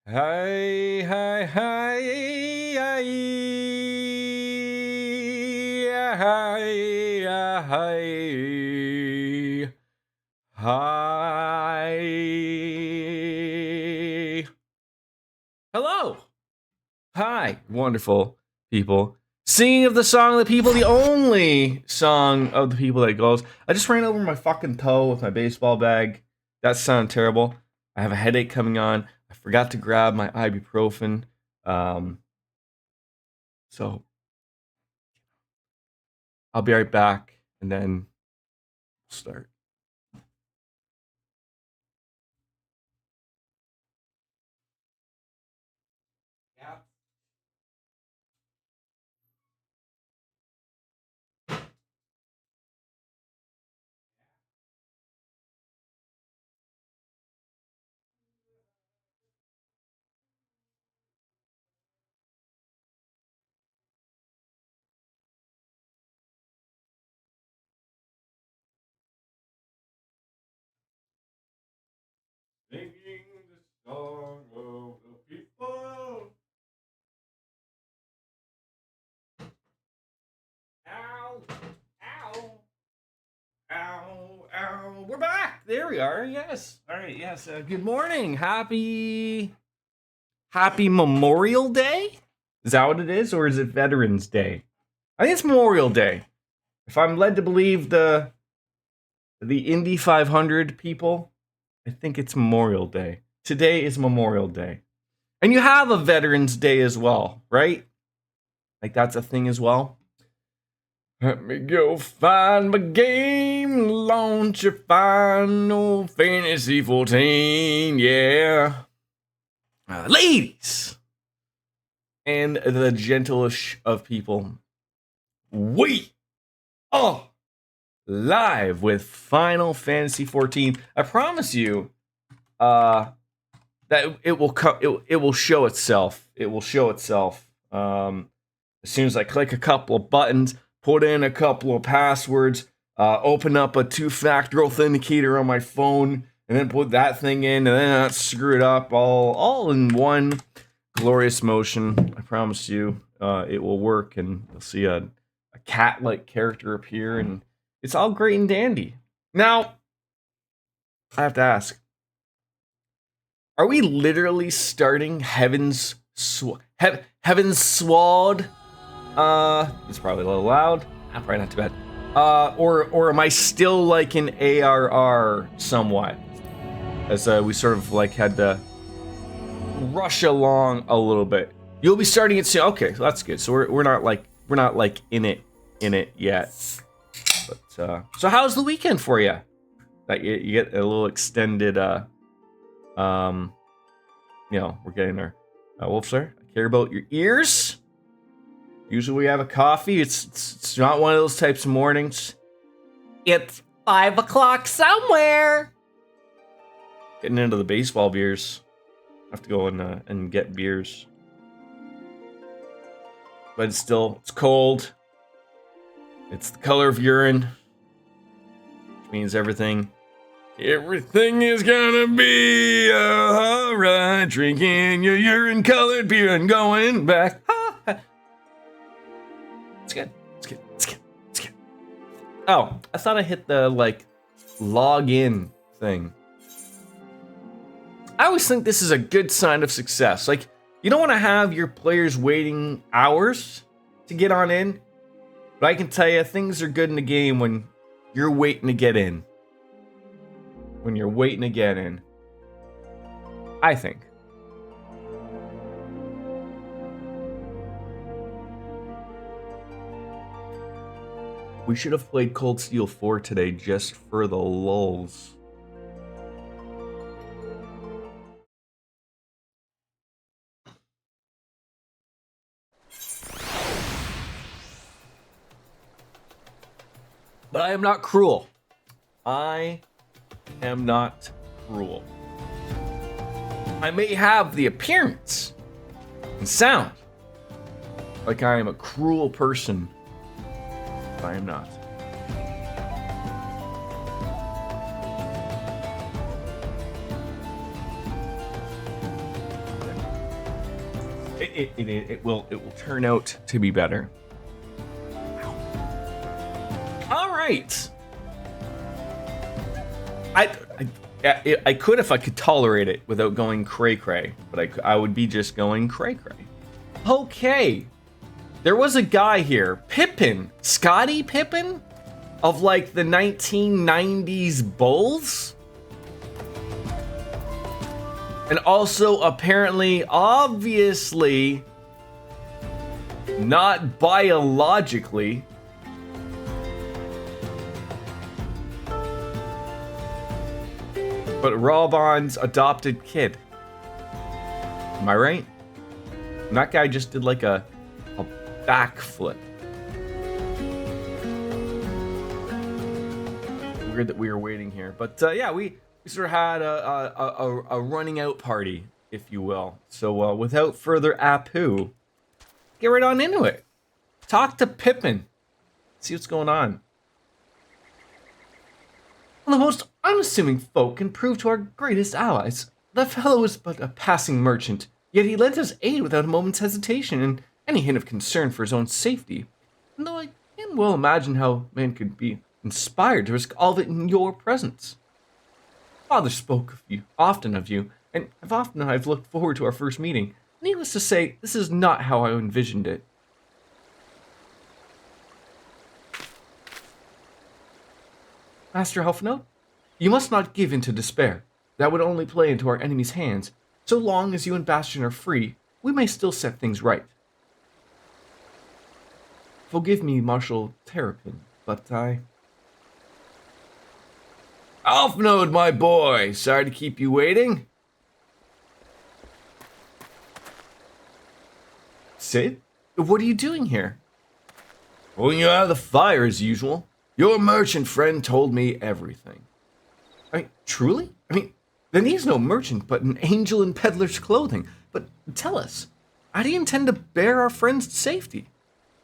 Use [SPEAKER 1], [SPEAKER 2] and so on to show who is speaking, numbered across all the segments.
[SPEAKER 1] Hi, hi, hi, hi, hi, hi, hi. Hello. Hi, wonderful people. Singing of the song of the people, the only song of the people that goes. I just ran over my fucking toe with my baseball bag. That sounded terrible. I have a headache coming on. I forgot to grab my ibuprofen. Um, so I'll be right back and then we'll start. Singing the song of the people. Ow, ow. Ow, ow. We're back. There we are. Yes. All right. Yes. Good morning. Happy Memorial Day? Is that what it is? Or is it Veterans Day? I think it's Memorial Day. If I'm led to believe the Indy 500 people, I think it's Memorial Day. Today is Memorial Day. And you have a Veterans Day as well, right? Like that's a thing as well. Let me go find my game, launch your Final Fantasy 14, yeah. Ladies and the gentlest of people, we are live with Final Fantasy 14. I promise you, that it will it will show itself. It will show itself. As soon as I click a couple of buttons, put in a couple of passwords, open up a two-factor authenticator on my phone, and then put that thing in, and then not screw it up all in one glorious motion. I promise you, it will work, and you'll see a cat-like character appear, and it's all great and dandy. Now, I have to ask, are we literally starting Heavensward? It's probably a little loud. Probably not too bad. Or am I still like an ARR somewhat? As we sort of like had to rush along a little bit. You'll be starting it soon. Okay, so that's good. So we're not like in it yet. But so how's the weekend for you? That you get a little extended. We're getting our Wolfstar. I care about your ears. Usually we have a coffee. It's not one of those types of mornings. It's 5 o'clock somewhere. Getting into the baseball beers. I have to go and get beers. But it's cold. It's the color of urine. Which means everything is gonna be alright. Drinking your urine-colored beer and going back. It's good. Oh, I thought I hit the login thing. I always think this is a good sign of success. Like, you don't want to have your players waiting hours to get on in, but I can tell you things are good in the game when you're waiting to get in. When you're waiting to get in. I think. We should have played Cold Steel 4 today just for the lulz. But I am not cruel. I am not cruel. I may have the appearance and sound like I am a cruel person, but I am not. It will turn out to be better. All right. I could if I could tolerate it without going cray cray, but I would be just going cray cray. Okay, there was a guy here, Pippin, Scottie Pippen, of like the 1990s Bulls, and also apparently, obviously, not biologically. But Robon's adopted kid. Am I right? And that guy just did like a backflip. Weird that we were waiting here, but yeah, we sort of had a running out party, if you will. So without further ado, get right on into it. Talk to Pippin. See what's going on. Well, the most unassuming folk can prove to our greatest allies. That fellow was but a passing merchant, yet he lent us aid without a moment's hesitation and any hint of concern for his own safety. And though I can well imagine how man could be inspired to risk all of it in your presence. Father spoke of you, often of you, and I've looked forward to our first meeting. Needless to say, this is not how I envisioned it. Master Helfno, you must not give in to despair. That would only play into our enemy's hands. So long as you and Bastion are free, we may still set things right. Forgive me, Marshal Terrapin, but Alphnode, my boy! Sorry to keep you waiting. Sid? What are you doing here? Pulling you out of the fire as usual. Your merchant friend told me everything. I mean, truly? I mean, then he's no merchant, but an angel in peddler's clothing. But tell us, how do you intend to bear our friend's safety?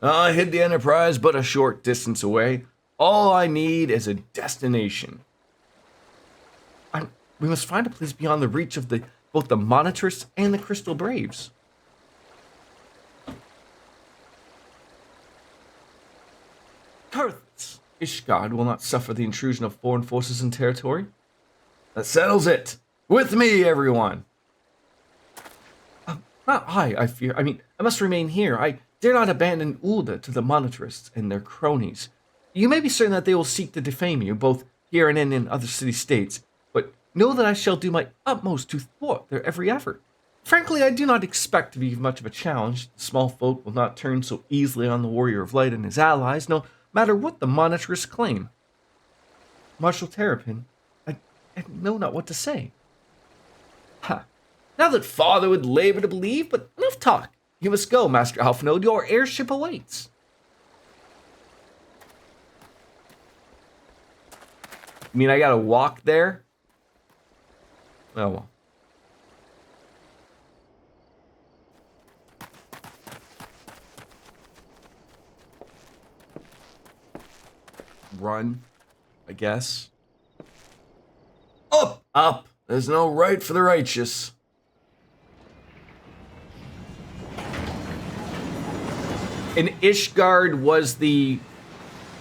[SPEAKER 1] I hid the Enterprise but a short distance away. All I need is a destination. We must find a place beyond the reach of both the Monitors and the Crystal Braves. Kurths. Ishgard will not suffer the intrusion of foreign forces in territory. That settles it. With me, everyone. Not I fear. I mean, I must remain here. I dare not abandon Ulda to the Monitarists and their cronies. You may be certain that they will seek to defame you, both here and in other city-states, but know that I shall do my utmost to thwart their every effort. Frankly, I do not expect to be much of a challenge. The small folk will not turn so easily on the Warrior of Light and his allies, no matter what the Monitarists claim. Marshal Terrapin, I know not what to say. Ha! Now that Father would labor to believe, but enough talk. You must go, Master Alphnode. Your airship awaits. You mean I gotta walk there? Oh well. Run, I guess. Up, up. There's no right for the righteous. And Ishgard was the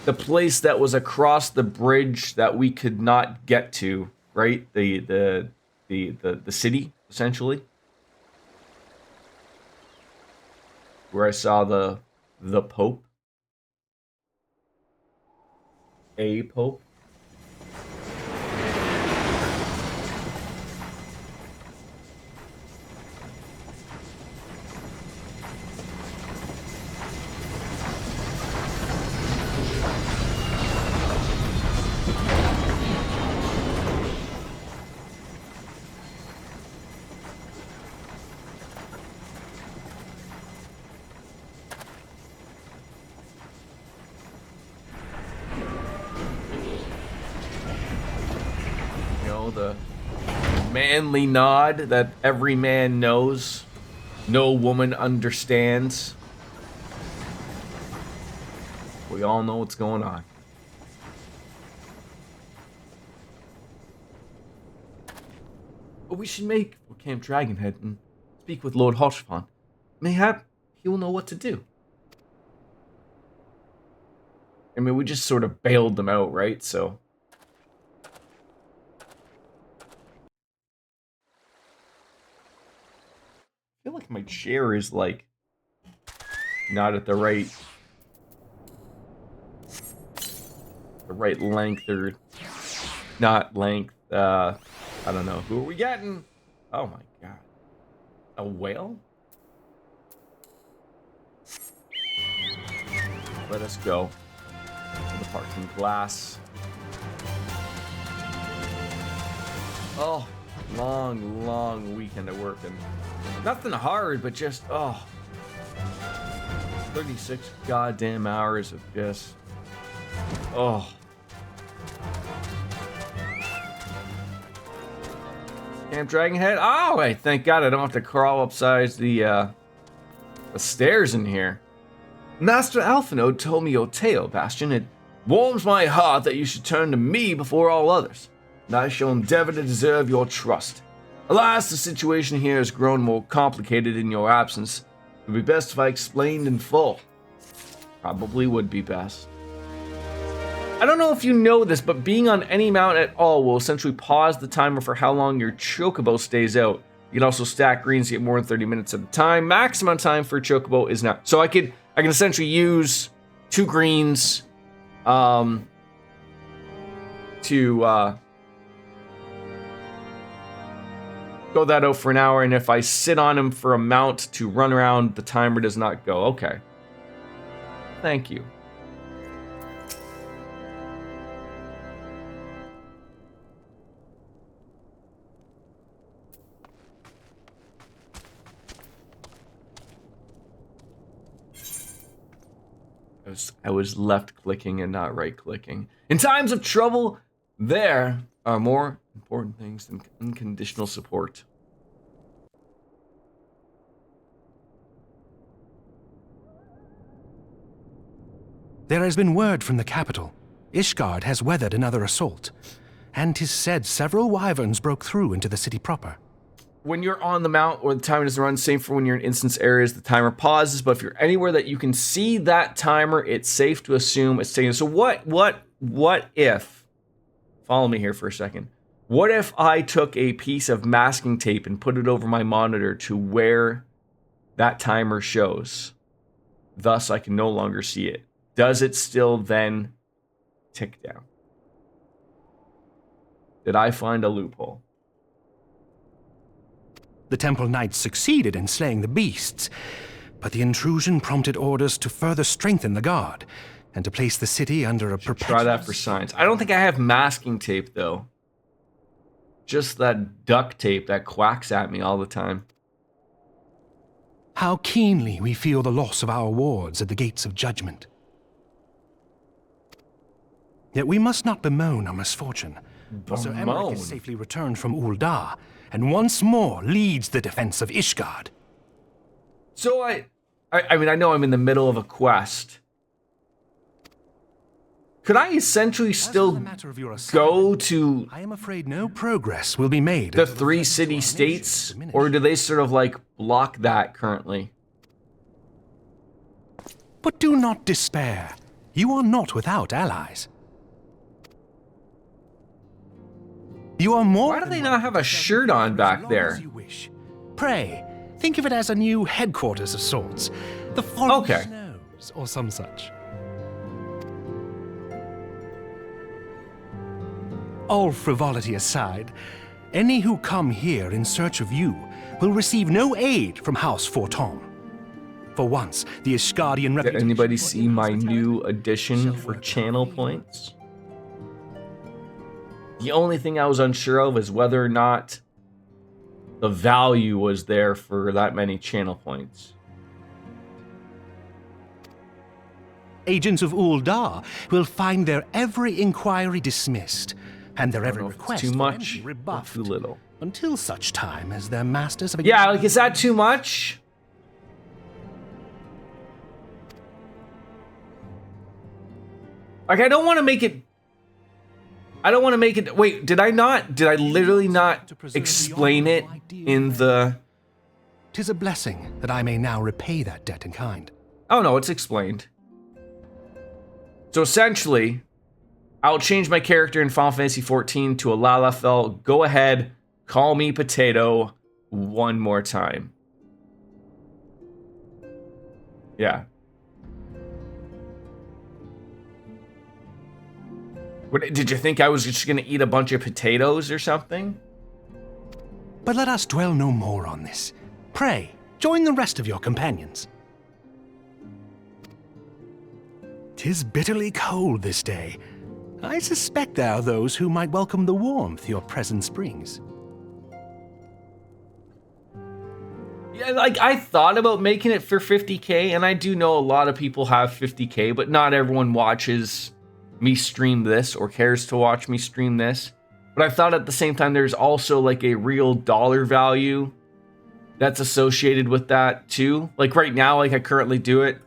[SPEAKER 1] place that was across the bridge that we could not get to, right? The city, essentially. Where I saw the Pope. A Pope. The manly nod that every man knows, no woman understands. We all know what's going on. But we should make for Camp Dragonhead and speak with Lord Hoshfon. mayhap he will know what to do. I mean, we just sort of bailed them out, right? So. I feel like my chair is, like, not at the right length, or not length. I don't know. Who are we getting? Oh my god. A whale? Let us go. To the parking glass. Oh, long weekend of working. Nothing hard, but just, 36 goddamn hours of just, Camp Dragonhead? Oh, wait, thank God I don't have to crawl upside the stairs in here. Master Alphinaud told me your tale, Bastion. It warms my heart that you should turn to me before all others, and I shall endeavor to deserve your trust. Alas, the situation here has grown more complicated in your absence. It would be best if I explained in full. Probably would be best. I don't know if you know this, but being on any mount at all will essentially pause the timer for how long your chocobo stays out. You can also stack greens to get more than 30 minutes at a time. Maximum time for a chocobo is not. So I can essentially use 2 greens to go that out for an hour, and if I sit on him for a mount to run around, the timer does not go. Okay. Thank you. I was left clicking and not right clicking. In times of trouble, there are more important things than unconditional support.
[SPEAKER 2] There has been word from the capital. Ishgard has weathered another assault, and 'tis said several wyverns broke through into the city proper.
[SPEAKER 1] When you're on the mount or the timer doesn't run, same for when you're in instance areas, the timer pauses, but if you're anywhere that you can see that timer, it's safe to assume it's taking. So what if, follow me here for a second, what if I took a piece of masking tape and put it over my monitor to where that timer shows? Thus, I can no longer see it. Does it still then tick down? Did I find a loophole?
[SPEAKER 2] The Temple Knights succeeded in slaying the beasts, but the intrusion prompted orders to further strengthen the guard and to place the city under a perpetual...
[SPEAKER 1] Try that for science. I don't think I have masking tape, though. Just that duct tape that quacks at me all the time.
[SPEAKER 2] How keenly we feel the loss of our wards at the gates of judgment. Yet we must not bemoan our misfortune. For Sir Emmerich is safely returned from Ul'dah, and once more leads the defense of Ishgard.
[SPEAKER 1] So I mean, I know I'm in the middle of a quest. Could I essentially still go to...
[SPEAKER 2] I am afraid no progress will be made.
[SPEAKER 1] The 3 city-states? Or do they sort of, like, block that currently?
[SPEAKER 2] But do not despair. You are not without allies. You are more...
[SPEAKER 1] Why do they not have a shirt on back there?
[SPEAKER 2] You wish. Pray, think of it as a new headquarters of sorts. The Forest Snows, or some such. All frivolity aside, any who come here in search of you will receive no aid from House Forton. For once, the Ishgardian reputation...
[SPEAKER 1] Did anybody see my new addition for channel points? The only thing I was unsure of is whether or not the value was there for that many channel points.
[SPEAKER 2] Agents of Ul'dah will find their every inquiry dismissed, and their every request
[SPEAKER 1] too much,
[SPEAKER 2] rebuffed,
[SPEAKER 1] too little,
[SPEAKER 2] until such time as their masters have...
[SPEAKER 1] Yeah, like, is that too much? Like, I don't want to make it... Wait, did I literally not explain it in the
[SPEAKER 2] 'Tis a blessing that I may now repay that debt in kind.
[SPEAKER 1] Oh no, it's explained. So essentially, I'll change my character in Final Fantasy XIV to a Lalafell. Go ahead, call me Potato one more time. Yeah. What, did you think I was just gonna eat a bunch of potatoes or something?
[SPEAKER 2] But let us dwell no more on this. Pray, join the rest of your companions. 'Tis bitterly cold this day. I suspect there are those who might welcome the warmth your presence brings.
[SPEAKER 1] Yeah, like, I thought about making it for 50k, and I do know a lot of people have 50k, but not everyone watches me stream this or cares to watch me stream this. But I thought at the same time there's also like a real dollar value that's associated with that too. Like right now, like I currently do it.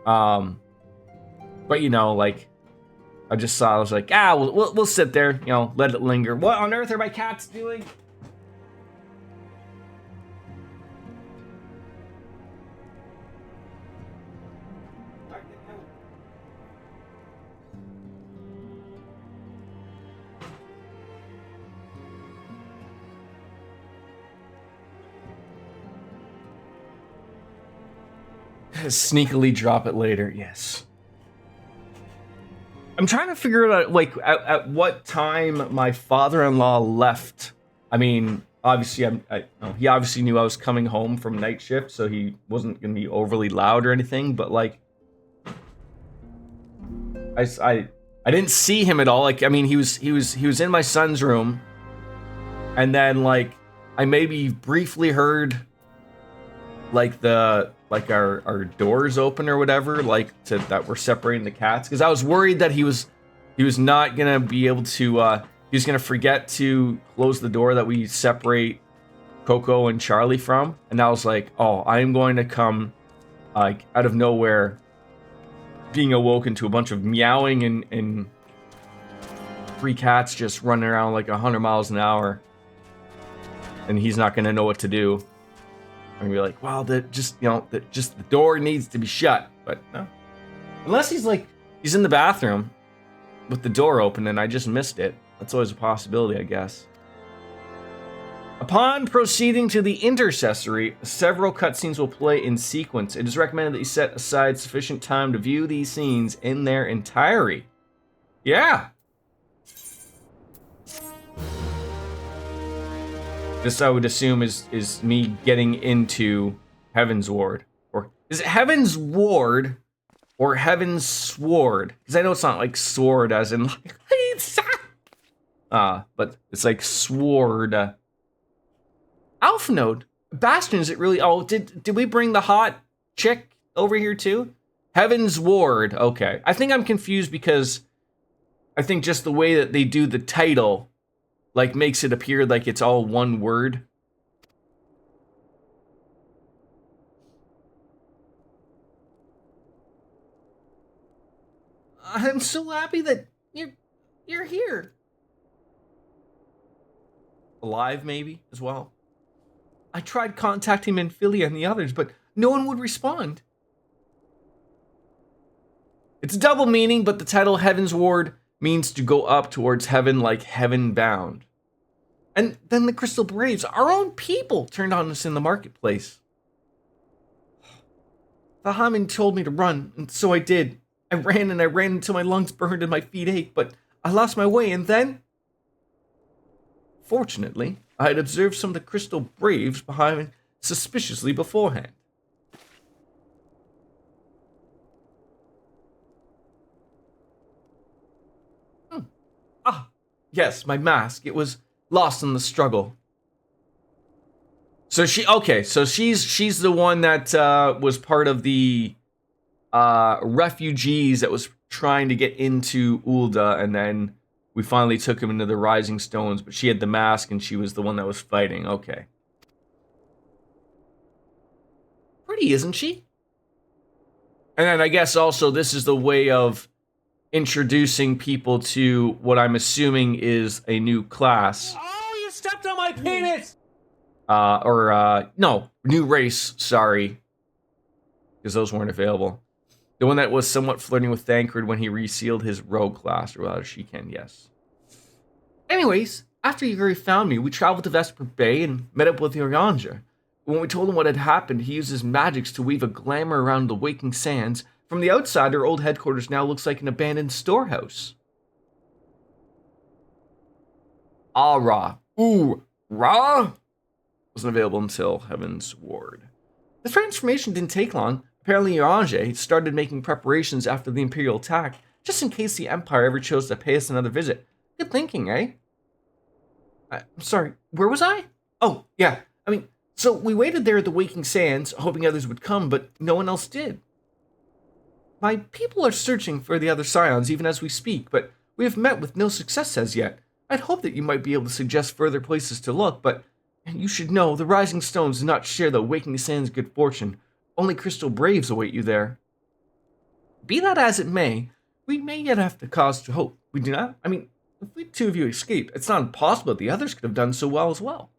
[SPEAKER 1] But you know, like I just saw, I was like, we'll sit there, you know, let it linger. What on earth are my cats doing? Sneakily drop it later, yes. I'm trying to figure out, like, at what time my father-in-law left. I mean, obviously, he obviously knew I was coming home from night shift, so he wasn't gonna be overly loud or anything. But like, I didn't see him at all. Like, I mean, he was in my son's room, and then like, I maybe briefly heard like our doors open or whatever, like that we're separating the cats, because I was worried that he was not gonna be able to he was gonna forget to close the door that we separate Coco and Charlie from, and I was like, oh, I'm going to come like out of nowhere being awoken to a bunch of meowing and 3 cats just running around like 100 miles an hour, and he's not gonna know what to do. And be like, wow, just the door needs to be shut. But no, unless he's in the bathroom with the door open and I just missed it. That's always a possibility, I guess. Upon proceeding to the intercessory, several cutscenes will play in sequence. It is recommended that you set aside sufficient time to view these scenes in their entirety. Yeah. This, I would assume, is me getting into Heavensward. Or is it Heavensward or Heavensward? Because I know it's not like sword as in like but it's like sword. Alpha Node. Bastion, is it really? Oh, did we bring the hot chick over here too? Heavensward. Okay. I think I'm confused because I think just the way that they do the title like makes it appear like it's all one word. I'm so happy that you're here. Alive, maybe, as well. I tried contacting Minfilia and the others, but no one would respond. It's a double meaning, but the title Heavensward means to go up towards heaven like heaven bound. And then the Crystal Braves, our own people, turned on us in the marketplace. The Haman told me to run, and so I did. I ran until my lungs burned and my feet ached, but I lost my way, and then... Fortunately, I had observed some of the Crystal Braves behind me suspiciously beforehand. Yes, my mask. It was lost in the struggle. So she's the one that was part of the refugees that was trying to get into Ul'dah, and then we finally took him into the Rising Stones, but she had the mask and she was the one that was fighting. Okay. Pretty, isn't she? And then I guess also this is the way of introducing people to what I'm assuming is a new class.
[SPEAKER 3] Oh, you stepped on my penis!
[SPEAKER 1] No, new race, sorry. Because those weren't available. The one that was somewhat flirting with Thancred when he resealed his rogue class, or rather she can, yes. Anyways, after Yuri found me, we traveled to Vesper Bay and met up with Yoranja. When we told him what had happened, he used his magics to weave a glamour around the waking sands. From the outside, our old headquarters now looks like an abandoned storehouse. Ra. Ooh, Ra? Wasn't available until Heavensward. The transformation didn't take long. Apparently Yoranje started making preparations after the Imperial attack, just in case the Empire ever chose to pay us another visit. Good thinking, eh? I'm sorry, where was I? Oh, yeah, so we waited there at the Waking Sands, hoping others would come, but no one else did. My people are searching for the other Scions even as we speak, but we have met with no success as yet. I'd hope that you might be able to suggest further places to look, but you should know the Rising Stones do not share the Waking Sands' good fortune. Only Crystal Braves await you there. Be that as it may, we may yet have the cause to hope. We do not? If we two of you escape, it's not impossible that the others could have done so well as well.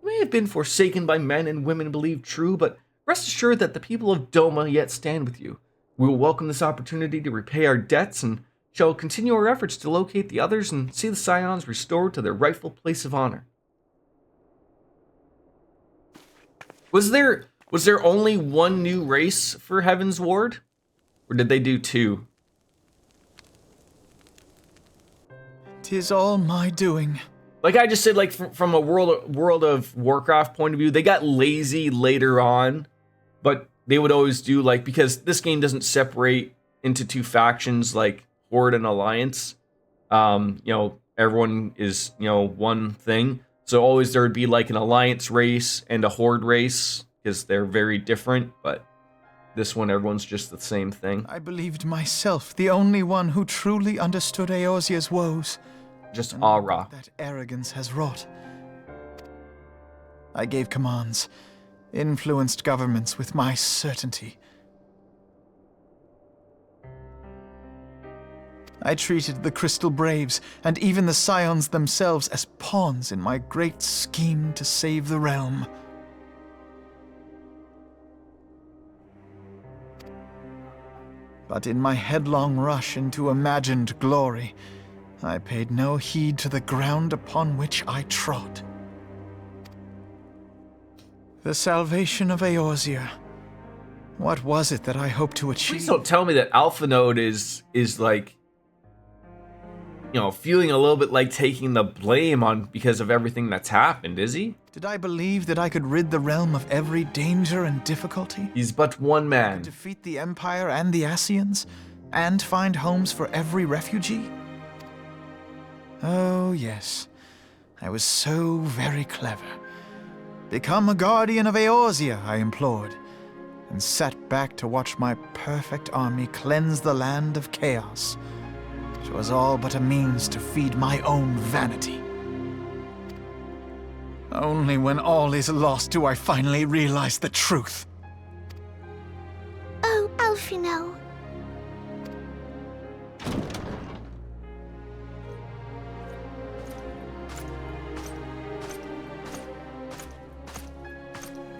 [SPEAKER 1] You may have been forsaken by men and women believed true, but rest assured that the people of Doma yet stand with you. We will welcome this opportunity to repay our debts and shall continue our efforts to locate the others and see the Scions restored to their rightful place of honor. Was there only one new race for Heavensward? Or did they do two?
[SPEAKER 3] 'Tis all my doing.
[SPEAKER 1] Like I just said, like from a World of Warcraft point of view, they got lazy later on, but they would always do because this game doesn't separate into two factions like Horde and Alliance. Everyone is, one thing. So always there would be an Alliance race and a Horde race because they're very different, but this one everyone's just the same thing.
[SPEAKER 3] I believed myself the only one who truly understood Eorzea's woes.
[SPEAKER 1] Just Ra.
[SPEAKER 3] That arrogance has wrought. I gave commands, influenced governments with my certainty. I treated the Crystal Braves and even the Scions themselves as pawns in my great scheme to save the realm. But in my headlong rush into imagined glory, I paid no heed to the ground upon which I trod. The salvation of Eorzea. What was it that I hoped to achieve?
[SPEAKER 1] Please don't tell me that Alpha Node is feeling a little bit like taking the blame on because of everything that's happened, is he?
[SPEAKER 3] Did I believe that I could rid the realm of every danger and difficulty?
[SPEAKER 1] He's but one man.
[SPEAKER 3] Defeat the Empire and the Ascians, and find homes for every refugee? Oh, yes. I was so very clever. Become a guardian of Eorzea, I implored, and sat back to watch my perfect army cleanse the land of chaos, which was all but a means to feed my own vanity. Only when all is lost do I finally realize the truth.
[SPEAKER 4] Oh, Alphino.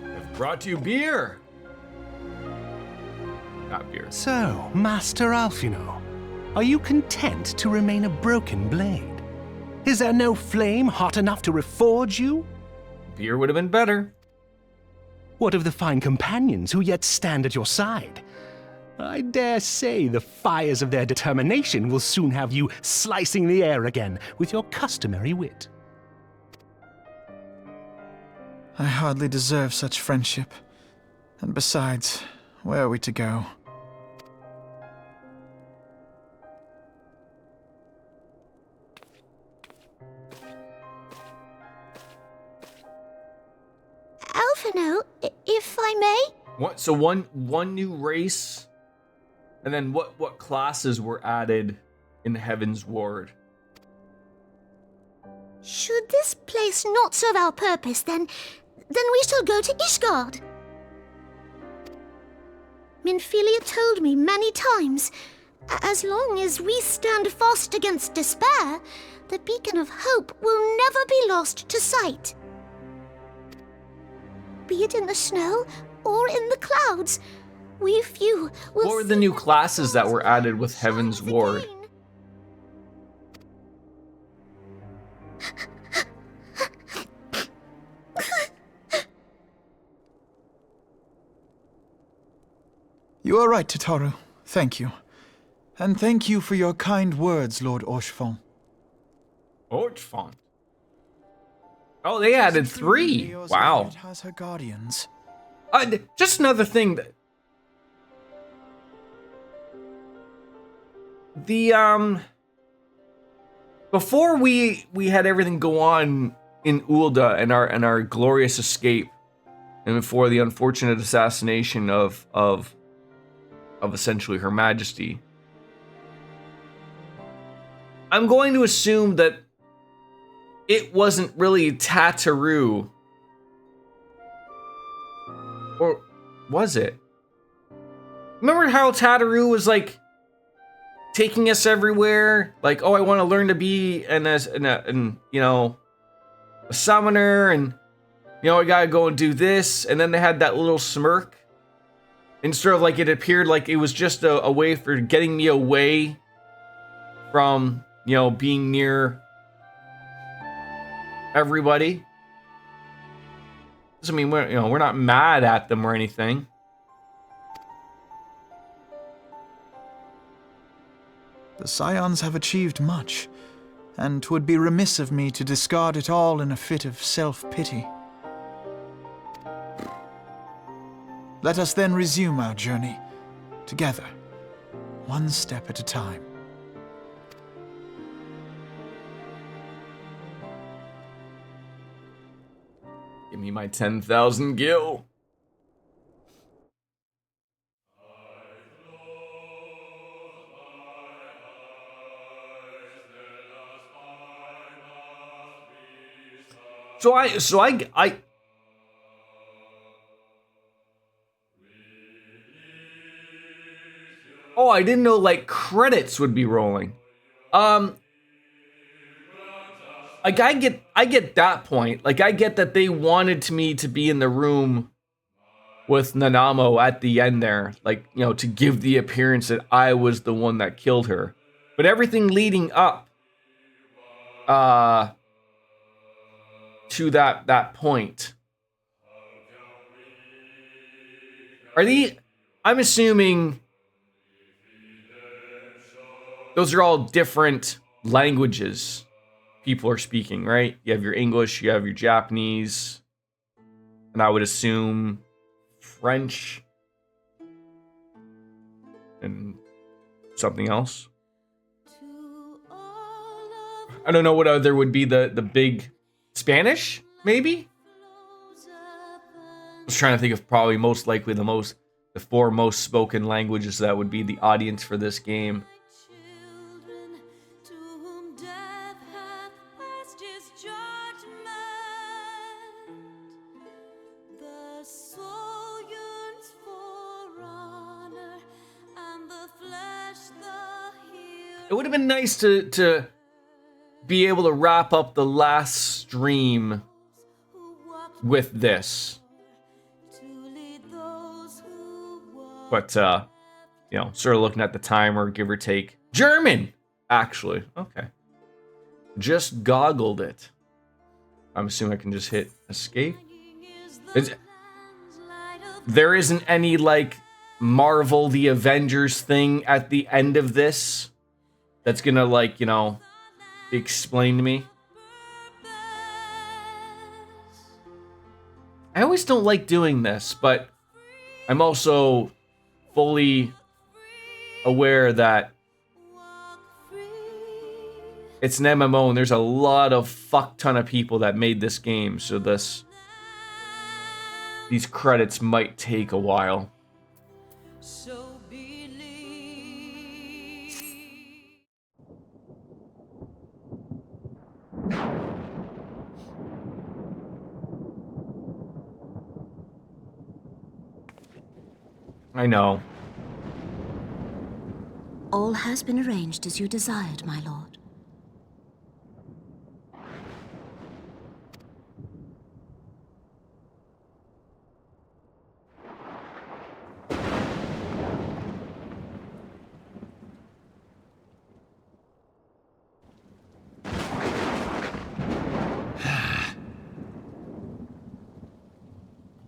[SPEAKER 1] I've brought you beer. Not beer.
[SPEAKER 2] So, Master Alphino, are you content to remain a broken blade? Is there no flame hot enough to reforge you?
[SPEAKER 1] Beer would have been better.
[SPEAKER 2] What of the fine companions who yet stand at your side? I dare say the fires of their determination will soon have you slicing the air again with your customary wit.
[SPEAKER 3] I hardly deserve such friendship. And besides, where are we to go?
[SPEAKER 4] Alphino, if I may?
[SPEAKER 1] What? So one new race, and then what classes were added in Heavensward?
[SPEAKER 4] Should this place not serve our purpose, then we shall go to Ishgard. Minfilia told me many times, as long as we stand fast against despair, the beacon of hope will never be lost to sight. be it in the snow or in the clouds. We few will
[SPEAKER 1] What were the
[SPEAKER 4] see
[SPEAKER 1] new
[SPEAKER 4] them
[SPEAKER 1] classes that
[SPEAKER 4] as
[SPEAKER 1] were added with
[SPEAKER 4] shines
[SPEAKER 1] Heavensward?
[SPEAKER 4] again.
[SPEAKER 3] You are right, Tataru. Thank you. And thank you for your kind words, Lord Orchefont.
[SPEAKER 1] Orchefont. Oh, they added 3.
[SPEAKER 3] Eorzea
[SPEAKER 1] Wow.
[SPEAKER 3] yet has her guardians.
[SPEAKER 1] Just another thing that the before we had everything go on in Ulda and our glorious escape, and before the unfortunate assassination of essentially Her Majesty, I'm going to assume that it wasn't really Tataru. Or was it? Remember how Tataru was like taking us everywhere? Like, oh, I want to learn to be a summoner, and I gotta go and do this. And then they had that little smirk. And sort of like it appeared like it was just a way for getting me away from, being near everybody. Doesn't mean we're not mad at them or anything.
[SPEAKER 3] The Scions have achieved much, and 'twould be remiss of me to discard it all in a fit of self-pity. Let us then resume our journey, together, one step at a time.
[SPEAKER 1] Give me my 10,000 gil. So I Oh, I didn't know like credits would be rolling. Like I get that point. Like I get that they wanted me to be in the room with Nanamo at the end there, like, to give the appearance that I was the one that killed her. But everything leading up to that point. I'm assuming those are all different languages people are speaking, right? You have your English, you have your Japanese, and I would assume French and something else. I don't know what other would be the big Spanish, maybe? I was trying to think of probably most likely the 4 most spoken languages that would be the audience for this game. It would have been nice to be able to wrap up the last stream with this. But, sort of looking at the timer, give or take. German! Actually, okay. Just goggled it. I'm assuming I can just hit escape. There isn't any, like, Marvel the Avengers thing at the end of this that's gonna, like, explain to me. I always don't like doing this, but I'm also fully aware that it's an MMO and there's a lot of fuck ton of people that made this game, so these credits might take a while. I know.
[SPEAKER 5] All has been arranged as you desired, my lord.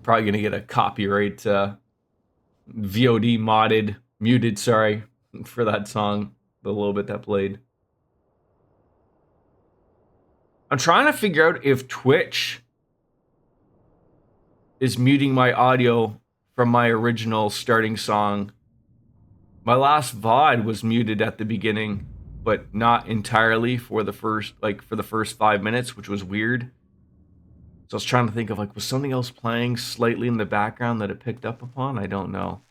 [SPEAKER 1] Probably gonna get a copyright VOD muted, sorry, for that song, the little bit that played. I'm trying to figure out if Twitch is muting my audio from my original starting song. My last VOD was muted at the beginning, but not entirely for the first 5 minutes, which was weird. So I was trying to think of, like, was something else playing slightly in the background that it picked up upon? I don't know.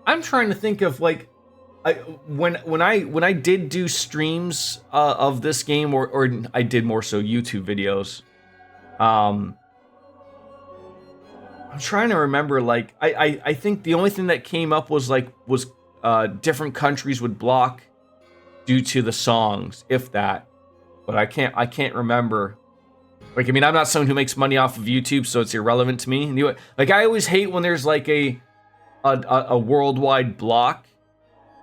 [SPEAKER 1] I'm trying to think of, like, when I did do streams of this game, or I did more so YouTube videos. I'm trying to remember, like, I think the only thing that came up was different countries would block due to the songs, if that. But I can't remember. Like, I mean, I'm not someone who makes money off of YouTube, so it's irrelevant to me. Like, I always hate when there's like a worldwide block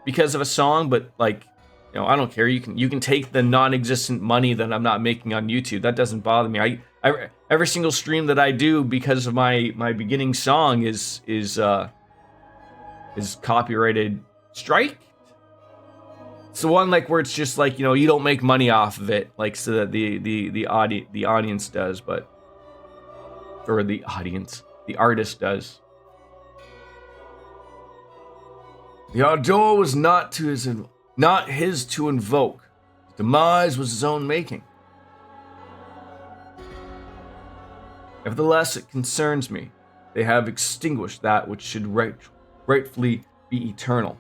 [SPEAKER 1] because of a song, but, like, you know, I don't care. You can take the non-existent money that I'm not making on YouTube. That doesn't bother me. I every single stream that I do because of my beginning song is copyrighted strike. It's the one, like, where it's just like, you know, you don't make money off of it, like, so that the audience does, but, or the artist does. The ardor was not his to invoke. His demise was his own making. Nevertheless, it concerns me. They have extinguished that which should rightfully be eternal.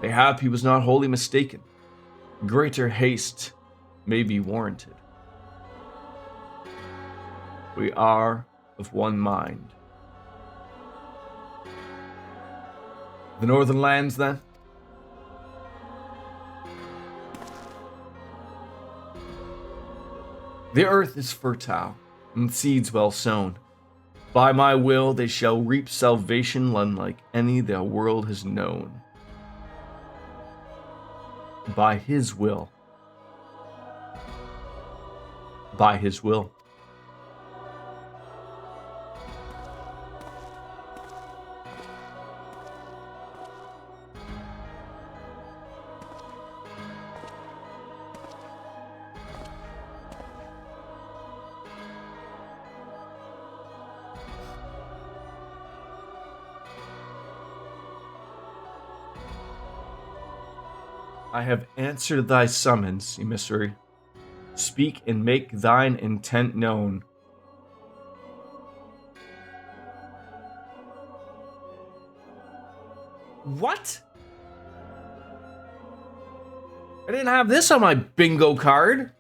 [SPEAKER 1] Mayhap he was not wholly mistaken. Greater haste may be warranted. We are of one mind. The northern lands, then? The earth is fertile, and seeds well sown. By my will they shall reap salvation unlike any the world has known. By his will. By his will. I have answered thy summons, emissary. Speak and make thine intent known. What? I didn't have this on my bingo card.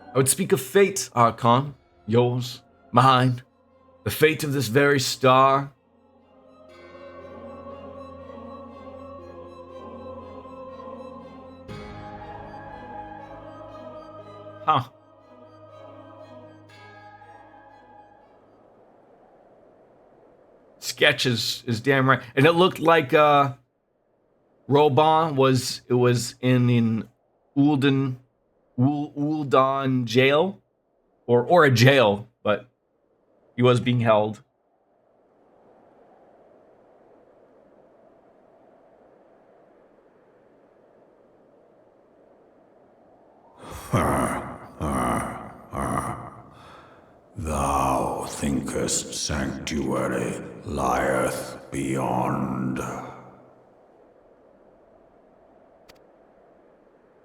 [SPEAKER 1] I would speak of fate, Archon. Yours, mine, the fate of this very star. Huh. Sketch is damn right. And it looked like Robon was in Uldon jail, or a jail, but he was being held.
[SPEAKER 6] Thou thinkest sanctuary lieth beyond.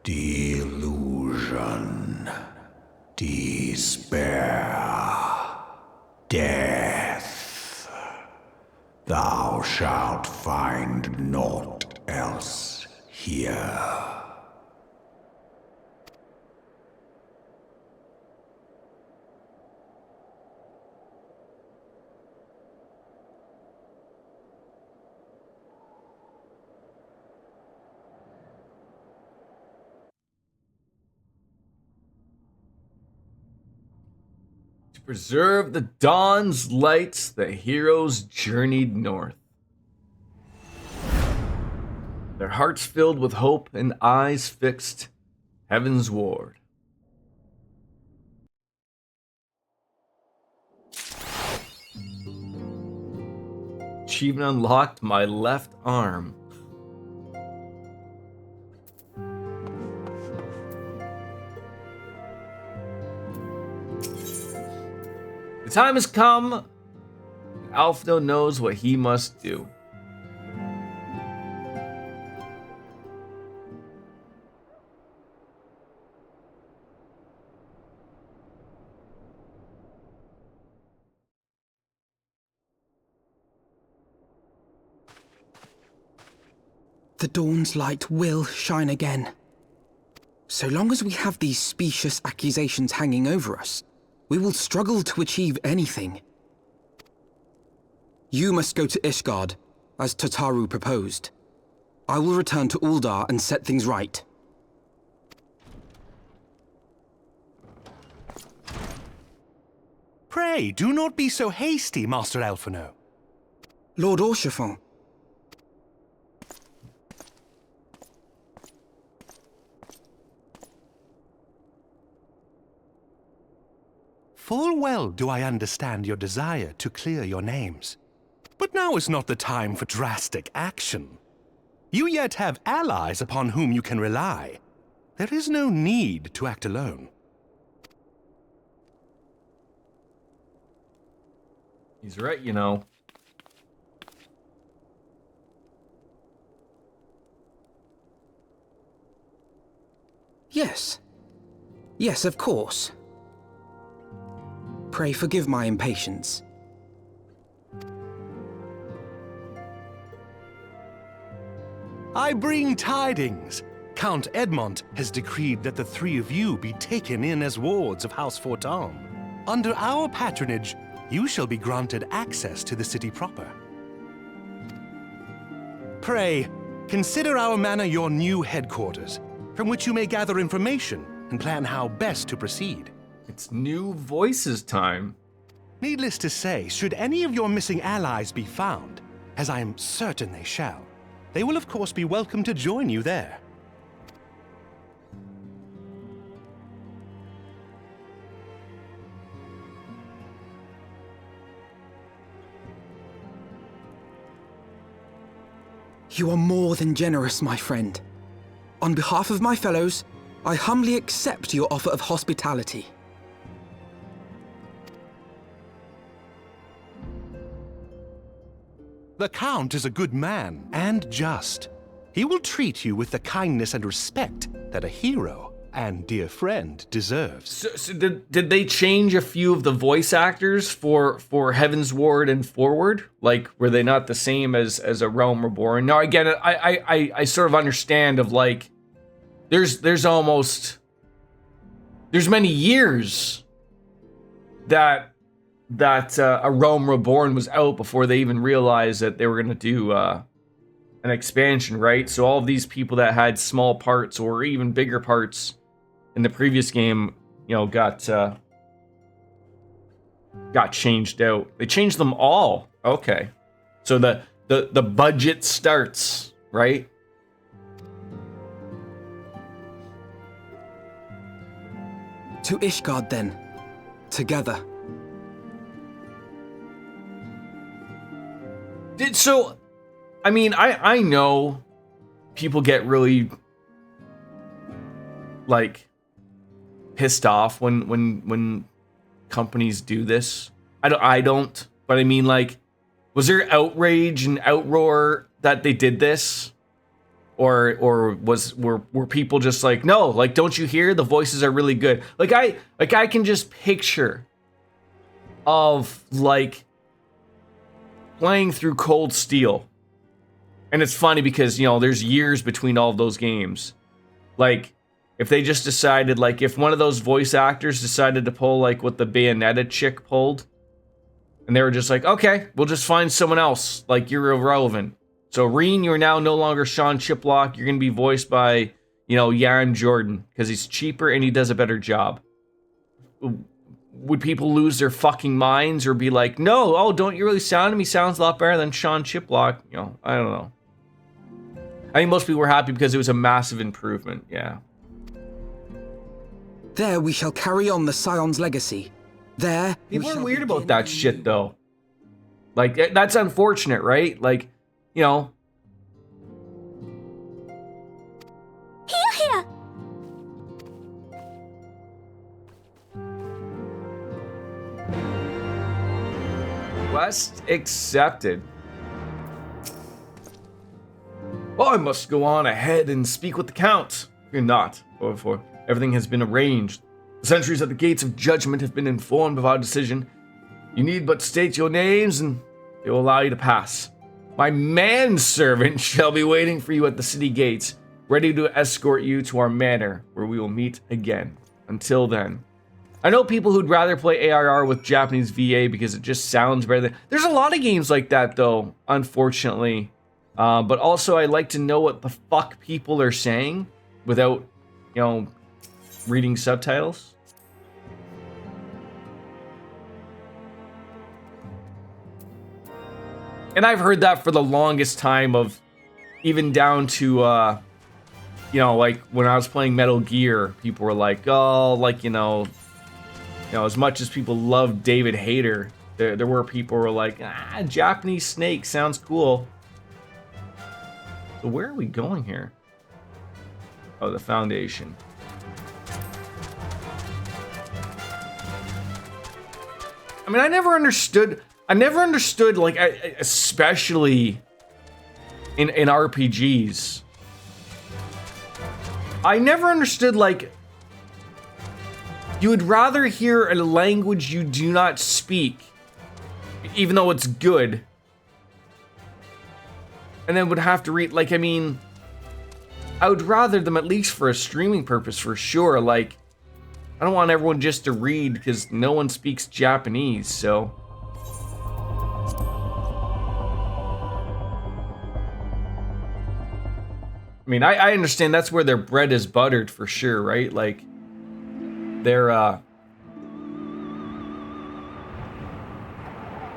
[SPEAKER 6] Delusion, despair, death. Thou shalt find naught else here.
[SPEAKER 1] To preserve the dawn's lights, the heroes journeyed north. Their hearts filled with hope and eyes fixed Heavensward. Achievement unlocked, my left arm. The time has come. Alfno knows what he must do.
[SPEAKER 7] The dawn's light will shine again. So long as we have these specious accusations hanging over us, we will struggle to achieve anything. You must go to Ishgard, as Tataru proposed. I will return to Uldar and set things right.
[SPEAKER 2] Pray, do not be so hasty, Master Alphino.
[SPEAKER 7] Lord Orchefon.
[SPEAKER 2] Full well do I understand your desire to clear your names. But now is not the time for drastic action. You yet have allies upon whom you can rely. There is no need to act alone.
[SPEAKER 1] He's right, you know.
[SPEAKER 7] Yes. Yes, of course. Pray forgive my impatience.
[SPEAKER 2] I bring tidings. Count Edmont has decreed that the three of you be taken in as wards of House Fortam. Under our patronage, you shall be granted access to the city proper. Pray, consider our manor your new headquarters, from which you may gather information and plan how best to proceed.
[SPEAKER 1] It's new voices time.
[SPEAKER 2] Needless to say, should any of your missing allies be found, as I am certain they shall, they will of course be welcome to join you there.
[SPEAKER 7] You are more than generous, my friend. On behalf of my fellows, I humbly accept your offer of hospitality.
[SPEAKER 2] The Count is a good man, and just. He will treat you with the kindness and respect that a hero and dear friend deserves.
[SPEAKER 1] So did they change a few of the voice actors for Heavensward and Forward? Like, were they not the same as A Realm Reborn? No, I get it. I sort of understand of like, there's many years that A Realm Reborn was out before they even realized that they were going to do an expansion, right? So all of these people that had small parts or even bigger parts in the previous game, you know, got changed out. They changed them all. Okay. So the budget starts, right?
[SPEAKER 7] To Ishgard then, together.
[SPEAKER 1] So, I mean, I know people get really like pissed off when companies do this. I don't, but I mean, like, was there outrage and outroar that they did this, or were people just like, no, like, don't you hear the voices are really good? Like I can just picture of like playing through Cold Steel. And it's funny because, you know, there's years between all of those games. Like, if they just decided, like, if one of those voice actors decided to pull, like, what the Bayonetta chick pulled, and they were just like, okay, we'll just find someone else. Like, you're irrelevant. So, Reen, you're now no longer Sean Chiplock. You're going to be voiced by, you know, Yaron Jordan, because he's cheaper and he does a better job. would people lose their fucking minds or be like, no, oh, don't you really sound to me? Sounds a lot better than Sean Chiplock. You know, I don't know. I think most people were happy because it was a massive improvement. Yeah.
[SPEAKER 7] There we shall carry on the Scion's legacy. There.
[SPEAKER 1] People are weird about that shit, though. Like, that's unfortunate, right? Like, you know.
[SPEAKER 4] Here!
[SPEAKER 1] Quest accepted. Well, I must go on ahead and speak with the Count. You're not, for everything has been arranged. The sentries at the gates of judgment have been informed of our decision. You need but state your names and they will allow you to pass. My manservant shall be waiting for you at the city gates, ready to escort you to our manor, where we will meet again. Until then. I know people who'd rather play ARR with Japanese VA because it just sounds better than... There's a lot of games like that, though, unfortunately. But also, I like to know what the fuck people are saying without, you know, reading subtitles. And I've heard that for the longest time of even down to, you know, like when I was playing Metal Gear, people were like, oh, like, you know, as much as people love David Hayter, there were people who were like, ah, Japanese Snake sounds cool. So where are we going here? Oh, the Foundation. I mean, I never understood, like, especially in RPGs. I never understood, like, you would rather hear a language you do not speak, even though it's good, and then would have to read, like, I mean, I would rather them, at least for a streaming purpose, for sure, like, I don't want everyone just to read because no one speaks Japanese, so. I mean, I understand that's where their bread is buttered for sure, right? Like, they're, you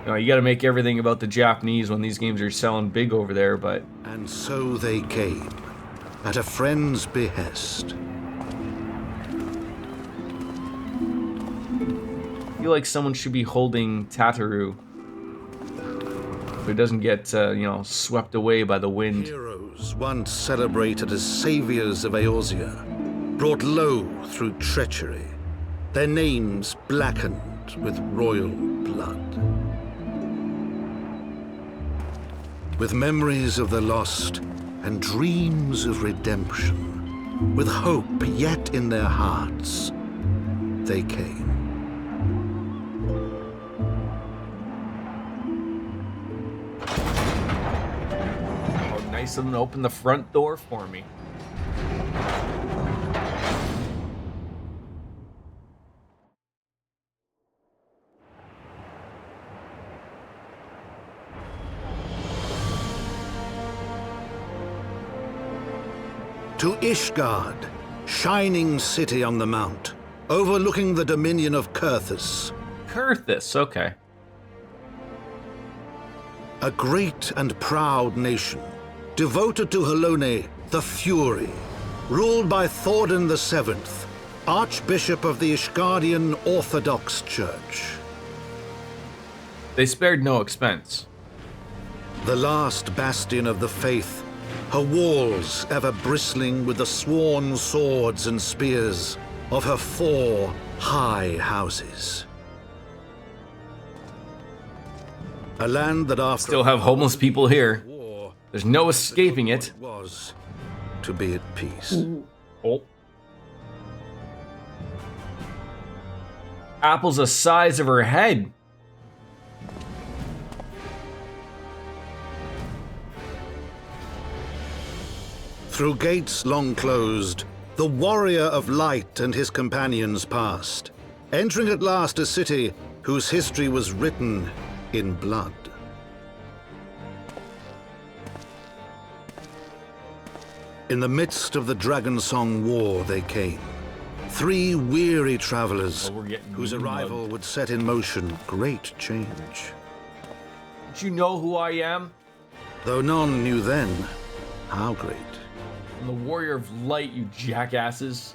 [SPEAKER 1] know, you gotta make everything about the Japanese when these games are selling big over there, but...
[SPEAKER 8] And so they came, at a friend's behest.
[SPEAKER 1] I feel like someone should be holding Tataru, so it doesn't get, you know, swept away by the wind.
[SPEAKER 8] Heroes once celebrated as saviors of Eorzea, brought low through treachery, their names blackened with royal blood. With memories of the lost and dreams of redemption, with hope yet in their hearts, they came.
[SPEAKER 1] Oh, nice of them to open the front door for me.
[SPEAKER 8] To Ishgard, shining city on the mount, overlooking the dominion of Kurthus.
[SPEAKER 1] Kurthus, okay.
[SPEAKER 8] A great and proud nation, devoted to Halone, the Fury, ruled by Thordan VII, Archbishop of the Ishgardian Orthodox Church.
[SPEAKER 1] They spared no expense.
[SPEAKER 8] The last bastion of the faith, her walls ever bristling with the sworn swords and spears of her 4 high houses. A land that after
[SPEAKER 1] Still have homeless people here.
[SPEAKER 8] war,
[SPEAKER 1] There's no escaping it.
[SPEAKER 8] was to be at peace.
[SPEAKER 1] Oh. Apple's the size of her head.
[SPEAKER 8] Through gates long closed, the warrior of light and his companions passed, entering at last a city whose history was written in blood. In the midst of the Dragon Song War they came, 3 weary travelers
[SPEAKER 1] Oh, we're getting
[SPEAKER 8] whose
[SPEAKER 1] mugged.
[SPEAKER 8] arrival would set in motion great change.
[SPEAKER 1] Don't you know who I am?
[SPEAKER 8] Though none knew then how great.
[SPEAKER 1] I'm the Warrior of Light, you jackasses.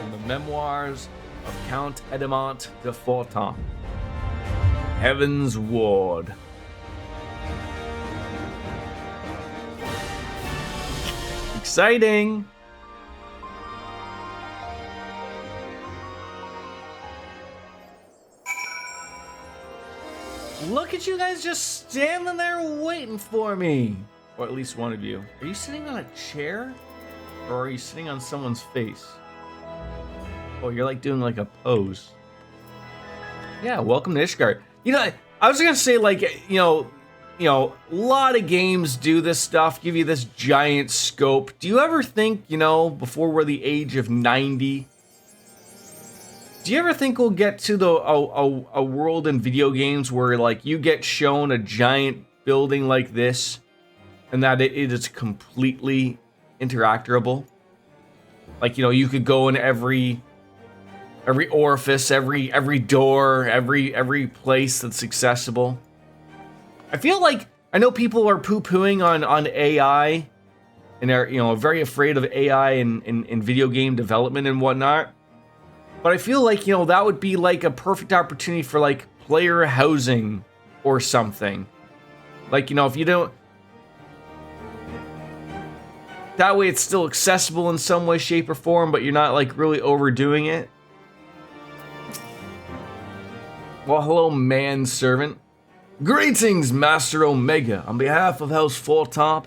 [SPEAKER 1] From the memoirs of Count Edmont de Fortin. Heavensward. Exciting! Look at you guys just standing there waiting for me. Or at least one of you. Are you sitting on a chair? Or are you sitting on someone's face? Oh, you're like doing like a pose. Yeah, welcome to Ishgard. You know, I was gonna say like, you know, a lot of games do this stuff, give you this giant scope. Do you ever think, you know, before we're the age of 90, do you ever think we'll get to a world in video games where like you get shown a giant building like this and that it is completely interactable? Like, you know, you could go in every orifice, every door, every place that's accessible. I feel like I know people are poo-pooing on AI and are, you know, very afraid of AI in video game development and whatnot. But I feel like, you know, that would be like a perfect opportunity for like player housing or something. Like, you know, if you don't, that way it's still accessible in some way, shape, or form, but you're not like really overdoing it. Well, hello, manservant. Greetings, Master Omega. On behalf of House Fortop,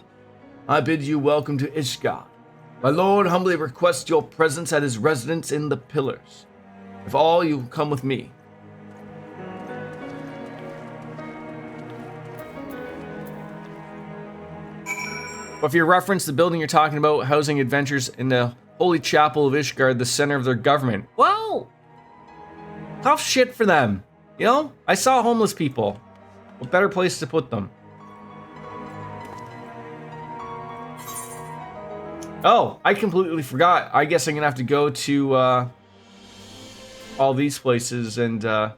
[SPEAKER 1] I bid you welcome to Ishgard. My lord humbly requests your presence at his residence in the Pillars. If all, you come with me. But if you reference the building you're talking about, housing adventures in the Holy Chapel of Ishgard, the center of their government. Well, tough shit for them. You know, I saw homeless people. What better place to put them? Oh, I completely forgot. I guess I'm gonna have to go to all these places and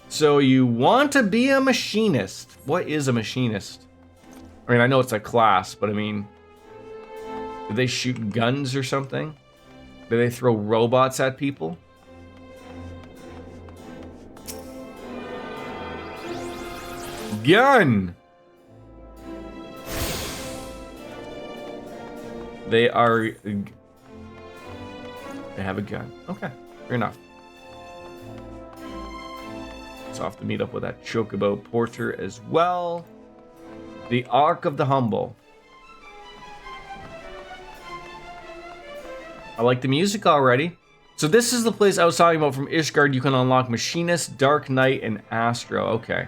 [SPEAKER 1] so you want to be a machinist. What is a machinist? I mean, I know it's a class, but I mean, do they shoot guns or something? Do they throw robots at people? Gun! They have a gun. Okay, fair enough. So I'll have to meet up with that Chocobo Porter as well. The Ark of the Humble. I like the music already. So this is the place I was talking about from Ishgard. You can unlock Machinist, Dark Knight, and Astro. Okay.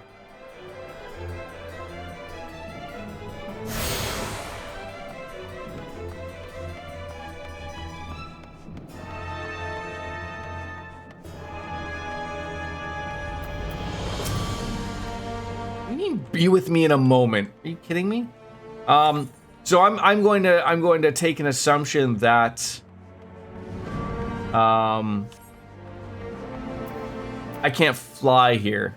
[SPEAKER 1] Be with me in a moment. Are you kidding me? So I'm going to take an assumption that I can't fly here.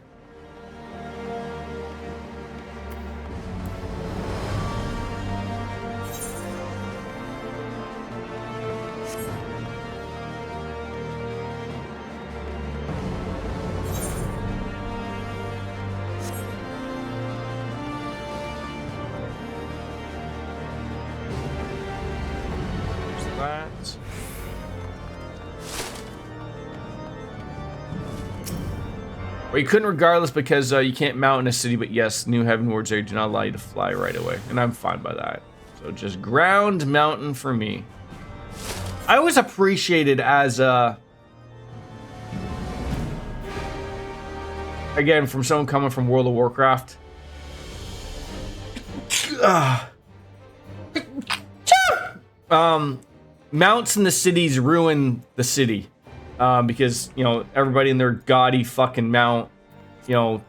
[SPEAKER 1] Well, you couldn't regardless because you can't mount in a city, but yes, new Heavenwards area do not allow you to fly right away, and I'm fine by that. So just ground mountain for me. I always appreciate it as again, from someone coming from World of Warcraft. Mounts in the cities ruin the city. Because, you know, everybody in their gaudy fucking mount, you know,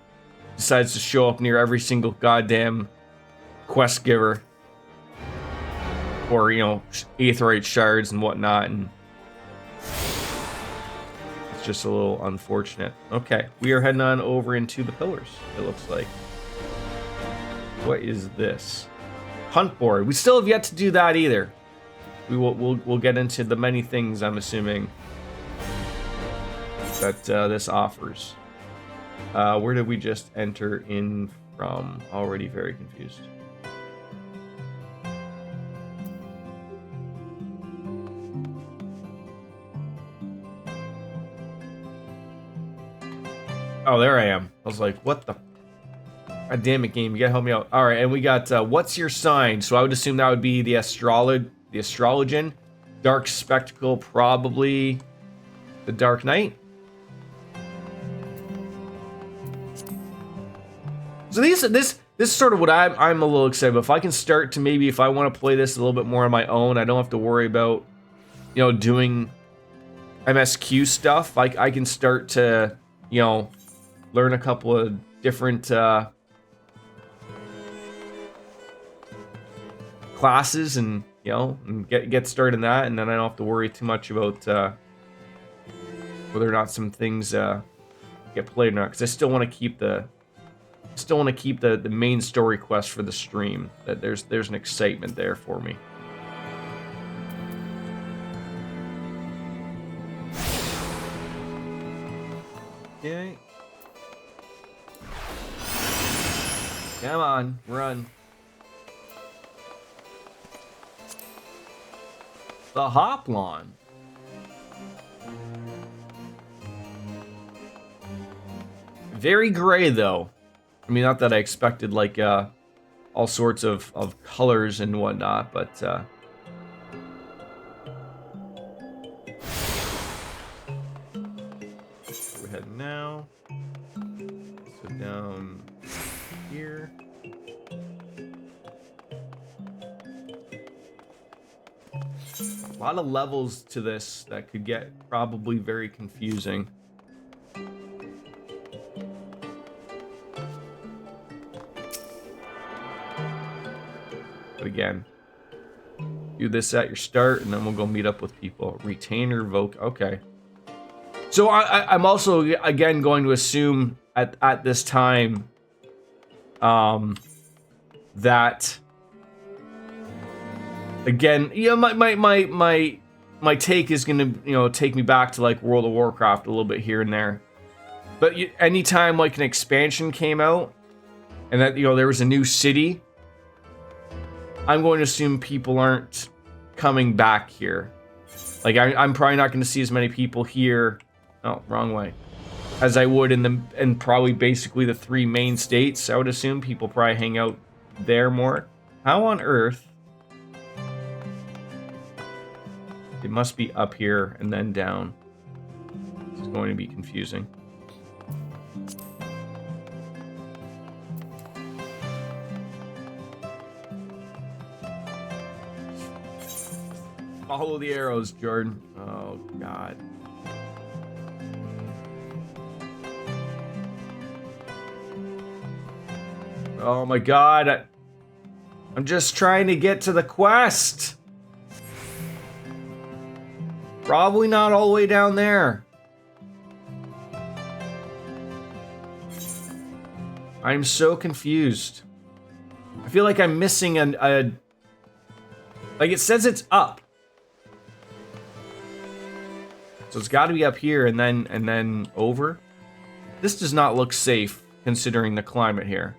[SPEAKER 1] decides to show up near every single goddamn quest giver. or aetheryte shards and whatnot, and it's just a little unfortunate. Okay, we are heading on over into the pillars. It looks like. What is this? Hunt board. We still have yet to do that either. We'll get into the many things, I'm assuming, that this offers. Where did we just enter in from? Already very confused. Oh, there I am. I was like, what the? God damn it, game. You gotta help me out. All right, and we got, what's your sign? So I would assume that would be the astrologian. Dark spectacle, probably the Dark Knight. So this is sort of what I'm a little excited about. If I can start to maybe, if I want to play this a little bit more on my own, I don't have to worry about, doing MSQ stuff. I can start to, learn a couple of different classes and and get started in that, and then I don't have to worry too much about whether or not some things get played or not, because I still want to keep the main story quest for the stream. That there's an excitement there for me. Okay. Come on, run. The Hoplon. Very gray, though. I mean, not that I expected, like, all sorts of colors and whatnot, but, go ahead now. So down here. A lot of levels to this that could get probably very confusing. But again, do this at your start, and then we'll go meet up with people. Retainer, Voke. Okay. So I'm also, again, going to assume at this time that... Again, my take is gonna, take me back to like World of Warcraft a little bit here and there. But anytime like an expansion came out, and that there was a new city, I'm going to assume people aren't coming back here. Like I'm probably not going to see as many people here. Oh, wrong way. As I would in probably basically the 3 main states. I would assume people probably hang out there more. How on earth? It must be up here and then down. It's going to be confusing. Follow the arrows, Jordan. Oh, God. Oh, my God. I'm just trying to get to the quest. Probably not all the way down there. I'm so confused. I feel like I'm missing like it says it's up. So it's got to be up here and then over. This does not look safe considering the climate here.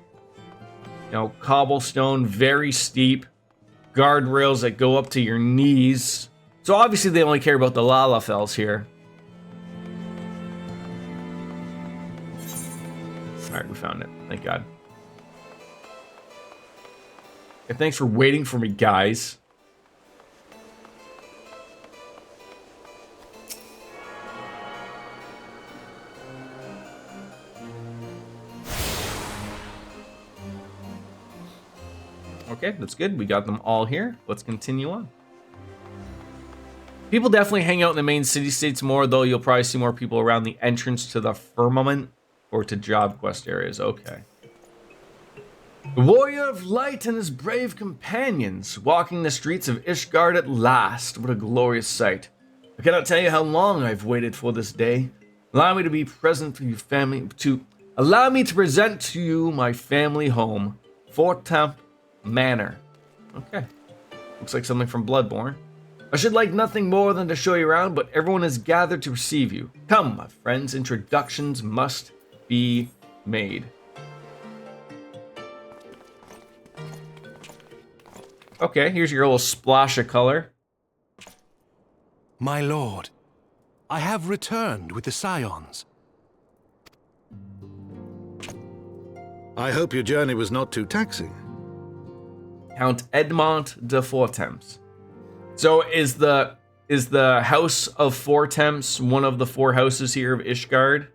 [SPEAKER 1] Cobblestone, very steep. Guardrails that go up to your knees. So obviously they only care about the Lalafells here. Alright, we found it. Thank God. And thanks for waiting for me, guys. Okay, that's good. We got them all here. Let's continue on. People definitely hang out in the main city-states more, though you'll probably see more people around the entrance to the firmament or to job quest areas. Okay. The warrior of light and his brave companions walking the streets of Ishgard at last. What a glorious sight. I cannot tell you how long I've waited for this day. Allow me to be present for your family, allow me to present to you my family home, Fortemp Manor. Okay. Looks like something from Bloodborne. I should like nothing more than to show you around, but everyone is gathered to receive you. Come, my friends, introductions must be made. Okay, here's your little splash of color.
[SPEAKER 2] My lord, I have returned with the Scions.
[SPEAKER 8] I hope your journey was not too taxing.
[SPEAKER 1] Count Edmont de Fortemps. So is the House of Fortemps one of the 4 houses here of Ishgard?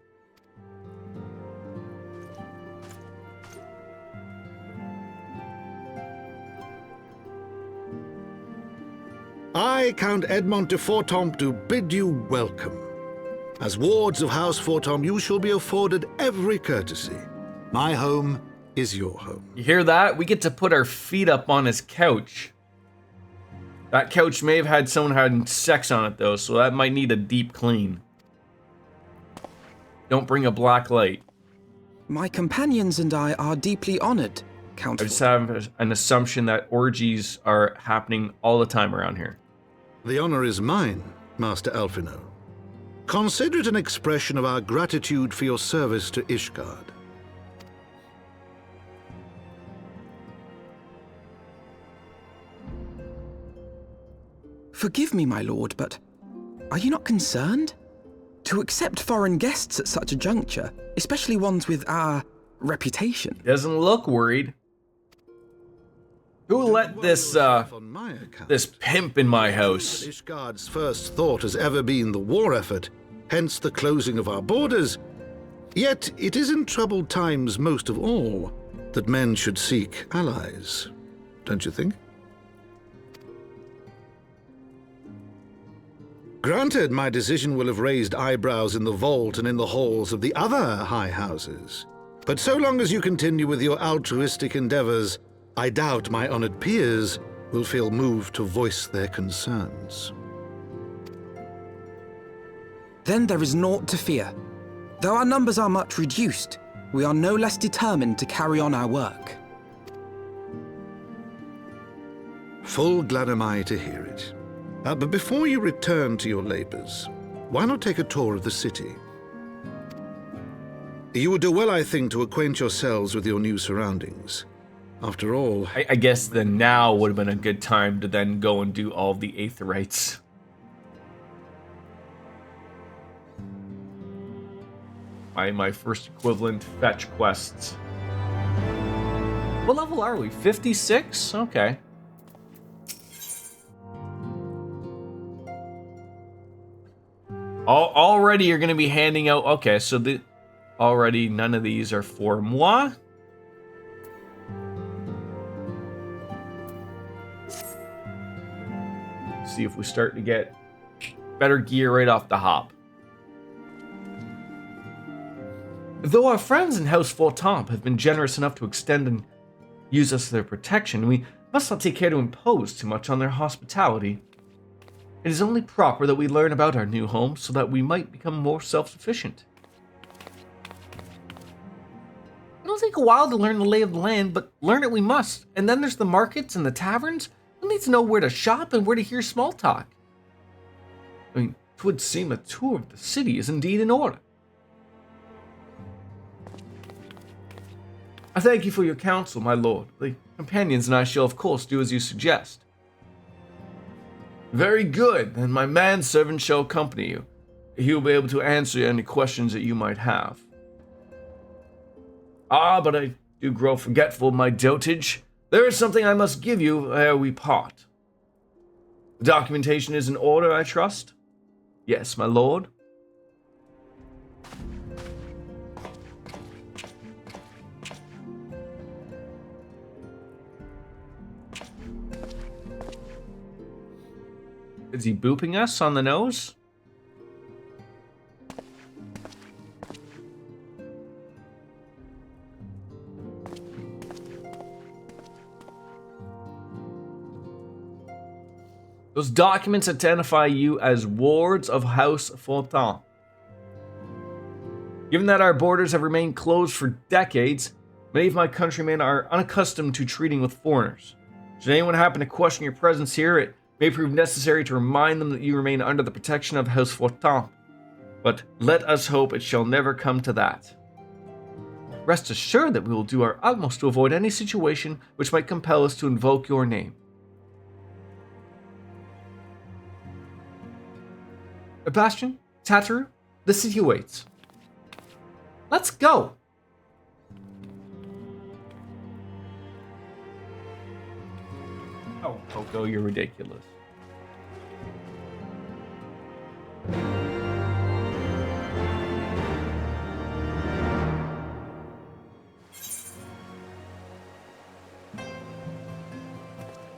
[SPEAKER 8] I, Count Edmond de Fortemps, do bid you welcome. As wards of House Fortemps, you shall be afforded every courtesy. My home is your home.
[SPEAKER 1] You hear that? We get to put our feet up on his couch. That couch may have had someone had sex on it though, so that might need a deep clean. Don't bring a black light.
[SPEAKER 7] My companions and I are deeply honored, Count.
[SPEAKER 1] I just have an assumption that orgies are happening all the time around here.
[SPEAKER 8] The honor is mine, Master Alphino. Consider it an expression of our gratitude for your service to Ishgard.
[SPEAKER 7] Forgive me, my lord, but are you not concerned? To accept foreign guests at such a juncture, especially ones with our reputation.
[SPEAKER 1] Doesn't look worried. Who let this pimp in my house?
[SPEAKER 8] Ishgard's first thought has ever been the war effort, hence the closing of our borders. Yet it is in troubled times most of all that men should seek allies, don't you think? Granted, my decision will have raised eyebrows in the vault and in the halls of the other high houses. But so long as you continue with your altruistic endeavors, I doubt my honored peers will feel moved to voice their concerns.
[SPEAKER 7] Then there is naught to fear. Though our numbers are much reduced, we are no less determined to carry on our work.
[SPEAKER 8] Full glad am I to hear it. But before you return to your labors, why not take a tour of the city? You would do well, I think, to acquaint yourselves with your new surroundings. After all...
[SPEAKER 1] I guess then now would have been a good time to then go and do all the Aetherites. My first equivalent fetch quests. What level are we? 56? Okay. Already you're going to be handing out... Okay, so already none of these are for moi. See if we start to get better gear right off the hop. Though our friends in House Fortemps have been generous enough to extend and use us for their protection, we must not take care to impose too much on their hospitality. It is only proper that we learn about our new home so that we might become more self-sufficient. It'll take a while to learn the lay of the land, but learn it we must. And then there's the markets and the taverns. We'll need to know where to shop and where to hear small talk. I mean, 'twould seem a tour of the city is indeed in order. I thank you for your counsel, my lord. The companions and I shall of course do as you suggest. Very good, then my manservant shall accompany you. He will be able to answer any questions that you might have. Ah, but I do grow forgetful of my dotage. There is something I must give you ere we part. The documentation is in order, I trust? Yes, my lord. Is he booping us on the nose? Those documents identify you as wards of House Fulton. Given that our borders have remained closed for decades, many of my countrymen are unaccustomed to treating with foreigners. Should anyone happen to question your presence here, it may prove necessary to remind them that you remain under the protection of House Fulton. But let us hope it shall never come to that. Rest assured that we will do our utmost to avoid any situation which might compel us to invoke your name. Bastion, Tataru, the city awaits. Let's go! Oh, Coco, you're ridiculous.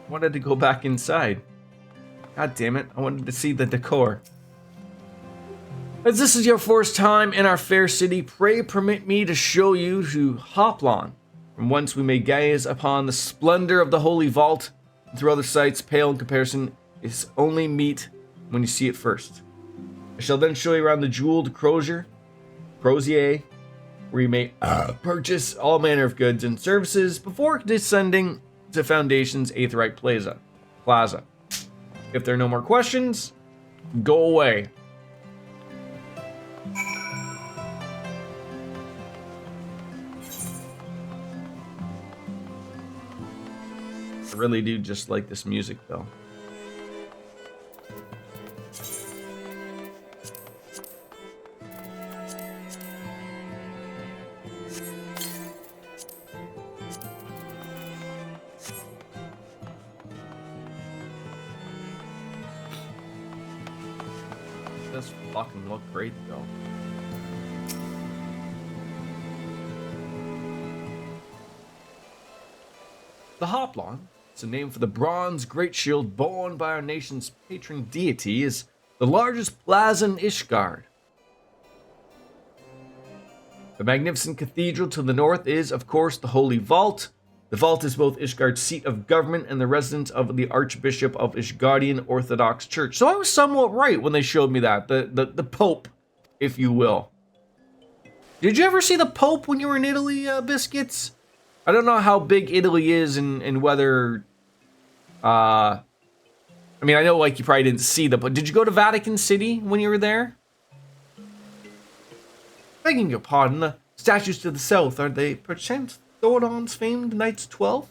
[SPEAKER 1] Wanted to go back inside. God damn it, I wanted to see the decor. As this is your first time in our fair city, pray permit me to show you to Hoplon, from whence we may gaze upon the splendor of the Holy Vault. Through other sights, pale in comparison, is only meet when you see it first. I shall then show you around the jeweled crozier, where you may purchase all manner of goods and services before descending to Foundation's Aetheryte Plaza. If there are no more questions, go away. I really do just like this music, though. It does fucking look great, though. The Hoplon, it's a name for the bronze great shield borne by our nation's patron deity, is the largest plaza in Ishgard. The magnificent cathedral to the north is, of course, the Holy Vault. The vault is both Ishgard's seat of government and the residence of the Archbishop of Ishgardian Orthodox Church. So I was somewhat right when they showed me that, the Pope, if you will. Did you ever see the Pope when you were in Italy, Biscuits? I don't know how big Italy is and whether, I mean, I know, like, you probably didn't see them, but did you go to Vatican City when you were there? Begging your pardon, the statues to the south, are they perchance Thoradon's famed Knights 12?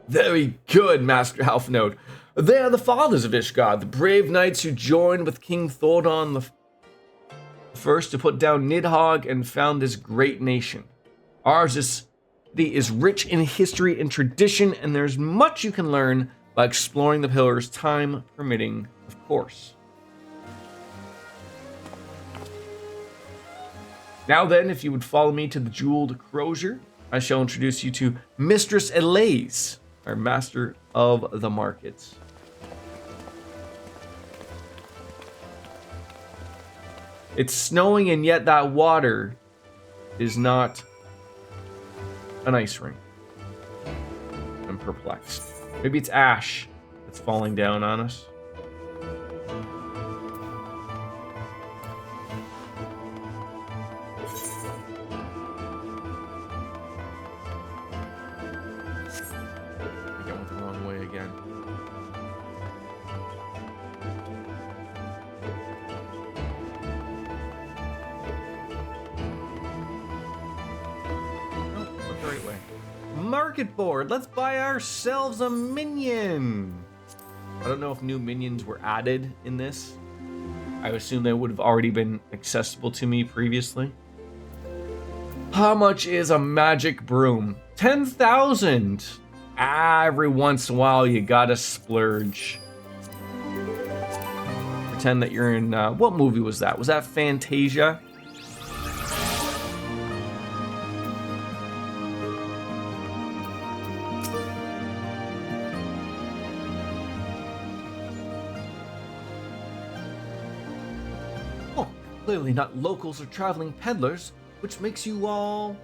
[SPEAKER 1] Very good, Master Halfnode. They are the fathers of Ishgard, the brave knights who joined with King Thoradon the First to put down Nidhogg and found this great nation. Ours is rich in history and tradition, and there's much you can learn by exploring the pillars, time permitting, of course. Now then, if you would follow me to the jeweled crozier, I shall introduce you to Mistress Elise, our master of the markets. It's snowing, and yet that water is not an ice rink. I'm perplexed. Maybe it's ash that's falling down on us. I went the wrong way again. Market board. Let's buy ourselves a minion. I don't know if new minions were added in this. I assume they would have already been accessible to me previously. How much is a magic broom? 10,000. Every once in a while you gotta splurge. Pretend that you're in, what movie was that? Was that Fantasia? Clearly not locals or traveling peddlers, which makes you all...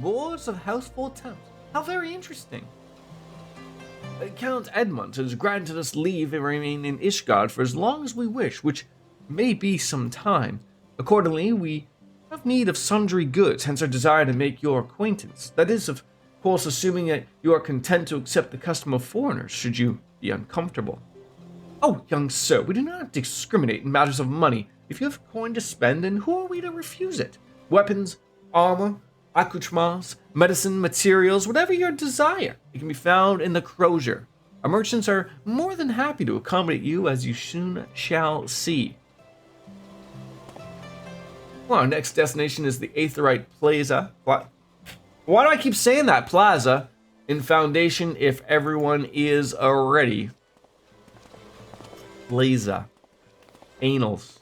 [SPEAKER 1] Lords of Household Towns. How very interesting. Count Edmund has granted us leave to remain in Ishgard for as long as we wish, which may be some time. Accordingly, we have need of sundry goods, hence our desire to make your acquaintance. That is, of course, assuming that you are content to accept the custom of foreigners, should you be uncomfortable. Oh, young sir, we do not discriminate in matters of money. If you have coin to spend, then who are we to refuse it? Weapons, armor, accoutrements, medicine, materials, whatever your desire. It can be found in the crozier. Our merchants are more than happy to accommodate you, as you soon shall see. Well, our next destination is the Aetherite Plaza. Why do I keep saying that? Plaza in Foundation if everyone is ready. Plaza. Anals.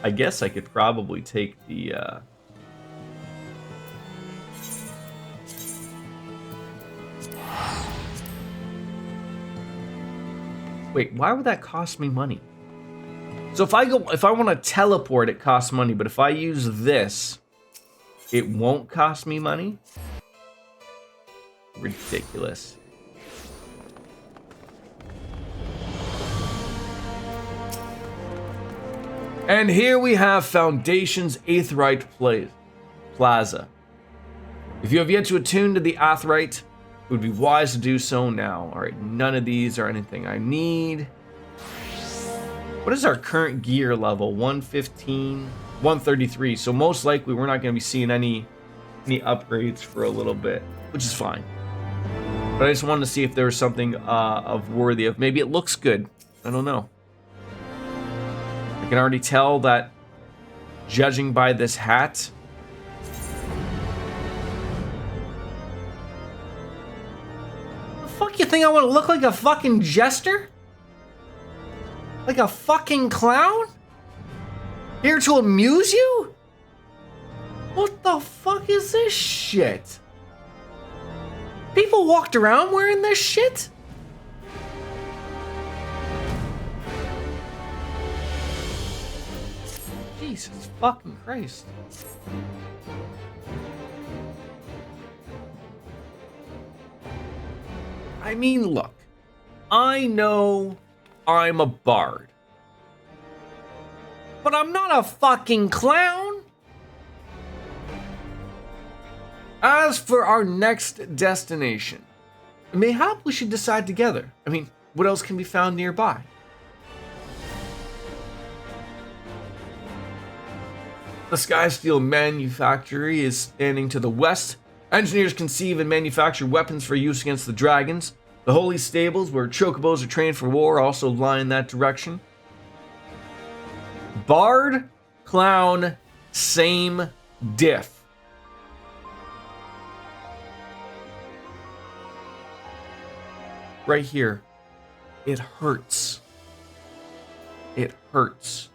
[SPEAKER 1] I guess I could probably take the, Wait, why would that cost me money? So if I want to teleport, it costs money, but if I use this, it won't cost me money? Ridiculous. And here we have Foundation's Aetherite Plaza. If you have yet to attune to the Aetherite, it would be wise to do so now. Alright, none of these are anything I need. What is our current gear level? 115, 133. So most likely we're not going to be seeing any upgrades for a little bit, which is fine. But I just wanted to see if there was something of worthy of. Maybe it looks good. I don't know. I can already tell that, judging by this hat, the fuck you think I want to look like a fucking jester? Like a fucking clown? Here to amuse you? What the fuck is this shit? People walked around wearing this shit? Jesus fucking Christ. I mean, look. I know I'm a bard. But I'm not a fucking clown. As for our next destination, mayhap we should decide together. I mean, what else can be found nearby? The Skysteel Manufactory is standing to the west. Engineers conceive and manufacture weapons for use against the dragons. The Holy Stables, where chocobos are trained for war, also lie in that direction. Bard, clown, same diff. Right here. It hurts. It hurts.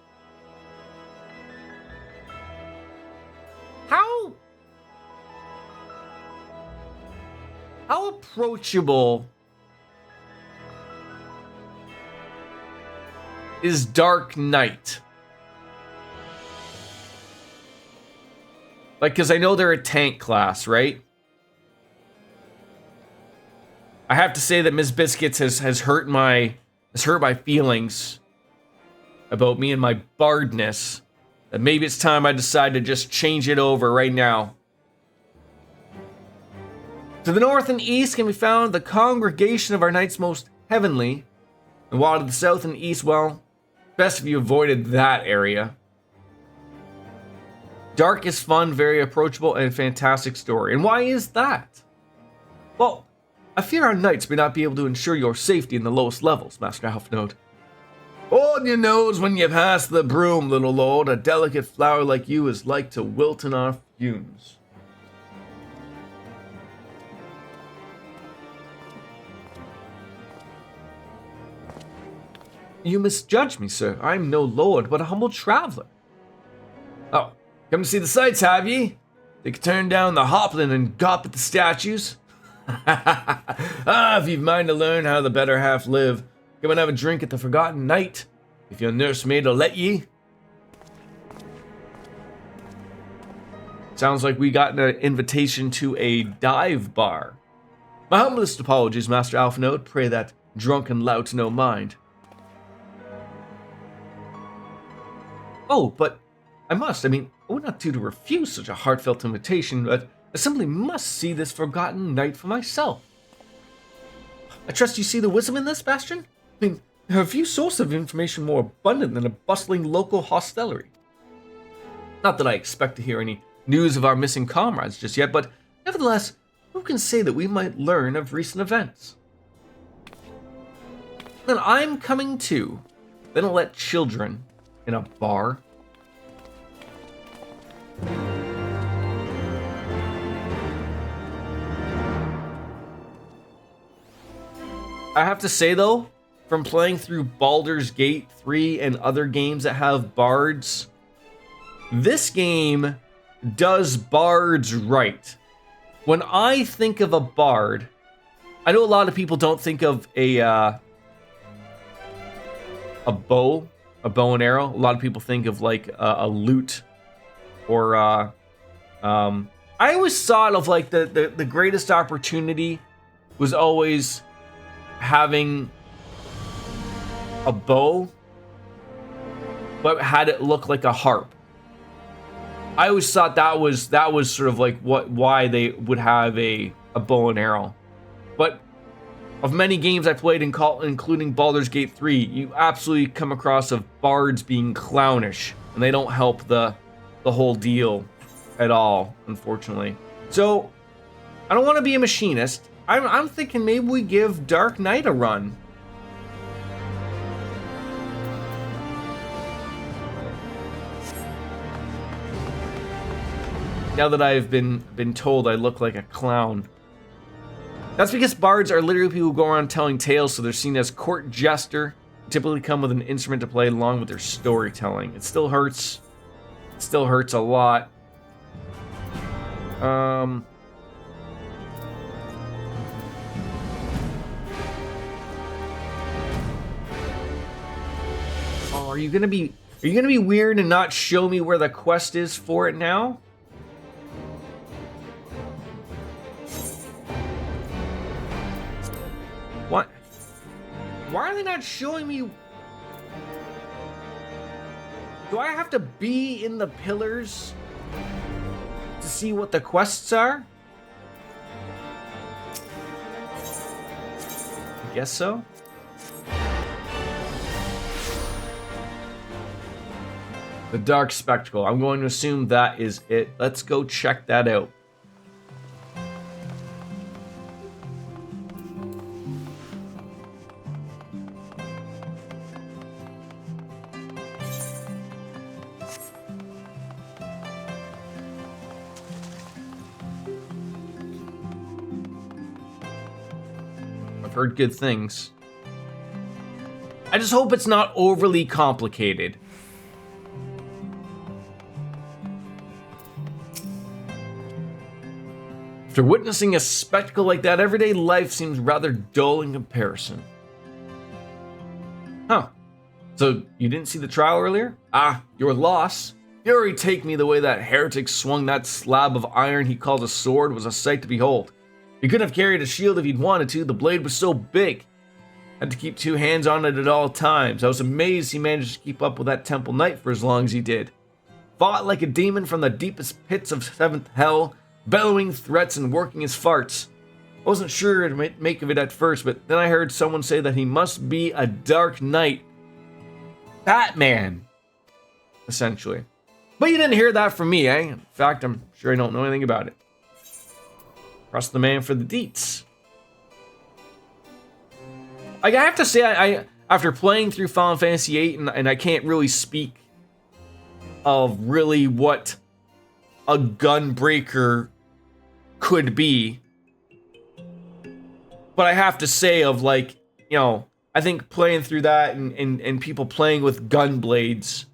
[SPEAKER 1] How approachable is Dark Knight? Like, because I know they're a tank class, right? I have to say that Ms. Biscuits has hurt my feelings about me and my bardness. That maybe it's time I decide to just change it over right now. To the north and east can be found the congregation of our knights most heavenly. And while to the south and east, well, best if you avoided that area. Dark is fun, very approachable, and a fantastic story. And why is that? Well, I fear our knights may not be able to ensure your safety in the lowest levels, Master Halfnode. Hold your nose when you pass the broom, little lord. A delicate flower like you is like to wilt in our fumes. You misjudge me, sir. I am no lord, but a humble traveler. Oh, come to see the sights, have ye? They could turn down the hoplin and gawp at the statues. If you've mind to learn how the better half live, come and have a drink at the Forgotten Knight, if your nursemaid'll let ye. Sounds like we got an invitation to a dive bar. My humblest apologies, Master Alphanode. Pray that drunken lout no mind. Oh, but I would not do to refuse such a heartfelt invitation, but I simply must see this forgotten knight for myself. I trust you see the wisdom in this, Bastion? There are few sources of information more abundant than a bustling local hostelry. Not that I expect to hear any news of our missing comrades just yet, but nevertheless, who can say that we might learn of recent events? Then I'm coming too. They don't let children in a bar. I have to say though, from playing through Baldur's Gate 3 and other games that have bards, this game does bards right. When I think of a bard, I know a lot of people don't think of a bow and arrow. A lot of people think of like a lute, or I always thought of like the greatest opportunity was always having a bow, but had it look like a harp. I always thought that was sort of like why they would have a bow and arrow. But of many games I played, including Baldur's Gate 3, you absolutely come across of bards being clownish, and they don't help the whole deal at all, unfortunately. So I don't want to be a machinist. I'm thinking maybe we give Dark Knight a run. Now that I've been told I look like a clown. That's because bards are literally people who go around telling tales, so they're seen as court jester, typically come with an instrument to play along with their storytelling. It still hurts. It still hurts a lot. Oh, are you gonna be weird and not show me where the quest is for it now? What? Why are they not showing me? Do I have to be in the pillars to see what the quests are? I guess so. The Dark Spectacle. I'm going to assume that is it. Let's go check that out. I've heard good things. I just hope it's not overly complicated. After witnessing a spectacle like that, everyday life seems rather dull in comparison. Huh. So, you didn't see the trial earlier? Ah, your loss. Fury take me, the way that heretic swung that slab of iron he called a sword was a sight to behold. He couldn't have carried a shield if he'd wanted to, the blade was so big. Had to keep two hands on it at all times. I was amazed he managed to keep up with that temple knight for as long as he did. Fought like a demon from the deepest pits of 7th hell, bellowing threats and working his farts. I wasn't sure to make of it at first, but then I heard someone say that he must be a Dark Knight. Batman, essentially. But you didn't hear that from me, eh? In fact, I'm sure I don't know anything about it. Trust the man for the deets. Like, I have to say, I after playing through Final Fantasy VIII, and I can't really speak of really what a gunbreaker could be, but I have to say of like, you know, I think playing through that and people playing with gun blades,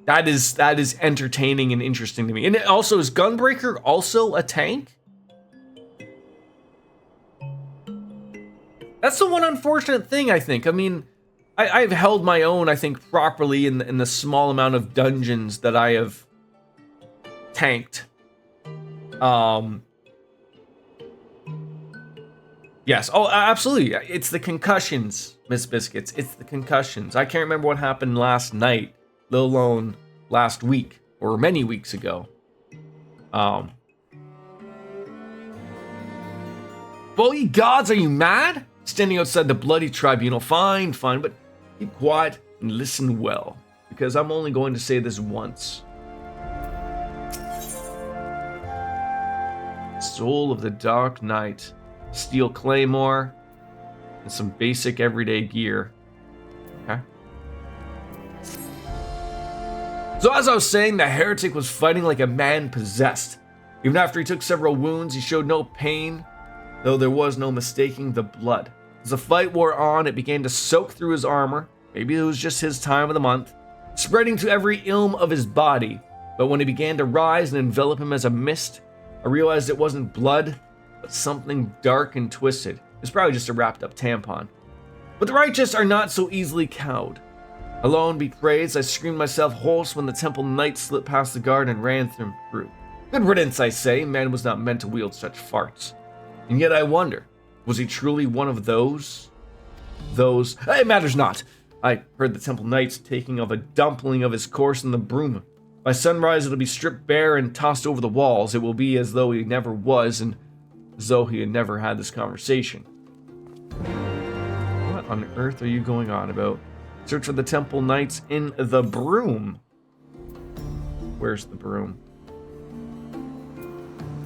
[SPEAKER 1] that is entertaining and interesting to me. And it also, is Gunbreaker also a tank? That's the one unfortunate thing, I think. I mean, I've held my own, I think, properly in the small amount of dungeons that I have tanked. Yes. Oh, absolutely. It's the concussions, Miss Biscuits. It's the concussions. I can't remember what happened last night, let alone last week or many weeks ago. Well, ye gods, are you mad? Standing outside the bloody tribunal. Fine, but keep quiet and listen well, because I'm only going to say this once. Soul of the Dark Knight. Steel claymore. And some basic everyday gear. Okay. So as I was saying, the heretic was fighting like a man possessed. Even after he took several wounds, he showed no pain, though there was no mistaking the blood. As the fight wore on, it began to soak through his armor. Maybe it was just his time of the month, spreading to every ilm of his body. But when it began to rise and envelop him as a mist, I realized it wasn't blood, but something dark and twisted. It's probably just a wrapped up tampon. But the righteous are not so easily cowed. Alone be praised, I screamed myself hoarse when the temple knight slipped past the guard and ran through. Good riddance, I say. Man was not meant to wield such farts. And yet I wonder, was he truly one of those? It matters not. I heard the temple knight's taking of a dumpling of his corpse in the broom. By sunrise it'll be stripped bare and tossed over the walls. It will be as though he never was, and as though he had never had this conversation. What on earth are you going on about? Search for the temple knights in the broom. Where's the broom?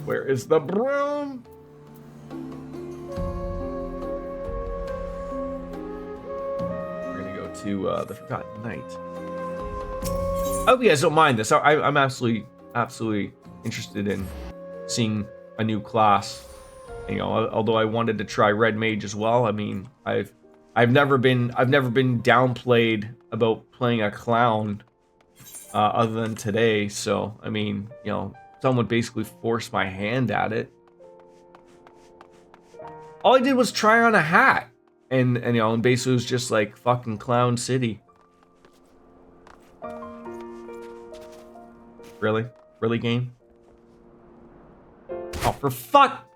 [SPEAKER 1] Where is the broom? We're gonna go to the Forgotten Knight. I hope you guys don't mind this. I'm absolutely interested in seeing a new class. You know, although I wanted to try Red Mage as well. I mean, I've never been downplayed about playing a clown other than today. So I mean, you know, someone basically forced my hand at it. All I did was try on a hat, and you know, and basically it was just like fucking Clown City. Really, game? Oh, for fuck!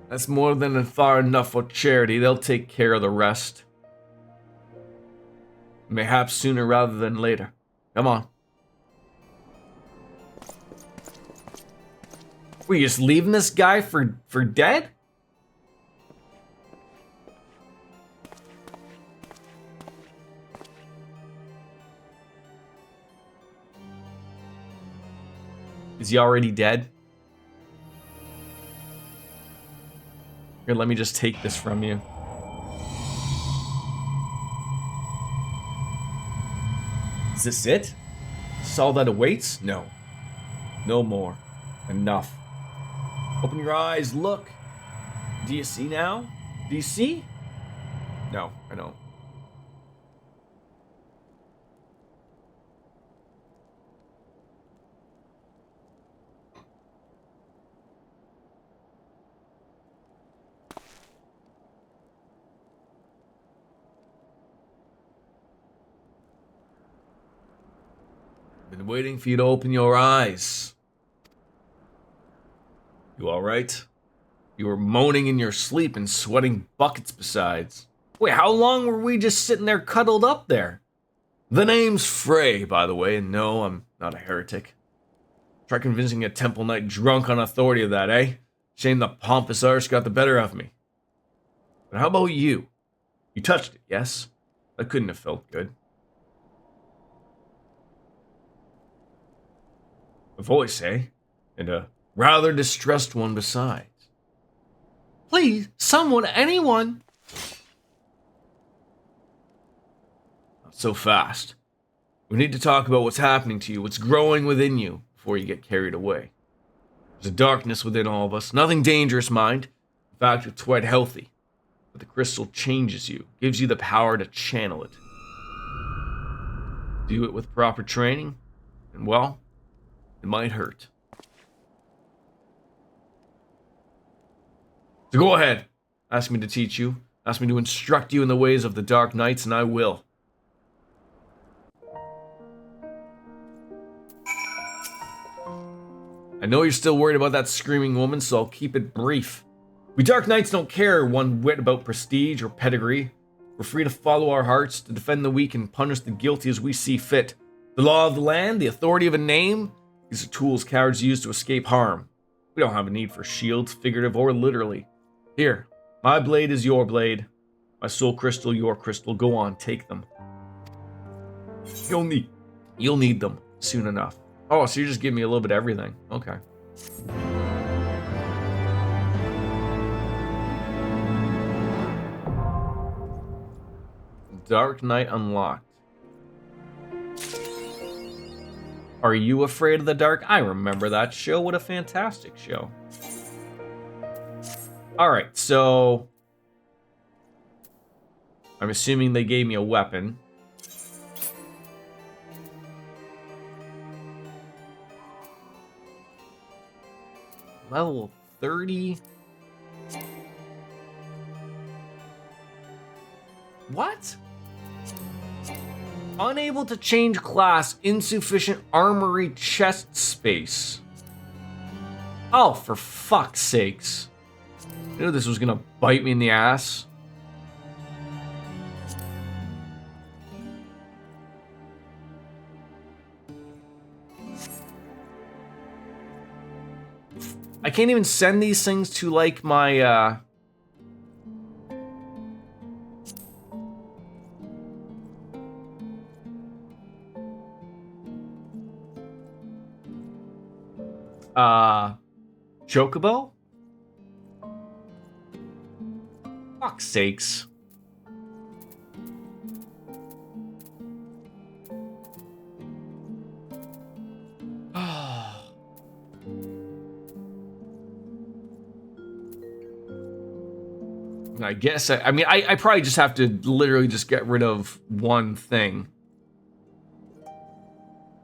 [SPEAKER 1] That's more than far enough for charity. They'll take care of the rest. Mayhaps sooner rather than later. Come on. Were you just leaving this guy for dead? Is he already dead? Here, let me just take this from you. Is this it? Is this all that awaits? No. No more. Enough. Open your eyes, look. Do you see now? Do you see? No, I don't. Been waiting for you to open your eyes. You alright? You were moaning in your sleep and sweating buckets besides. Wait, how long were we just sitting there cuddled up there? The name's Frey, by the way, and no, I'm not a heretic. Try convincing a temple knight drunk on authority of that, eh? Shame the pompous arse got the better of me. But how about you? You touched it, yes? That couldn't have felt good. A voice, eh? And a rather distressed one besides. Please, someone, anyone! Not so fast. We need to talk about what's happening to you, what's growing within you, before you get carried away. There's a darkness within all of us. Nothing dangerous, mind. In fact, it's quite healthy. But the crystal changes you, gives you the power to channel it. Do it with proper training, and well, it might hurt. So go ahead. Ask me to teach you. Ask me to instruct you in the ways of the Dark Knights, and I will. I know you're still worried about that screaming woman, so I'll keep it brief. We Dark Knights don't care one whit about prestige or pedigree. We're free to follow our hearts, to defend the weak and punish the guilty as we see fit. The law of the land, the authority of a name, these are tools cowards use to escape harm. We don't have a need for shields, figurative or literally. Here, my blade is your blade. My soul crystal, your crystal. Go on, take them. You'll need them soon enough. Oh, so you're just giving me a little bit of everything. Okay. Dark Knight unlocked. Are you afraid of the dark? I remember that show. What a fantastic show. Alright, so I'm assuming they gave me a weapon. Level 30. What? Unable to change class, insufficient armory chest space. Oh, for fuck's sakes. I knew this was gonna bite me in the ass. I can't even send these things to, like, my, Chocobo? Fuck's sakes. I guess, I mean, I probably just have to literally just get rid of one thing.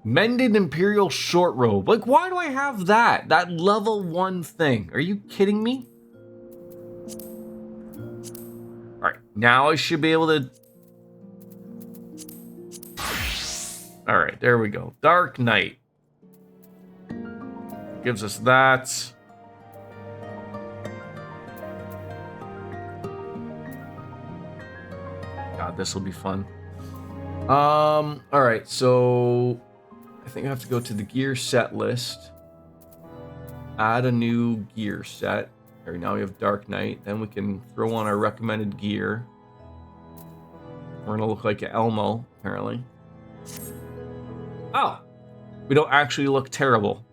[SPEAKER 1] Mended Imperial Short Robe. Like, why do I have that? That level 1 thing. Are you kidding me? Alright, now I should be able to... Alright, there we go. Dark Knight. Gives us that. God, this will be fun. Alright, so... I think I have to go to the gear set list. Add a new gear set. Right now we have Dark Knight. Then we can throw on our recommended gear. We're gonna look like an Elmo, apparently. Oh! We don't actually look terrible.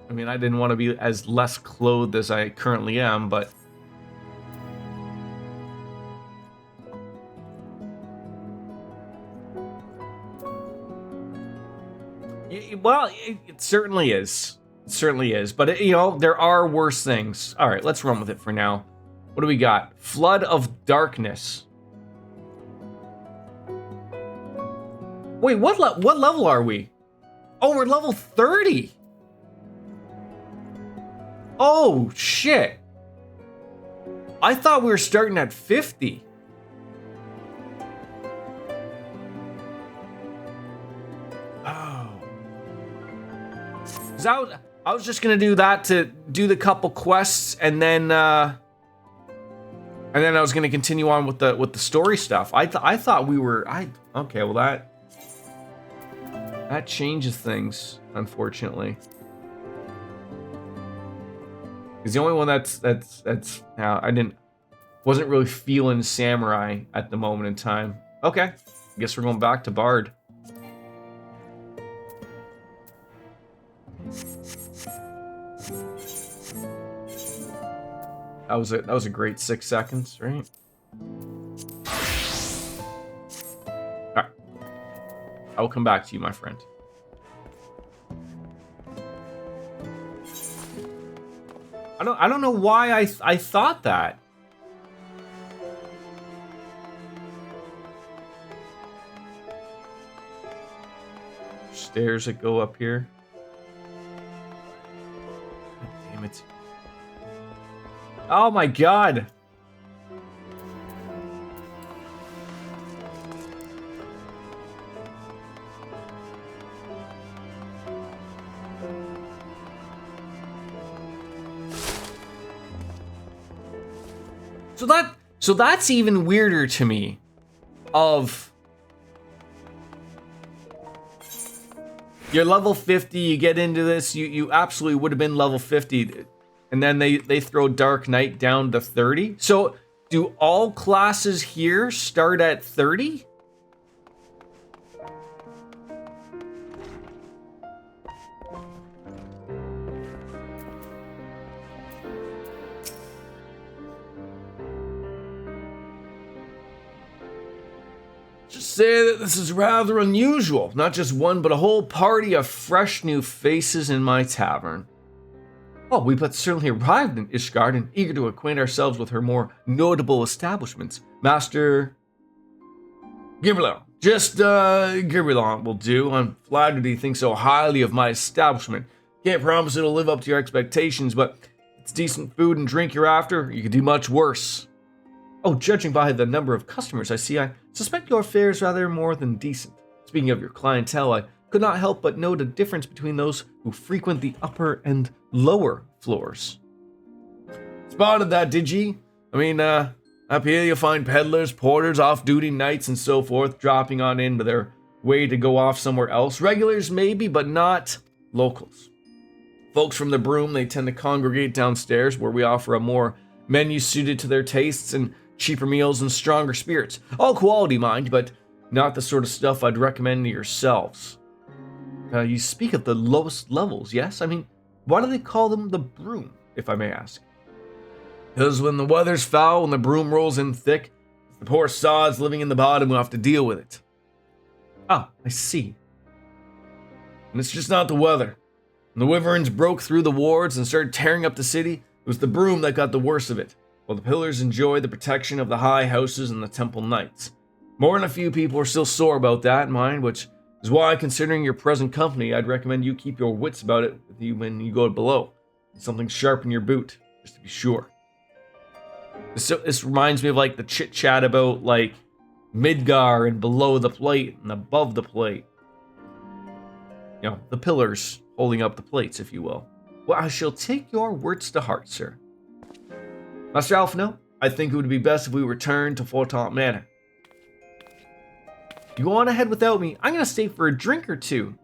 [SPEAKER 1] I mean, I didn't want to be as less clothed as I currently am, but... Well, it certainly is. It certainly is. But, you know, there are worse things. All right, let's run with it for now. What do we got? Flood of Darkness. Wait, what level are we? Oh, we're level 30. Oh, shit. I thought we were starting at 50. I was just gonna do that to do the couple quests, and then I was gonna continue on with the story stuff. I thought we were okay. Well, that changes things, unfortunately. Because the only one that's wasn't really feeling samurai at the moment in time. Okay, I guess we're going back to Bard. That was a great 6 seconds, right? Alright. I will come back to you, my friend. I don't know why I thought that. Stairs that go up here. God damn it. Oh my god. So that's even weirder to me. Of you're level 50, you get into this, you absolutely would have been level 50, and then they throw Dark Knight down to 30. So do all classes here start at 30? Just say that this is rather unusual. Not just one, but a whole party of fresh new faces in my tavern. Oh, we but certainly arrived in Ishgard and eager to acquaint ourselves with her more notable establishments. Master Gibralon. Just Gibralon will do. I'm flattered he thinks so highly of my establishment. Can't promise it'll live up to your expectations, but it's decent food and drink you're after. You could do much worse. Oh, judging by the number of customers I see, I suspect your fare is rather more than decent. Speaking of your clientele, I could not help but note a difference between those who frequent the upper and lower floors. Spotted that, did ye? I mean, up here you'll find peddlers, porters, off-duty knights, and so forth, dropping on into their way to go off somewhere else. Regulars maybe, but not locals. Folks from the Broom, they tend to congregate downstairs, where we offer a more menu suited to their tastes and cheaper meals and stronger spirits. All quality, mind, but not the sort of stuff I'd recommend to yourselves. You speak of the lowest levels, yes? I mean, why do they call them the Broom, if I may ask? Because when the weather's foul and the broom rolls in thick, it's the poor sods living in the bottom who have to deal with it. Ah, I see. And it's just not the weather. When the wyverns broke through the wards and started tearing up the city, it was the Broom that got the worst of it, while the pillars enjoy the protection of the high houses and the temple knights. More than a few people are still sore about that, mind, which is why, considering your present company, I'd recommend you keep your wits about it with you when you go below. Something sharp in your boot, just to be sure. This reminds me of like the chit chat about like Midgar and below the plate and above the plate. You know, the pillars holding up the plates, if you will. Well, I shall take your words to heart, sir. Master Alphino, I think it would be best if we return to Fortaunt Manor. You go on ahead without me. I'm going to stay for a drink or two.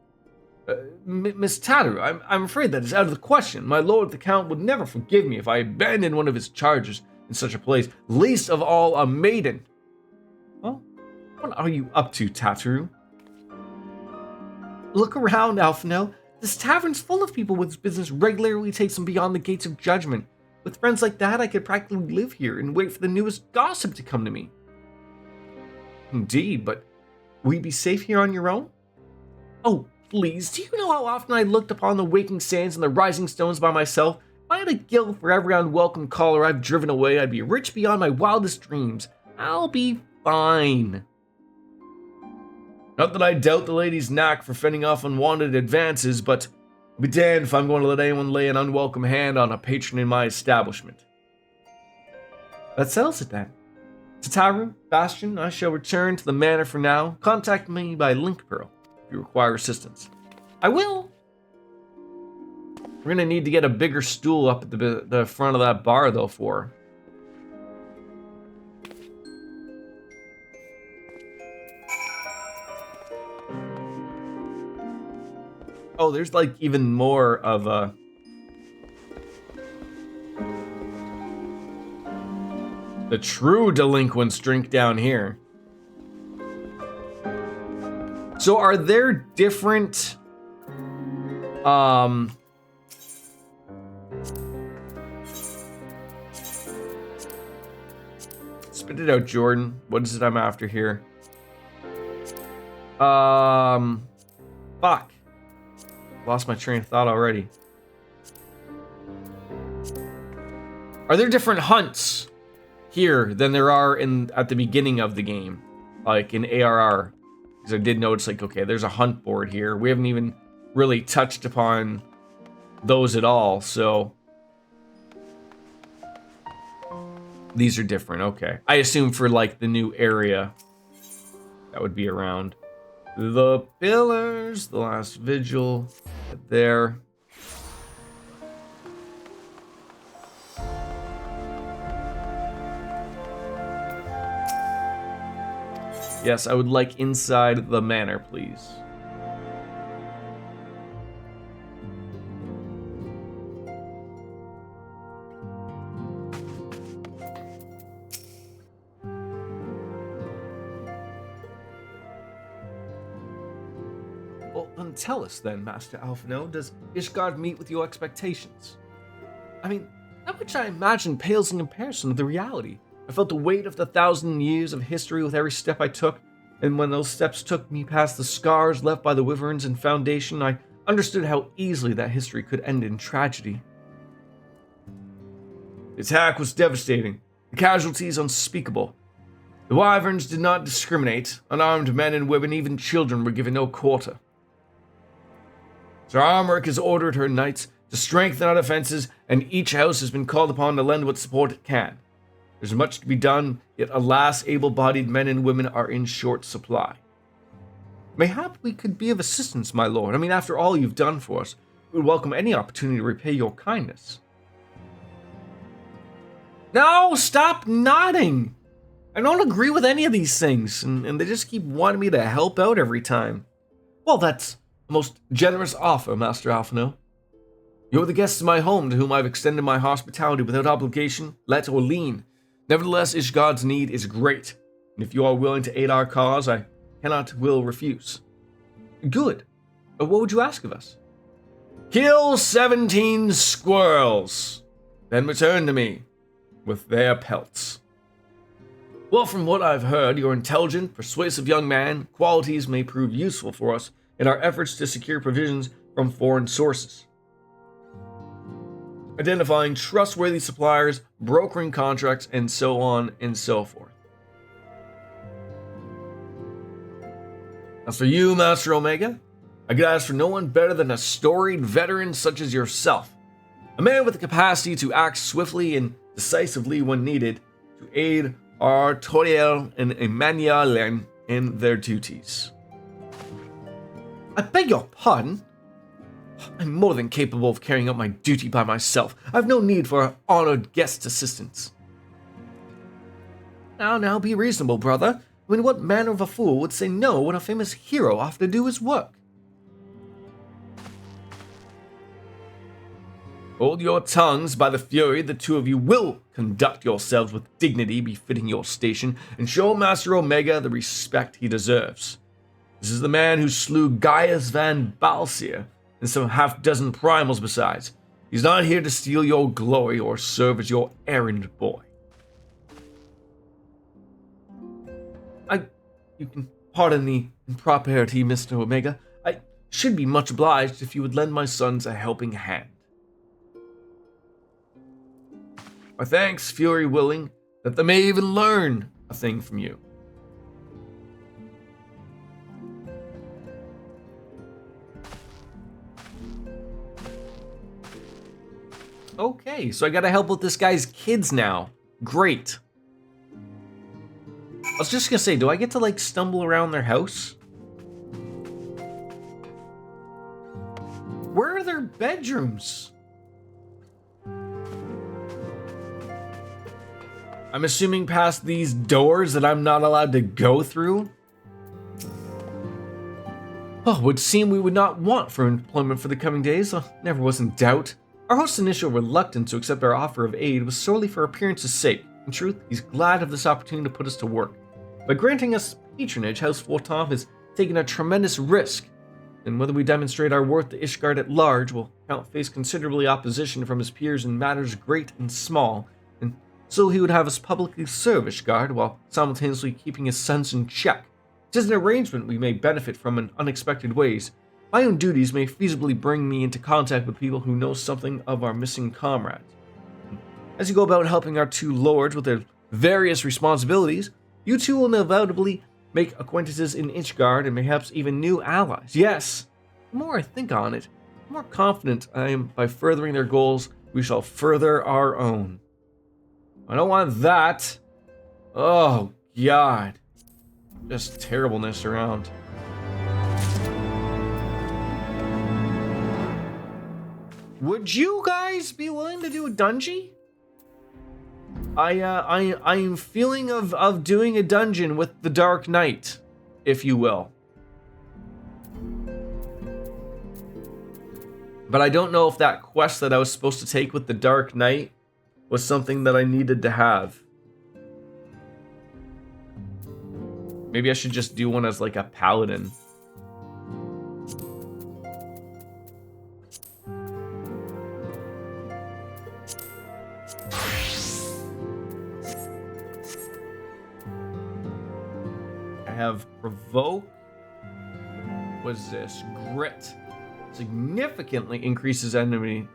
[SPEAKER 1] Miss Tattoo, I'm afraid that is out of the question. My lord the Count would never forgive me if I abandoned one of his charges in such a place, least of all a maiden. Well, what are you up to, Tattoo? Look around, Alphino. This tavern's full of people whose business regularly takes them beyond the gates of judgment. With friends like that, I could practically live here and wait for the newest gossip to come to me. Indeed, but will you be safe here on your own? Oh, please, do you know how often I looked upon the waking sands and the rising stones by myself? If I had a guild for every unwelcome caller I've driven away, I'd be rich beyond my wildest dreams. I'll be fine. Not that I doubt the lady's knack for fending off unwanted advances, but I'll be damned if I'm going to let anyone lay an unwelcome hand on a patron in my establishment. That settles it then. Tataru, Bastion, I shall return to the manor for now. Contact me by link pearl if you require assistance. I will. We're going to need to get a bigger stool up at the front of that bar, though, for her. Oh, there's like even more of a... The true delinquents drink down here. So are there different... Spit it out, Jordan. What is it I'm after here? Fuck. Lost my train of thought already. Are there different hunts here than there are at the beginning of the game, like in ARR? Because I did notice, like, okay, there's a hunt board here. We haven't even really touched upon those at all, so these are different. Okay, I assume for like the new area that would be around the pillars, the last vigil there. Yes, I would like inside the manor, please. Well, then tell us then, Master Alphino, does Ishgard meet with your expectations? I mean, that which I imagined pales in comparison to the reality. I felt the weight of the 1,000 years of history with every step I took, and when those steps took me past the scars left by the wyverns and foundation, I understood how easily that history could end in tragedy. The attack was devastating, the casualties unspeakable. The wyverns did not discriminate. Unarmed men and women, even children, were given no quarter. Sir Armoric has ordered her knights to strengthen our defenses, and each house has been called upon to lend what support it can. There's much to be done, yet alas, able-bodied men and women are in short supply. Mayhap we could be of assistance, my lord. I mean, after all you've done for us, we would welcome any opportunity to repay your kindness. No, stop nodding! I don't agree with any of these things, and they just keep wanting me to help out every time. Well, that's a most generous offer, Master Alphino. You're the guests of my home to whom I've extended my hospitality without obligation, let or lien. Nevertheless, Ishgard's need is great, and if you are willing to aid our cause, I will refuse. Good. But what would you ask of us? Kill 17 squirrels, then return to me with their pelts. Well, from what I've heard, you're intelligent, persuasive young man. Qualities may prove useful for us in our efforts to secure provisions from foreign sources. Identifying trustworthy suppliers, brokering contracts, and so on and so forth. As for you, Master Omega, I could ask for no one better than a storied veteran such as yourself. A man with the capacity to act swiftly and decisively when needed to aid our Toriel and Emmanuel in their duties. I beg your pardon? I'm more than capable of carrying out my duty by myself. I've no need for an honored guest's assistance. Now, be reasonable, brother. I mean, what manner of a fool would say no when a famous hero offered to do his work? Hold your tongues, by the fury, the two of you will conduct yourselves with dignity befitting your station, and show Master Omega the respect he deserves. This is the man who slew Gaius van Balsier, and some half-dozen primals besides. He's not here to steal your glory or serve as your errand boy. You can pardon the impropriety, Mr. Omega. I should be much obliged if you would lend my sons a helping hand. My thanks, Fury willing, that they may even learn a thing from you. Okay, so I gotta help with this guy's kids now. Great. I was just gonna say, do I get to like stumble around their house? Where are their bedrooms? I'm assuming past these doors that I'm not allowed to go through? Oh, would seem we would not want for employment for the coming days. Never was in doubt. Our host's initial reluctance to accept our offer of aid was solely for appearance's sake. In truth, he's glad of this opportunity to put us to work. By granting us patronage, House Fortov has taken a tremendous risk, and whether we demonstrate our worth to Ishgard at large, will Count face considerably opposition from his peers in matters great and small, and so he would have us publicly serve Ishgard while simultaneously keeping his sons in check. It is an arrangement we may benefit from in unexpected ways. My own duties may feasibly bring me into contact with people who know something of our missing comrades. As you go about helping our two lords with their various responsibilities, you two will inevitably make acquaintances in Ishgard and perhaps even new allies. Yes, the more I think on it, the more confident I am by furthering their goals, we shall further our own. I don't want that. Oh, God. Just terribleness around. Would you guys be willing to do a dungeon? I'm feeling of doing a dungeon with the Dark Knight, if you will. But I don't know if that quest that I was supposed to take with the Dark Knight was something that I needed to have. Maybe I should just do one as like a paladin. I have provoke. What's this? Grit. Significantly increases enemy.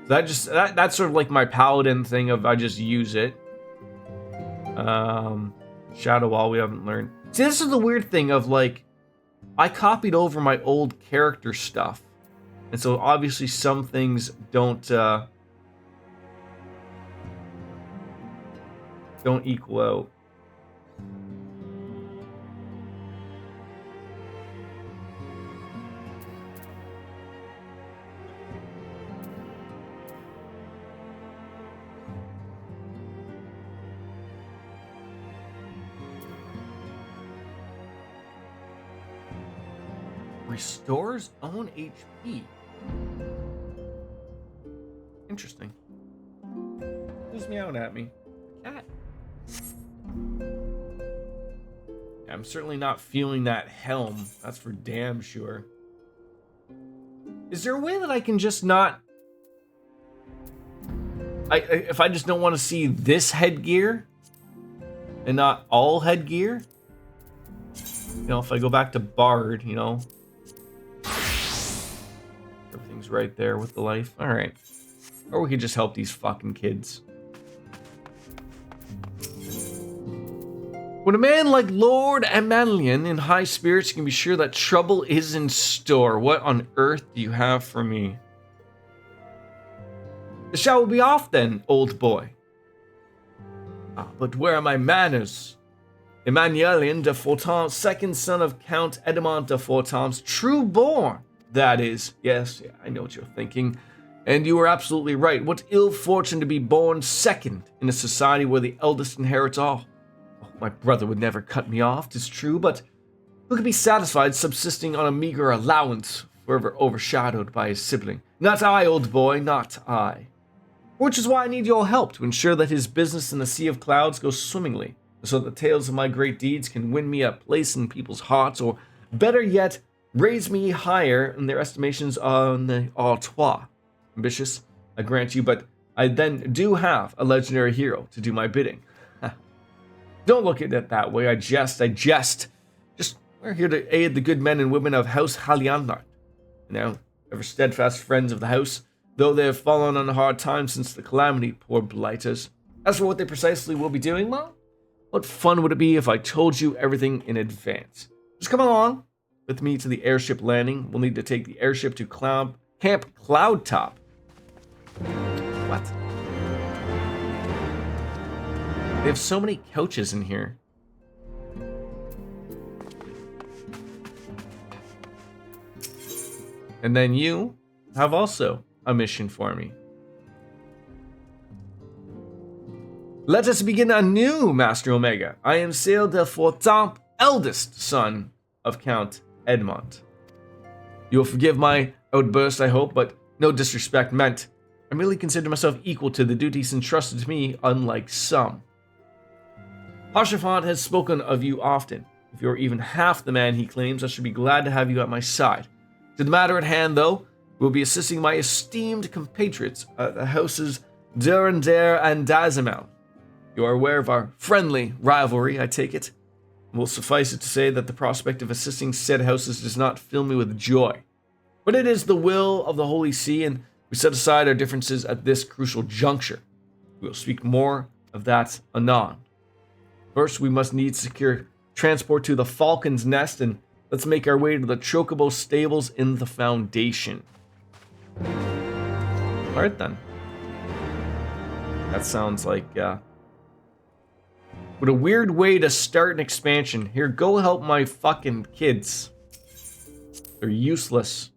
[SPEAKER 1] That's sort of like my paladin thing of I just use it. Shadow Wall we haven't learned. See, this is the weird thing of like I copied over my old character stuff. And so obviously some things don't equal out. Restores own HP. Interesting. Who's meowing at me? Cat. Yeah, I'm certainly not feeling that helm. That's for damn sure. Is there a way that I can just not... if I just don't want to see this headgear and not all headgear? You know, if I go back to Bard, you know... Everything's right there with the life. Alright. Or we could just help these fucking kids. When a man like Lord Amanlian in high spirits can be sure that trouble is in store, what on earth do you have for me? The shower will be off then, old boy. Ah, but where are my manners? Emmanuelin de Fortance, second son of Count Edmond de Fortance, true born. That is, yes, yeah, I know what you're thinking. And you were absolutely right. What ill fortune to be born second in a society where the eldest inherits all. Oh, my brother would never cut me off, 'tis true, but who could be satisfied subsisting on a meager allowance, forever overshadowed by his sibling? Not I, old boy, not I. Which is why I need your help to ensure that his business in the Sea of Clouds goes swimmingly, so that the tales of my great deeds can win me a place in people's hearts, or better yet, raise me higher in their estimations on the Artois. Ambitious, I grant you, but I then do have a legendary hero to do my bidding. Don't look at it that way, I jest. Just, we're here to aid the good men and women of House Haliandart. Now, ever steadfast friends of the house, though they have fallen on a hard time since the calamity, poor blighters. As for what they precisely will be doing, well, what fun would it be if I told you everything in advance? Just come along with me to the airship landing. We'll need to take the airship to Camp Cloudtop. What? They have so many couches in here. And then you have also a mission for me. Let us begin anew, Master Omega. I am Sail de Fortamp, eldest son of Count Edmond. You will forgive my outburst, I hope, but no disrespect meant. I merely consider myself equal to the duties entrusted to me, unlike some. Haurchefant has spoken of you often. If you are even half the man he claims, I should be glad to have you at my side. To the matter at hand, though, we will be assisting my esteemed compatriots at the houses Durandare and Dazimel. You are aware of our friendly rivalry, I take it. It will suffice it to say that the prospect of assisting said houses does not fill me with joy. But it is the will of the Holy See, and we set aside our differences at this crucial juncture. We will speak more of that anon. First, we must need secure transport to the Falcon's Nest, and let's make our way to the Chocobo stables in the Foundation. Alright then. That sounds like, what a weird way to start an expansion. Here, go help my fucking kids. They're useless.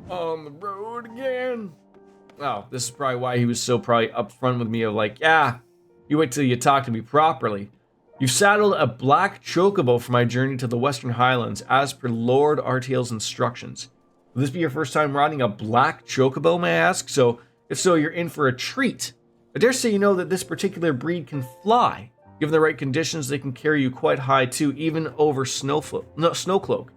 [SPEAKER 1] On the road again. Oh, this is probably why he was so probably upfront with me of like, yeah, you wait till you talk to me properly. You've saddled a black chocobo for my journey to the Western Highlands, as per Lord Artael's instructions. Will this be your first time riding a black chocobo, may I ask? So, if so, you're in for a treat. I dare say you know that this particular breed can fly. Given the right conditions, they can carry you quite high too, even over Snowcloak.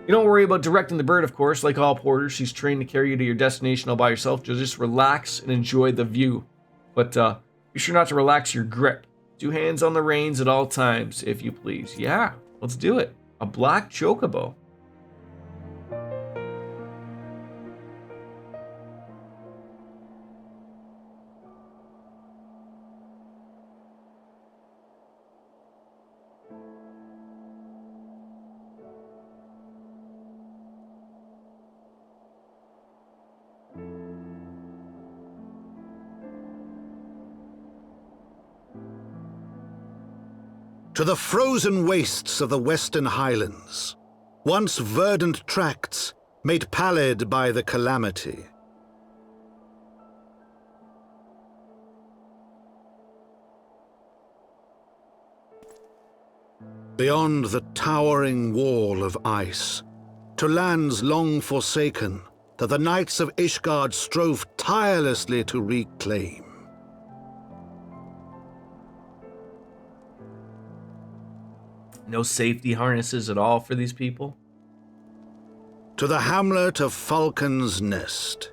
[SPEAKER 1] You don't worry about directing the bird, of course. Like all porters, she's trained to carry you to your destination all by yourself. Just relax and enjoy the view. But be sure not to relax your grip. 2 hands on the reins at all times, if you please. Yeah, let's do it. A black chocobo.
[SPEAKER 8] To the frozen wastes of the Western Highlands, once verdant tracts made pallid by the calamity. Beyond the towering wall of ice, to lands long forsaken that the knights of Ishgard strove tirelessly to reclaim.
[SPEAKER 1] No safety harnesses at all for these people?
[SPEAKER 8] To the hamlet of Falcon's Nest.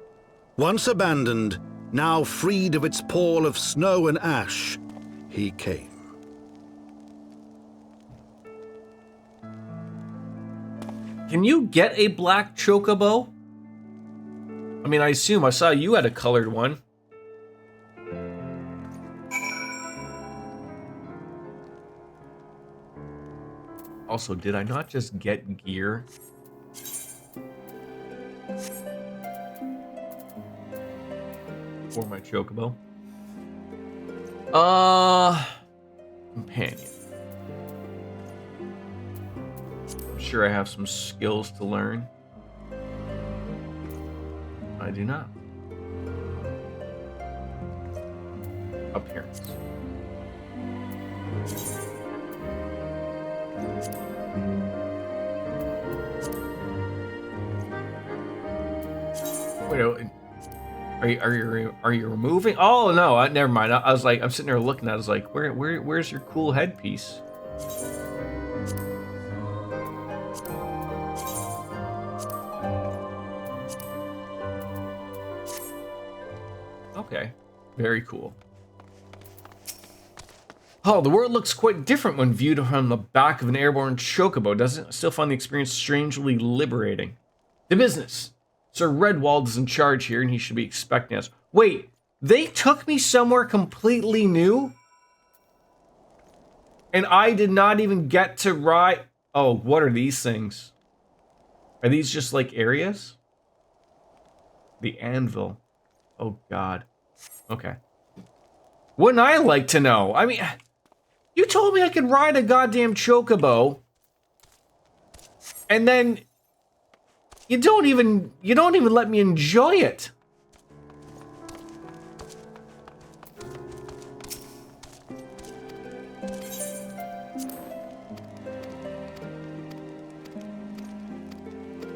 [SPEAKER 8] Once abandoned, now freed of its pall of snow and ash, he came.
[SPEAKER 1] Can you get a black chocobo? I mean, I assume I saw you had a colored one. Also, did I not just get gear? For my chocobo? Companion. I'm sure I have some skills to learn. I do not. Appearance. Wait, are you removing? Oh no, never mind. I was like, I'm sitting there looking at it, I was like, where's your cool headpiece? Okay, very cool. Oh, the world looks quite different when viewed from the back of an airborne chocobo, doesn't it? I still find the experience strangely liberating. The business. Sir Redwald is in charge here, and he should be expecting us. Wait, they took me somewhere completely new? And I did not even get to ride... Oh, what are these things? Are these just like areas? The anvil. Oh, God. Okay. Wouldn't I like to know? I mean, you told me I could ride a goddamn chocobo. And then... You don't even let me enjoy it.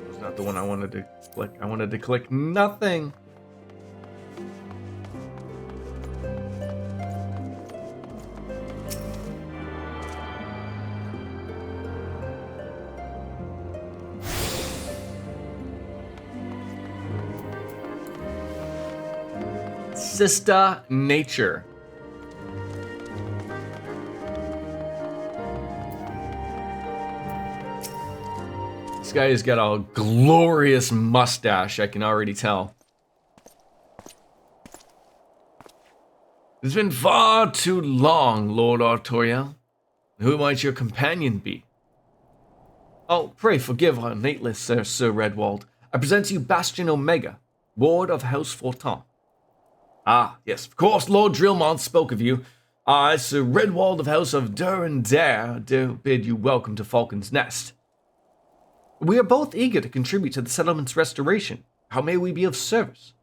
[SPEAKER 1] That's not the one I wanted to click. I wanted to click nothing. Sister Nature. This guy has got a glorious mustache, I can already tell. It's been far too long, Lord Artoriel. Who might your companion be? Oh, pray forgive our nateless, Sir Redwald. I present to you Bastion Omega, Ward of House Fortin. Ah, yes, of course, Lord Drillmont spoke of you. I, Sir Redwald of House of Dare, do bid you welcome to Falcon's Nest. We are both eager to contribute to the settlement's restoration. How may we be of service?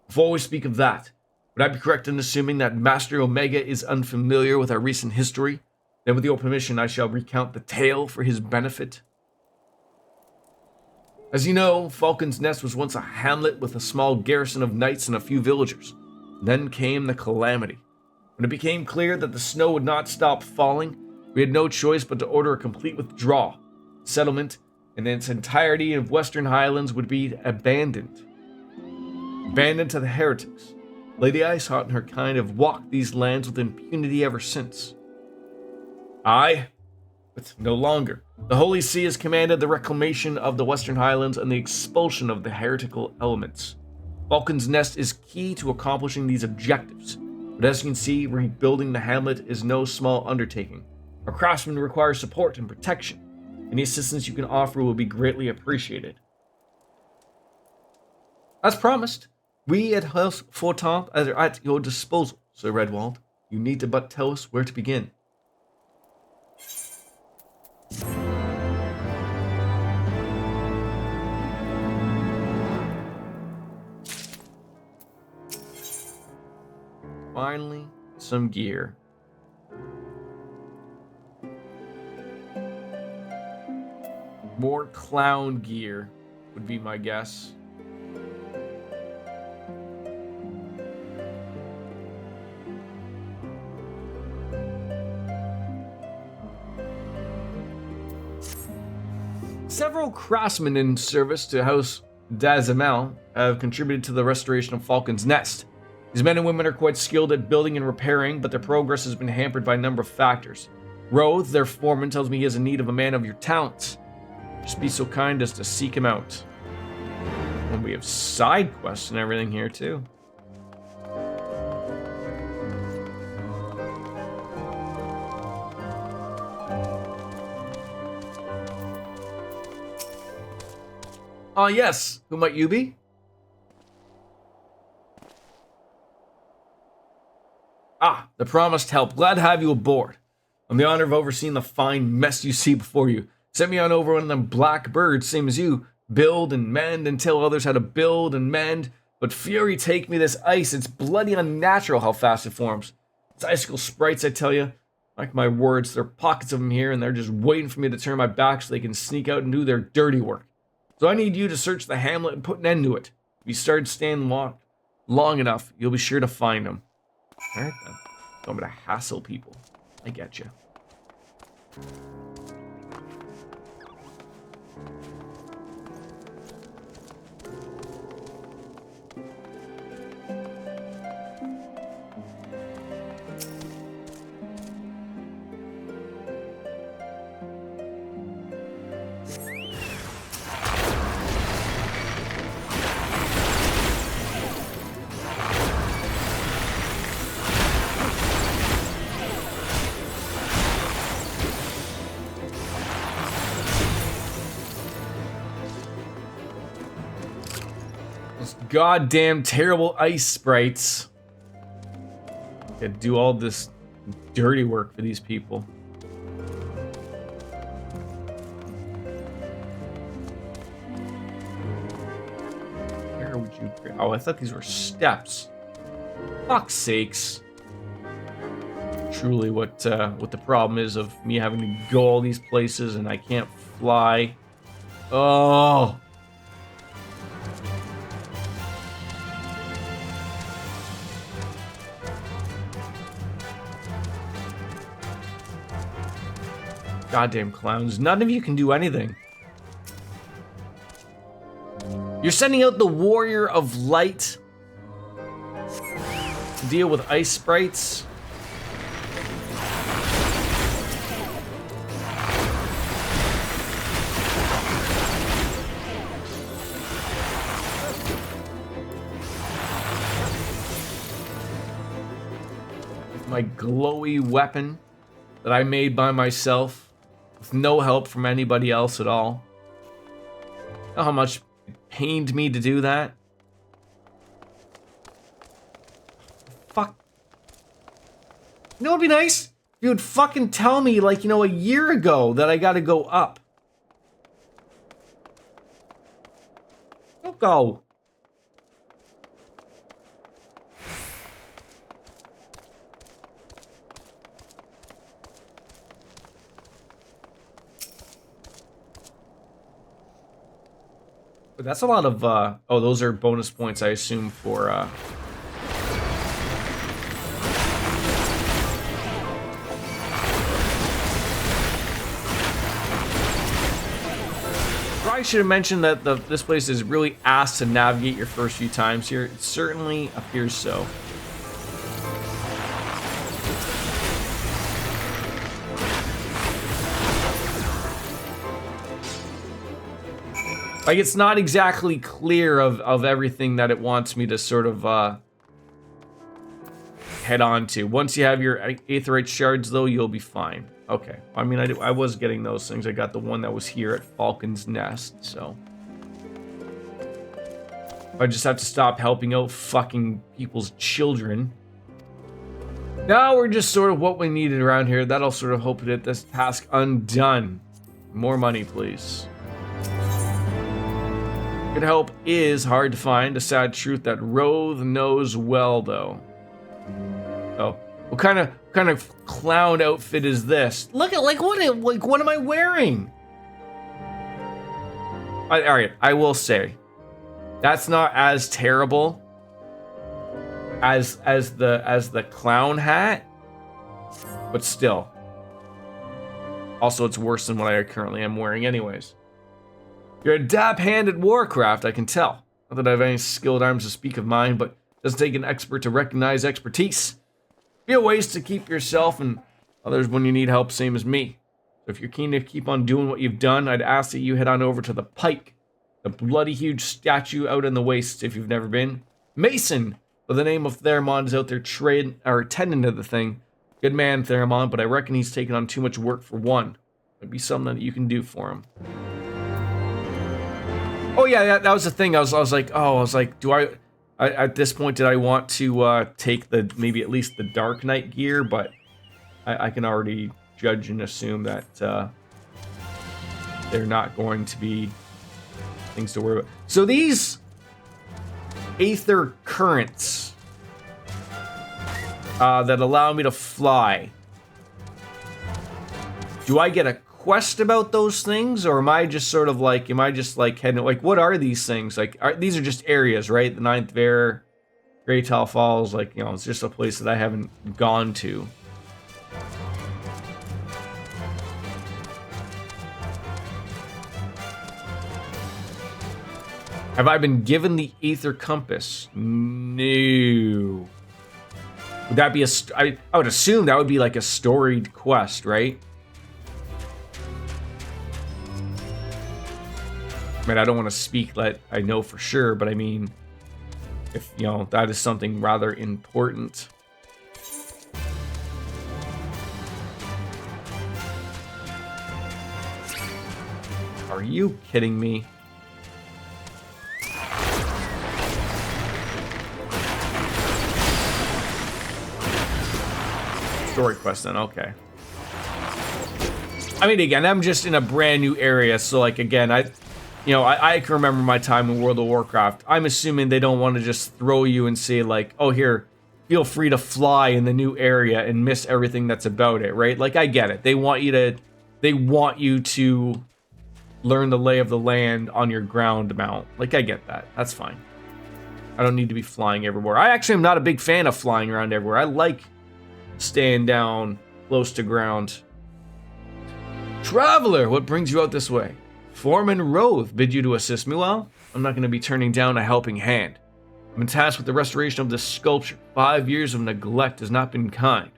[SPEAKER 1] Before we speak of that, would I be correct in assuming that Master Omega is unfamiliar with our recent history? Then with your permission, I shall recount the tale for his benefit. As you know, Falcon's Nest was once a hamlet with a small garrison of knights and a few villagers. Then came the calamity. When it became clear that the snow would not stop falling, we had no choice but to order a complete withdrawal. Settlement in its entirety of Western Highlands would be abandoned. Abandoned to the heretics. Lady Iceheart and her kind have walked these lands with impunity ever since. Aye, but no longer. The Holy See has commanded the reclamation of the Western Highlands and the expulsion of the heretical elements. Falcon's Nest is key to accomplishing these objectives, but as you can see, rebuilding the hamlet is no small undertaking. Our craftsmen require support and protection. Any assistance you can offer will be greatly appreciated. As promised, we at House Fortin are at your disposal, Sir Redwald. You need to but tell us where to begin. Finally, some gear. More clown gear would be my guess. Several craftsmen in service to House Dazamel have contributed to the restoration of Falcon's Nest. These men and women are quite skilled at building and repairing, but their progress has been hampered by a number of factors. Roth, their foreman, tells me he has a need of a man of your talents. Just be so kind as to seek him out. And we have side quests and everything here too. Ah, yes. Who might you be? Ah, the promised help. Glad to have you aboard. I'm the honor of overseeing the fine mess you see before you. Send me on over one of them black birds, same as you. Build and mend and tell others how to build and mend. But fury take me this ice. It's bloody unnatural how fast it forms. It's icicle sprites, I tell you. Like my words, there are pockets of them here and they're just waiting for me to turn my back so they can sneak out and do their dirty work. So I need you to search the hamlet and put an end to it. If you start staying long enough, you'll be sure to find them. Alright then. I'm gonna hassle people. I get you. Those goddamn terrible ice sprites. Gotta do all this dirty work for these people. Where would you... Oh, I thought these were steps. Fuck's sakes. Truly what the problem is of me having to go all these places and I can't fly. Oh... Goddamn clowns. None of you can do anything. You're sending out the Warrior of Light? deal with ice sprites. My glowy weapon that I made by myself with no help from anybody else at all. Know how much it pained me to do that? Fuck. You know what'd be nice? If you would fucking tell me, like, you know, a year ago that I gotta go up. Don't go. But that's a lot of, oh, those are bonus points, I assume, for, Probably should have mentioned that this place is really ass to navigate your first few times here. It certainly appears so. Like, it's not exactly clear of everything that it wants me to sort of head on to. Once you have your aetheryte shards, though, you'll be fine. Okay. I mean, I was getting those things. I got the one that was here at Falcon's Nest, so. I just have to stop helping out fucking people's children. Now we're just sort of what we needed around here. That'll sort of hope to get this task undone. More money, please. Good help is hard to find, a sad truth that Roth knows well, though. Oh, what kind of clown outfit is this? Look at what am I wearing? All right, I will say, that's not as terrible as the clown hat, but still. Also, it's worse than what I currently am wearing, anyways. You're a dab hand at Warcraft, I can tell. Not that I have any skilled arms to speak of mine, but it doesn't take an expert to recognize expertise. Be a ways to keep yourself and others when you need help, same as me. So if you're keen to keep on doing what you've done, I'd ask that you head on over to the Pike, the bloody huge statue out in the wastes if you've never been. Mason, by the name of Theramond, is out there tending to the thing. Good man, Theramond, but I reckon he's taking on too much work for one. Might be something that you can do for him. Oh yeah, that was the thing. I was like, do I at this point did I want to take maybe at least the Dark Knight gear? But I can already judge and assume that they're not going to be things to worry about. So these aether currents that allow me to fly. Do I get a quest about those things, or am I just heading, like, what are these things? Like, these are just areas, right? The Ninth Vare, Greytal Falls, like, you know, it's just a place that I haven't gone to. Have I been given the Aether Compass? No. Would that be I would assume that would be like a storied quest, right? I mean, I don't want to speak that I know for sure, but I mean, if, you know, that is something rather important. Are you kidding me? Story quest then, okay. I mean, again, I'm just in a brand new area, so, like, again, I can remember my time in World of Warcraft. I'm assuming they don't want to just throw you and say, like, oh, here, feel free to fly in the new area and miss everything that's about it, right? Like, I get it. They want you to learn the lay of the land on your ground mount. Like, I get that. That's fine. I don't need to be flying everywhere. I actually am not a big fan of flying around everywhere. I like staying down close to ground. Traveler, what brings you out this way? Foreman Roth bid you to assist me. Well, I'm not going to be turning down a helping hand. I've been tasked with the restoration of this sculpture. 5 years of neglect has not been kind.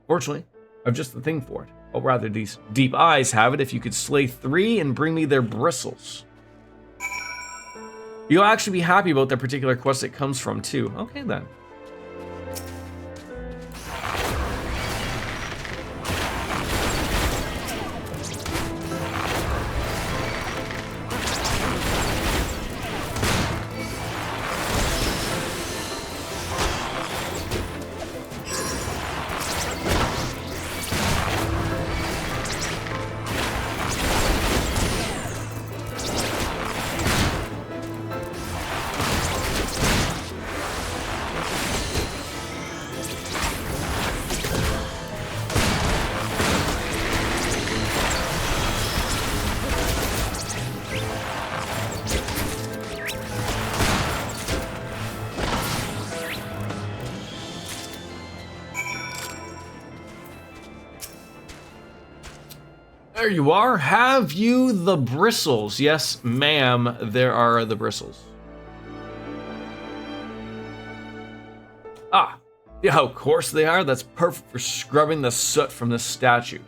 [SPEAKER 1] Fortunately, I've just the thing for it. Or rather, these deep eyes have it if you could slay 3 and bring me their bristles. You'll actually be happy about that particular quest it comes from, too. Okay, then. There you are. Have you the bristles? Yes, ma'am, there are the bristles. Ah, yeah, of course they are. That's perfect for scrubbing the soot from this statue.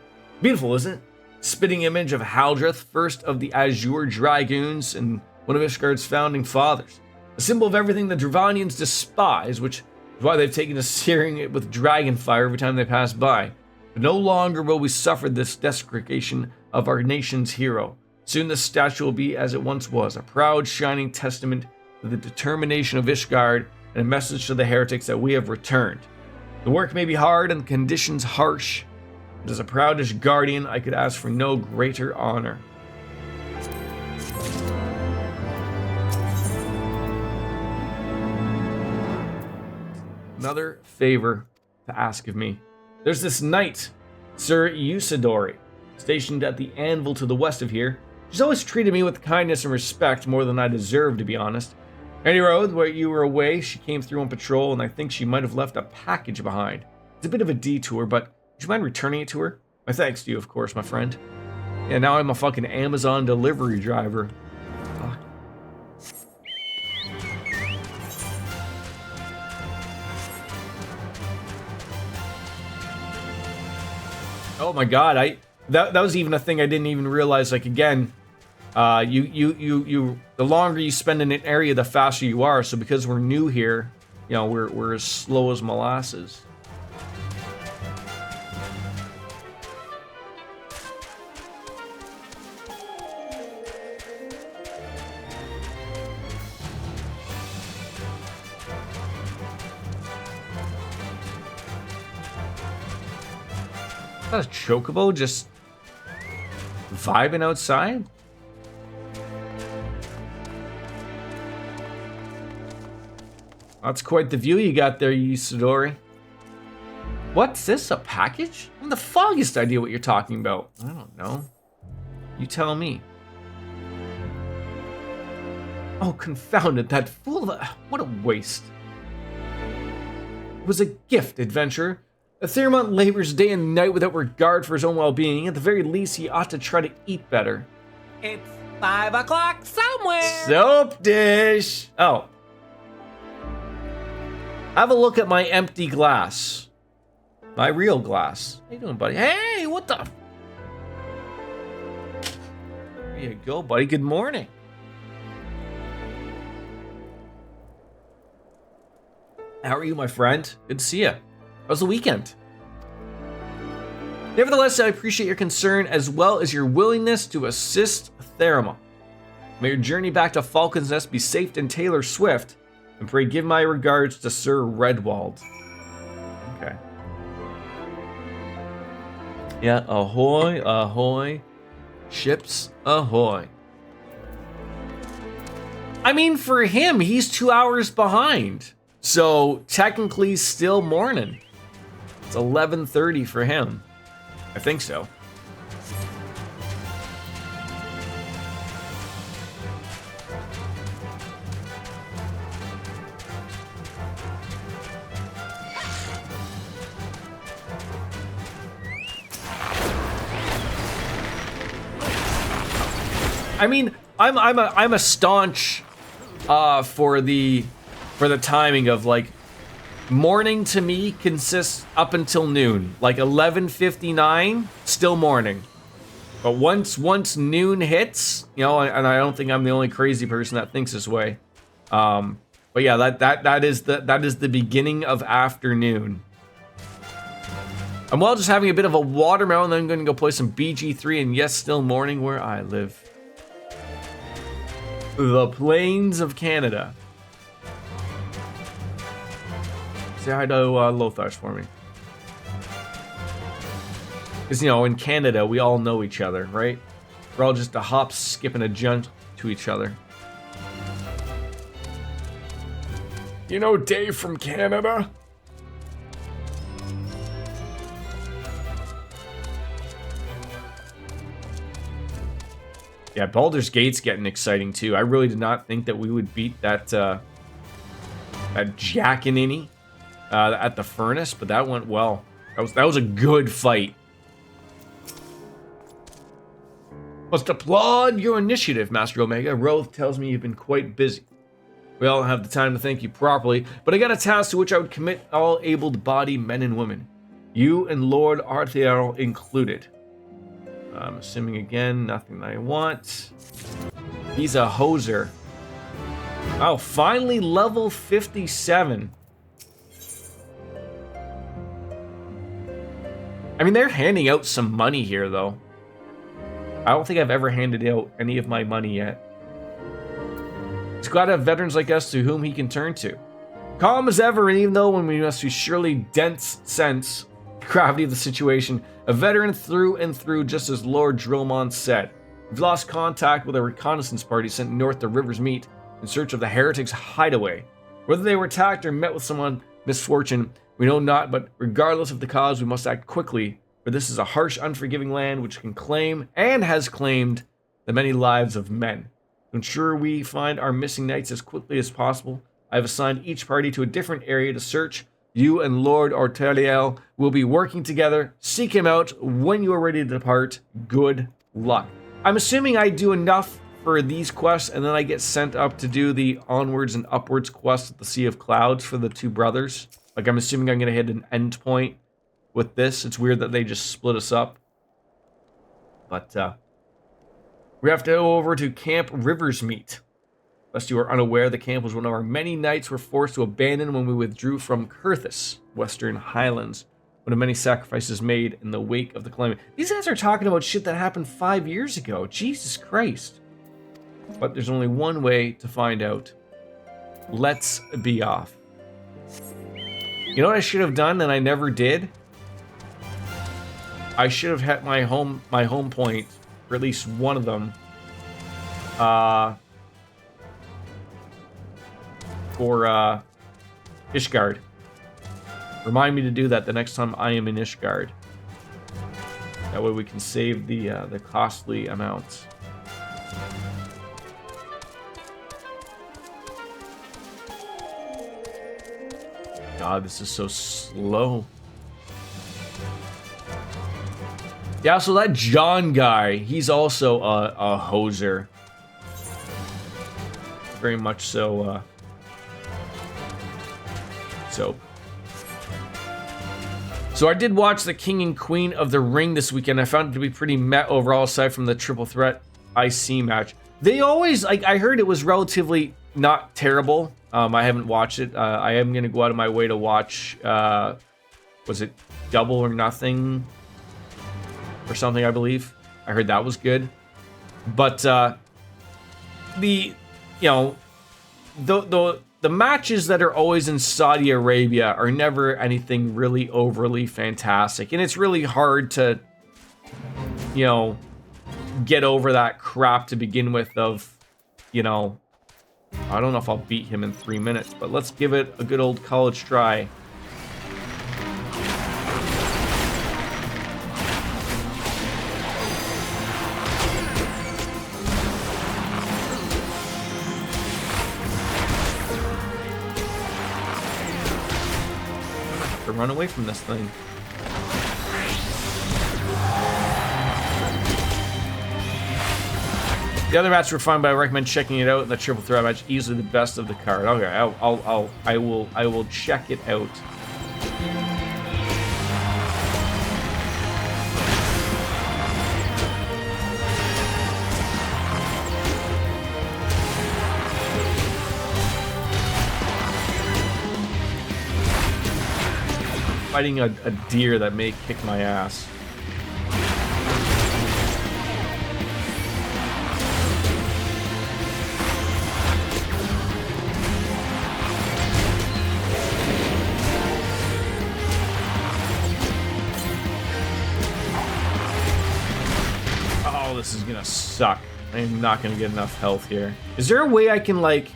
[SPEAKER 1] Beautiful, isn't it? Spitting image of Haldreth, first of the Azure Dragoons and one of Ishgard's founding fathers. A symbol of everything the Dravanians despise, which is why they've taken to searing it with dragon fire every time they pass by. But no longer will we suffer this desecration of our nation's hero. Soon this statue will be as it once was, a proud, shining testament to the determination of Ishgard and a message to the heretics that we have returned. The work may be hard and the conditions harsh, but as a proud Ishgardian, I could ask for no greater honor. Another favor to ask of me. There's this knight, Sir Usadori, stationed at the anvil to the west of here. She's always treated me with kindness and respect, more than I deserve, to be honest. Any road where you were away, she came through on patrol, and I think she might have left a package behind. It's a bit of a detour, but would you mind returning it to her? My thanks to you, of course, my friend. Yeah, now I'm a fucking Amazon delivery driver. Fuck. Oh my god, that was even a thing I didn't even realize. Like, again, the longer you spend in an area, the faster you are. So because we're new here, you know, we're as slow as molasses. Is that a chocobo just vibing outside? That's quite the view you got there, Usadori. What's this, a package? I have the foggiest idea what you're talking about. I don't know. You tell me. Oh, confound it, that fool. What a waste. It was a gift, adventurer. A Theramont labors day and night without regard for his own well-being. At the very least, he ought to try to eat better.
[SPEAKER 9] It's 5 o'clock somewhere.
[SPEAKER 1] Soap dish. Oh. Have a look at my empty glass. My real glass. How you doing, buddy? Hey, what the? There you go, buddy. Good morning. How are you, my friend? Good to see you. How's the weekend? Nevertheless, I appreciate your concern as well as your willingness to assist Theramont. May your journey back to Falcon's Nest be safe and Taylor Swift, and pray give my regards to Sir Redwald. Okay. Yeah, ahoy, ahoy, ships ahoy. I mean, for him, he's 2 hours behind, so technically still morning. It's 11:30 for him. I think so. I mean, I'm a staunch for the for the timing of like morning to me consists up until noon. Like 11:59, still morning. But once noon hits, you know, and I don't think I'm the only crazy person that thinks this way. But yeah, that is the beginning of afternoon. I'm well just having a bit of a watermelon, then I'm going to go play some BG3 and yes, still morning where I live. The Plains of Canada. Say hi to Lothars for me. Because, you know, in Canada, we all know each other, right? We're all just a hop, skip, and a jump to each other. You know Dave from Canada? Yeah, Baldur's Gate's getting exciting too. I really did not think that we would beat that that Jackaninny at the furnace, but that went well. That was a good fight. Must applaud your initiative, Master Omega. Roth tells me you've been quite busy. We all have the time to thank you properly, but I got a task to which I would commit all able-bodied men and women. You and Lord Arthiel included. I'm assuming again, nothing I want. He's a hoser. Oh, finally level 57. I mean, they're handing out some money here, though. I don't think I've ever handed out any of my money yet. He's glad to have veterans like us to whom he can turn to. Calm as ever, and even though when we must be surely dense sense gravity of the situation, a veteran through and through, just as Lord Drillmon said. We've lost contact with a reconnaissance party sent north to River's Meet in search of the heretics' hideaway. Whether they were attacked or met with someone misfortune, we know not, but regardless of the cause, we must act quickly, for this is a harsh, unforgiving land which can claim, and has claimed, the many lives of men. To ensure we find our missing knights as quickly as possible, I have assigned each party to a different area to search. You and Lord Arteliel will be working together. Seek him out when you are ready to depart. Good luck. I'm assuming I do enough for these quests, and then I get sent up to do the onwards and upwards quest at the Sea of Clouds for the two brothers. Like, I'm assuming I'm going to hit an end point with this. It's weird that they just split us up. But, we have to go over to Camp River's Meet. Lest you are unaware, the camp was one of our many knights were forced to abandon when we withdrew from Curthis, Western Highlands. One of many sacrifices made in the wake of the calamity. These guys are talking about shit that happened 5 years ago. Jesus Christ. But there's only one way to find out. Let's be off. You know what I should have done and I never did? I should have had my home point, or at least one of them, for Ishgard. Remind me to do that the next time I am in Ishgard. That way we can save the costly amounts. God, this is so slow. Yeah, so that John guy, he's also a hoser. Very much so, So I did watch the King and Queen of the Ring this weekend. I found it to be pretty meh overall, aside from the triple threat IC match. They always, like, I heard it was relatively not terrible. I haven't watched it. I am going to go out of my way to watch, was it Double or Nothing or something, I believe. I heard that was good. But the matches that are always in Saudi Arabia are never anything really overly fantastic. And it's really hard to, get over that crap to begin with of, I don't know if I'll beat him in 3 minutes, but let's give it a good old college try. To run away from this thing. The other matches were fun, but I recommend checking it out. The triple threat match, easily the best of the card. Okay, I will check it out. Fighting a deer that may kick my ass. Oh, this is gonna suck. I am not gonna get enough health here. Is there a way I can, like...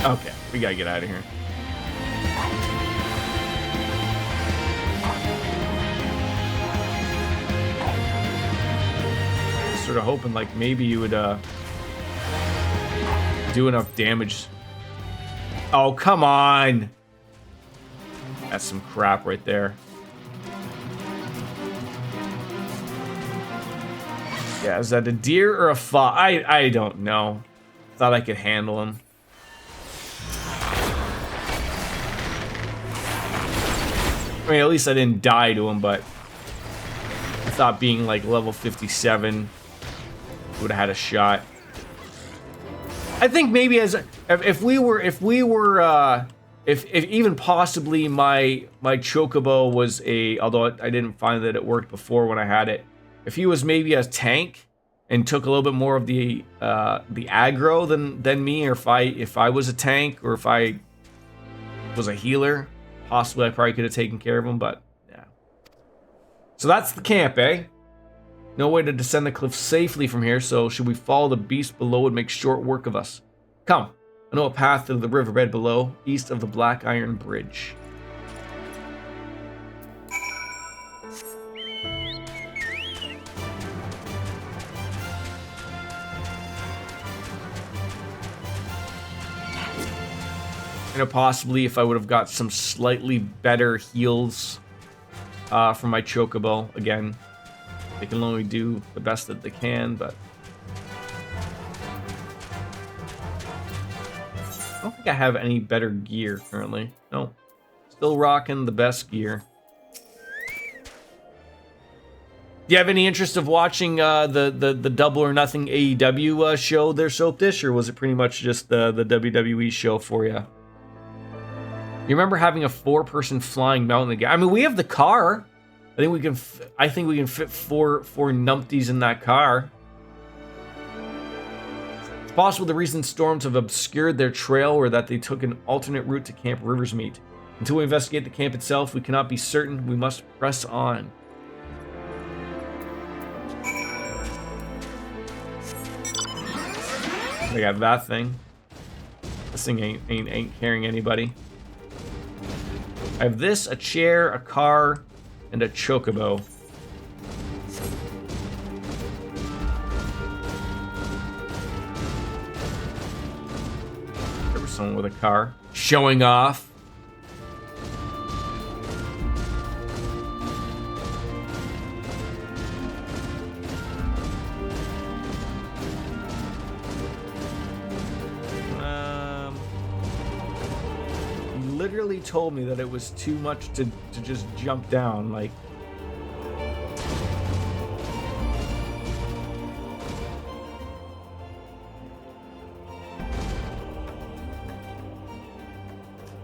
[SPEAKER 1] Okay, we gotta get out of here. Sort of hoping, like, maybe you would, do enough damage. Oh, come on! That's some crap right there. Yeah, is that a deer or a fox? I don't know. Thought I could handle him. I mean, at least I didn't die to him, but I thought being like level 57 would have had a shot. I think maybe if even possibly my Chocobo was a, although I didn't find that it worked before when I had it. If he was maybe a tank and took a little bit more of the aggro than me, or if I was a tank, or if I was a healer, possibly I probably could have taken care of him, but yeah. So that's the camp, eh? No way to descend the cliff safely from here, so should we follow the beast below and make short work of us? Come, I know a path to the riverbed below, east of the Black Iron Bridge. You know, possibly if I would have got some slightly better heals from my Chocobo. Again, they can only do the best that they can, but I don't think I have any better gear currently. No, still rocking the best gear. Do you have any interest of watching the Double or Nothing AEW show there, Soap Dish, or was it pretty much just the WWE show for you? You remember having a 4-person flying mountain again? I mean, we have the car. I think we can fit four numpties in that car. It's possible the reason storms have obscured their trail or that they took an alternate route to Camp Riversmeet. Until we investigate the camp itself, we cannot be certain. We must press on. I got that thing. This thing ain't carrying anybody. I have this, a chair, a car, and a Chocobo. There was someone with a car showing off. Literally told me that it was too much to just jump down, like.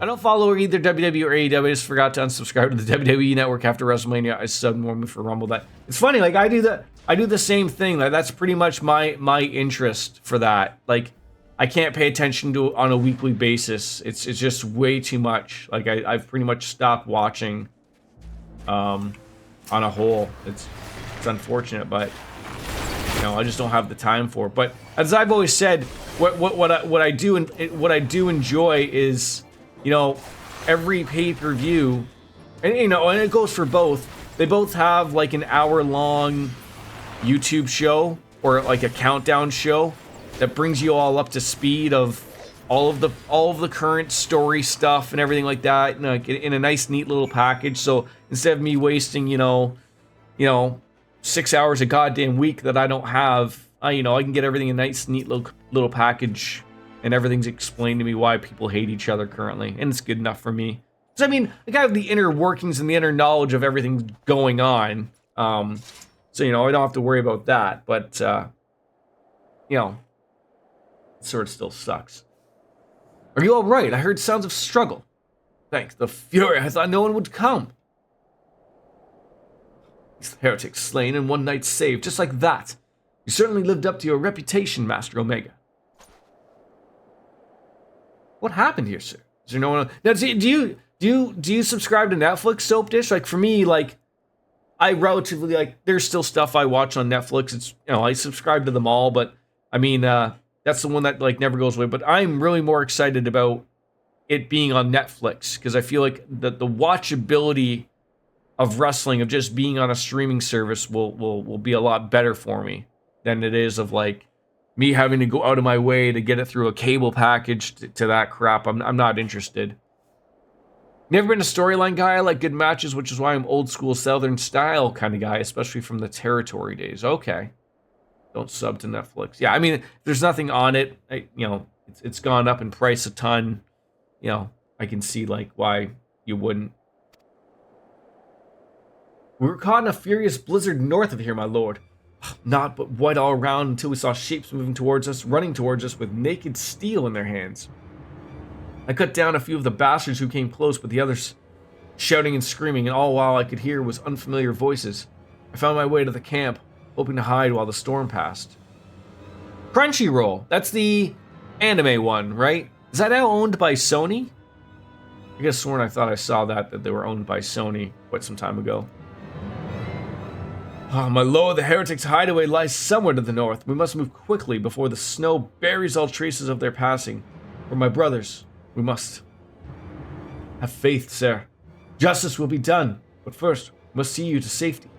[SPEAKER 1] I don't follow either WWE or AEW. I just forgot to unsubscribe to the WWE Network after WrestleMania. I subbed normally for Rumble. That it's funny, like I do the same thing. Like that's pretty much my interest for that. Like I can't pay attention to it on a weekly basis. It's just way too much. Like I've pretty much stopped watching on a whole. It's unfortunate, but you know, I just don't have the time for it. But as I've always said, what I do enjoy is, you know, every pay-per-view, and you know, and it goes for both. They both have like an hour-long YouTube show or like a countdown show that brings you all up to speed of all of the current story stuff and everything like that, you know, like in a nice, neat little package. So instead of me wasting, you know, 6 hours a goddamn week that I don't have. I can get everything in a nice, neat little package, and everything's explained to me why people hate each other currently, and it's good enough for me. So I mean, I have the inner workings and the inner knowledge of everything going on. So I don't have to worry about that. But it sort of still sucks. Are you all right? I heard sounds of struggle. Thanks. The fury. I thought no one would come. These heretics slain and one night saved, just like that. You certainly lived up to your reputation, Master Omega. What happened here, sir? Is there no one else? Now, do you subscribe to Netflix, Soap Dish? Like for me, like I relatively there's still stuff I watch on Netflix. It's I subscribe to them all, but I mean that's the one that never goes away. But I'm really more excited about it being on Netflix because I feel like the watchability of wrestling, of just being on a streaming service will be a lot better for me than it is of me having to go out of my way to get it through a cable package to that crap. I'm not interested. Never been a storyline guy. I like good matches, which is why I'm old school Southern style kind of guy, especially from the territory days. Okay. Don't sub to Netflix. Yeah, I mean, there's nothing on it. It's gone up in price a ton. I can see why you wouldn't. We were caught in a furious blizzard north of here, my lord. Not but white all around until we saw shapes moving towards us, running towards us with naked steel in their hands. I cut down a few of the bastards who came close, but the others shouting and screaming, and all while I could hear was unfamiliar voices. I found my way to the camp, hoping to hide while the storm passed. Crunchyroll, that's the anime one, right? Is that now owned by Sony? I guess sworn I thought I saw that they were owned by Sony quite some time ago. Oh, my lord, the heretics' hideaway lies somewhere to the north. We must move quickly before the snow buries all traces of their passing. For my brothers, we must have faith, sir. Justice will be done, but first, we must see you to safety.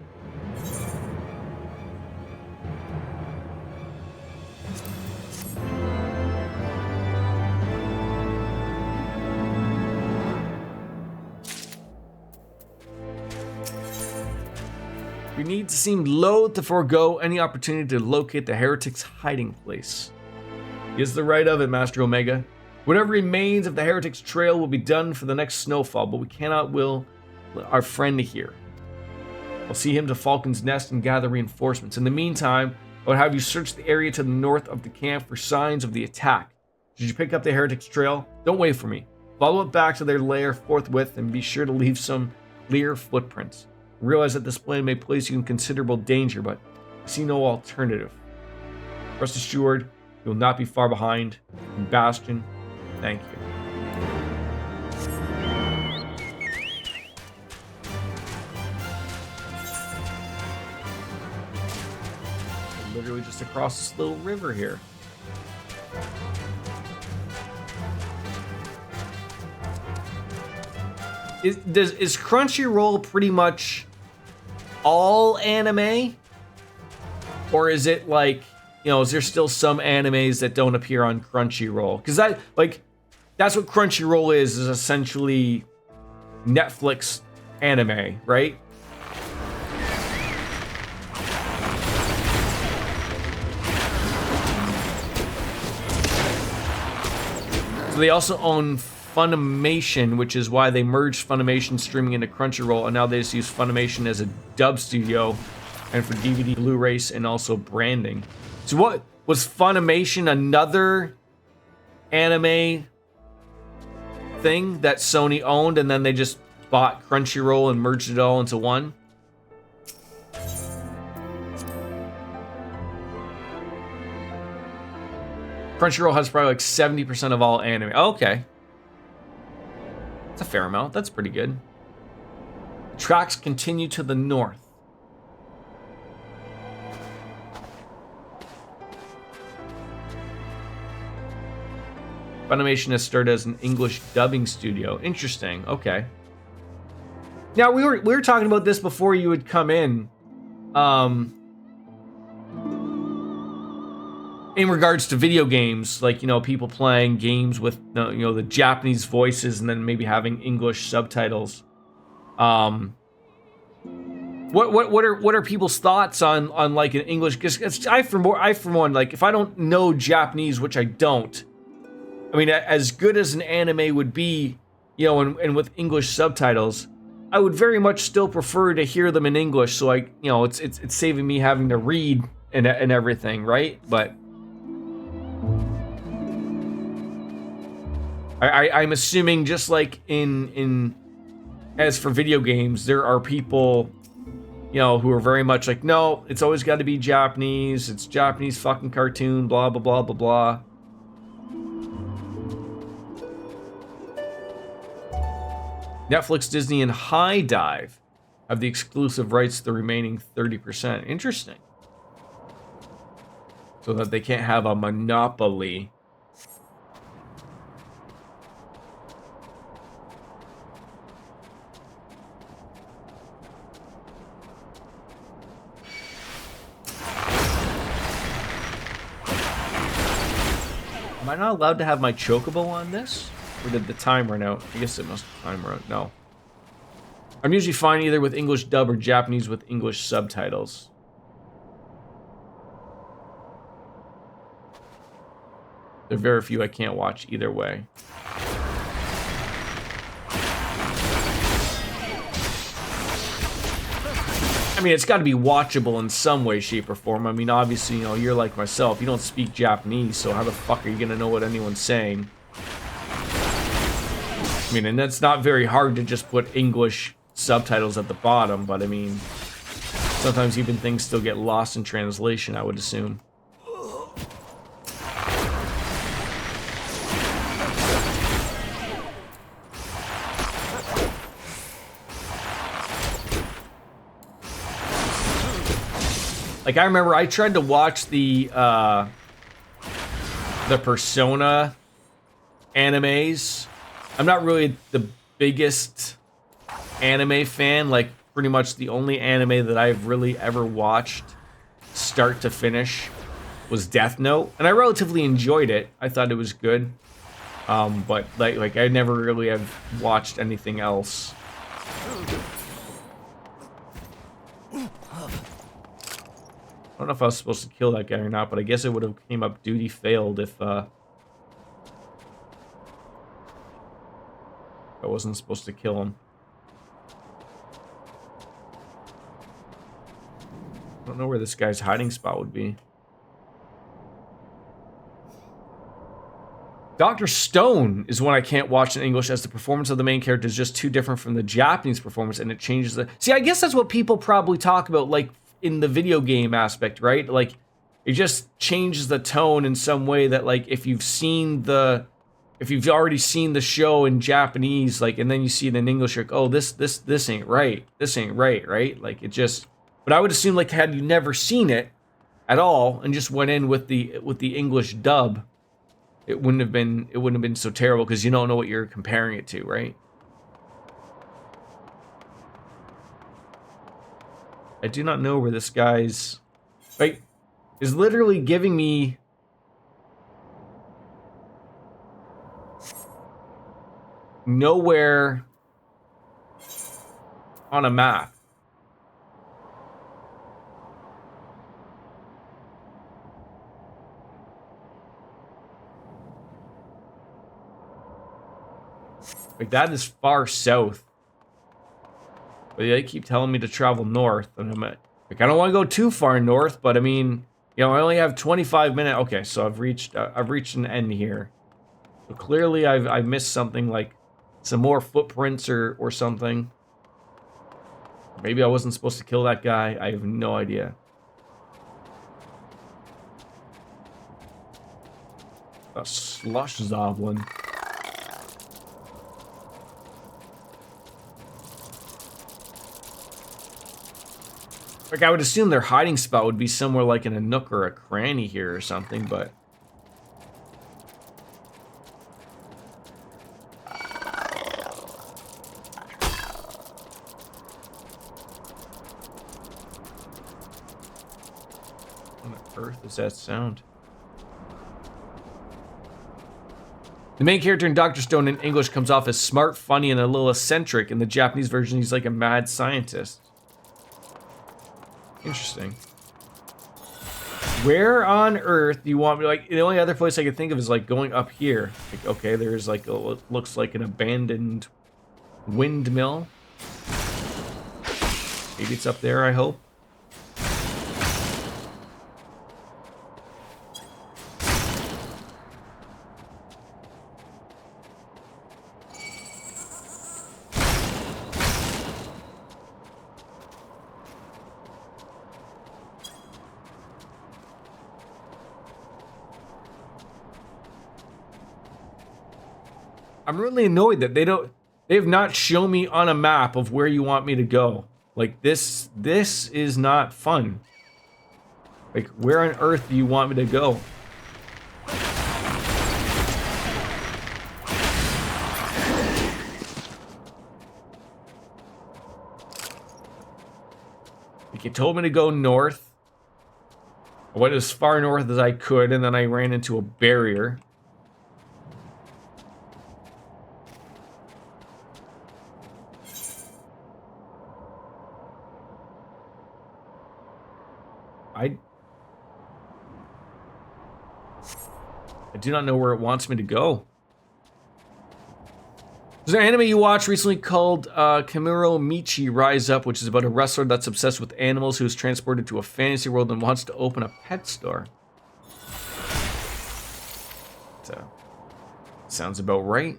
[SPEAKER 1] We need to seem loath to forego any opportunity to locate the heretic's hiding place. He has the right of it, Master Omega. Whatever remains of the heretic's trail will be done for the next snowfall, but we cannot will our friend here. I'll see him to Falcon's Nest and gather reinforcements. In the meantime, I would have you search the area to the north of the camp for signs of the attack. Should you pick up the heretic's trail, don't wait for me. Follow it back to their lair forthwith and be sure to leave some clear footprints. Realize that this plan may place you in considerable danger, but I see no alternative. Rest assured, you will not be far behind. And Bastion, thank you. We're literally just across this little river here. Is Crunchyroll pretty much all anime? Or is it is there still some animes that don't appear on Crunchyroll? Because that's what Crunchyroll is essentially Netflix anime, right? So they also own Funimation, which is why they merged Funimation streaming into Crunchyroll, and now they just use Funimation as a dub studio and for DVD, Blu-rays, and also branding. So what was Funimation, another anime thing that Sony owned, and then they just bought Crunchyroll and merged it all into one? Crunchyroll has probably 70% of all anime. Oh, okay. That's a fair amount. That's pretty good. The tracks continue to the north. Funimation has started as an English dubbing studio. Interesting. Okay. Now we were talking about this before you would come in. In regards to video games, people playing games with the Japanese voices and then maybe having English subtitles. What are people's thoughts on like an English? Because I for one, like if I don't know Japanese, which I don't, I mean, as good as an anime would be, you know, and with English subtitles, I would very much still prefer to hear them in English. So you know, it's saving me having to read and everything, right? But I'm assuming just like in as for video games, there are people, you know, who are very much like, no, it's always got to be Japanese. It's Japanese fucking cartoon, blah, blah, blah, blah, blah. Netflix, Disney, and High Dive have the exclusive rights to the remaining 30%. Interesting. So that they can't have a monopoly. Am I not allowed to have my chocobo on this? Or did the time run out? I guess it must have time run out. No. I'm usually fine either with English dub or Japanese with English subtitles. There are very few I can't watch either way. I mean, it's got to be watchable in some way, shape, or form. I mean, obviously, you know, you're like myself. You don't speak Japanese, so how the fuck are you going to know what anyone's saying? I mean, and that's not very hard to just put English subtitles at the bottom, but I mean, sometimes even things still get lost in translation, I would assume. Like, I remember I tried to watch the Persona animes. I'm not really the biggest anime fan. Like, pretty much the only anime that I've really ever watched start to finish was Death Note. And I relatively enjoyed it. I thought it was good. But, like I never really have watched anything else. I don't know if I was supposed to kill that guy or not, but I guess it would have came up duty failed if I wasn't supposed to kill him. I don't know where this guy's hiding spot would be. Dr. Stone is one I can't watch in English as the performance of the main character is just too different from the Japanese performance and it changes the... See, I guess that's what people probably talk about, like, in the video game aspect, right? Like, it just changes the tone in some way that, like, if you've already seen the show in Japanese, like, and then you see it in English, you're like, oh, this ain't right. This ain't right? Like, it just... But I would assume, like, had you never seen it at all and just went in with the English dub, it wouldn't have been so terrible because you don't know what you're comparing it to, right? I do not know where this guy's... Like, is literally giving me... nowhere on a map. Like, that is far south. But they keep telling me to travel north, and I'm like, I don't want to go too far north, but I mean, you know, I only have 25 minutes. Okay, so I've reached an end here. So clearly, I've missed something, like some more footprints or something. Maybe I wasn't supposed to kill that guy. I have no idea. A slush zoblin. Like, I would assume their hiding spot would be somewhere like in a nook or a cranny here or something, but... What on earth is that sound? The main character in Dr. Stone in English comes off as smart, funny, and a little eccentric. In the Japanese version, he's like a mad scientist. Interesting. Where on earth do you want me? Like, the only other place I could think of is like going up here. Like, okay, there's like looks like an abandoned windmill. Maybe it's up there, I hope. I'm really annoyed that they have not shown me on a map of where you want me to go. Like, this is not fun. Like, where on earth do you want me to go? Like, you told me to go north. I went as far north as I could, and then I ran into a barrier. I do not know where it wants me to go. There's an anime you watched recently called Kamuro Michi Rise Up, which is about a wrestler that's obsessed with animals who is transported to a fantasy world and wants to open a pet store. So, sounds about right.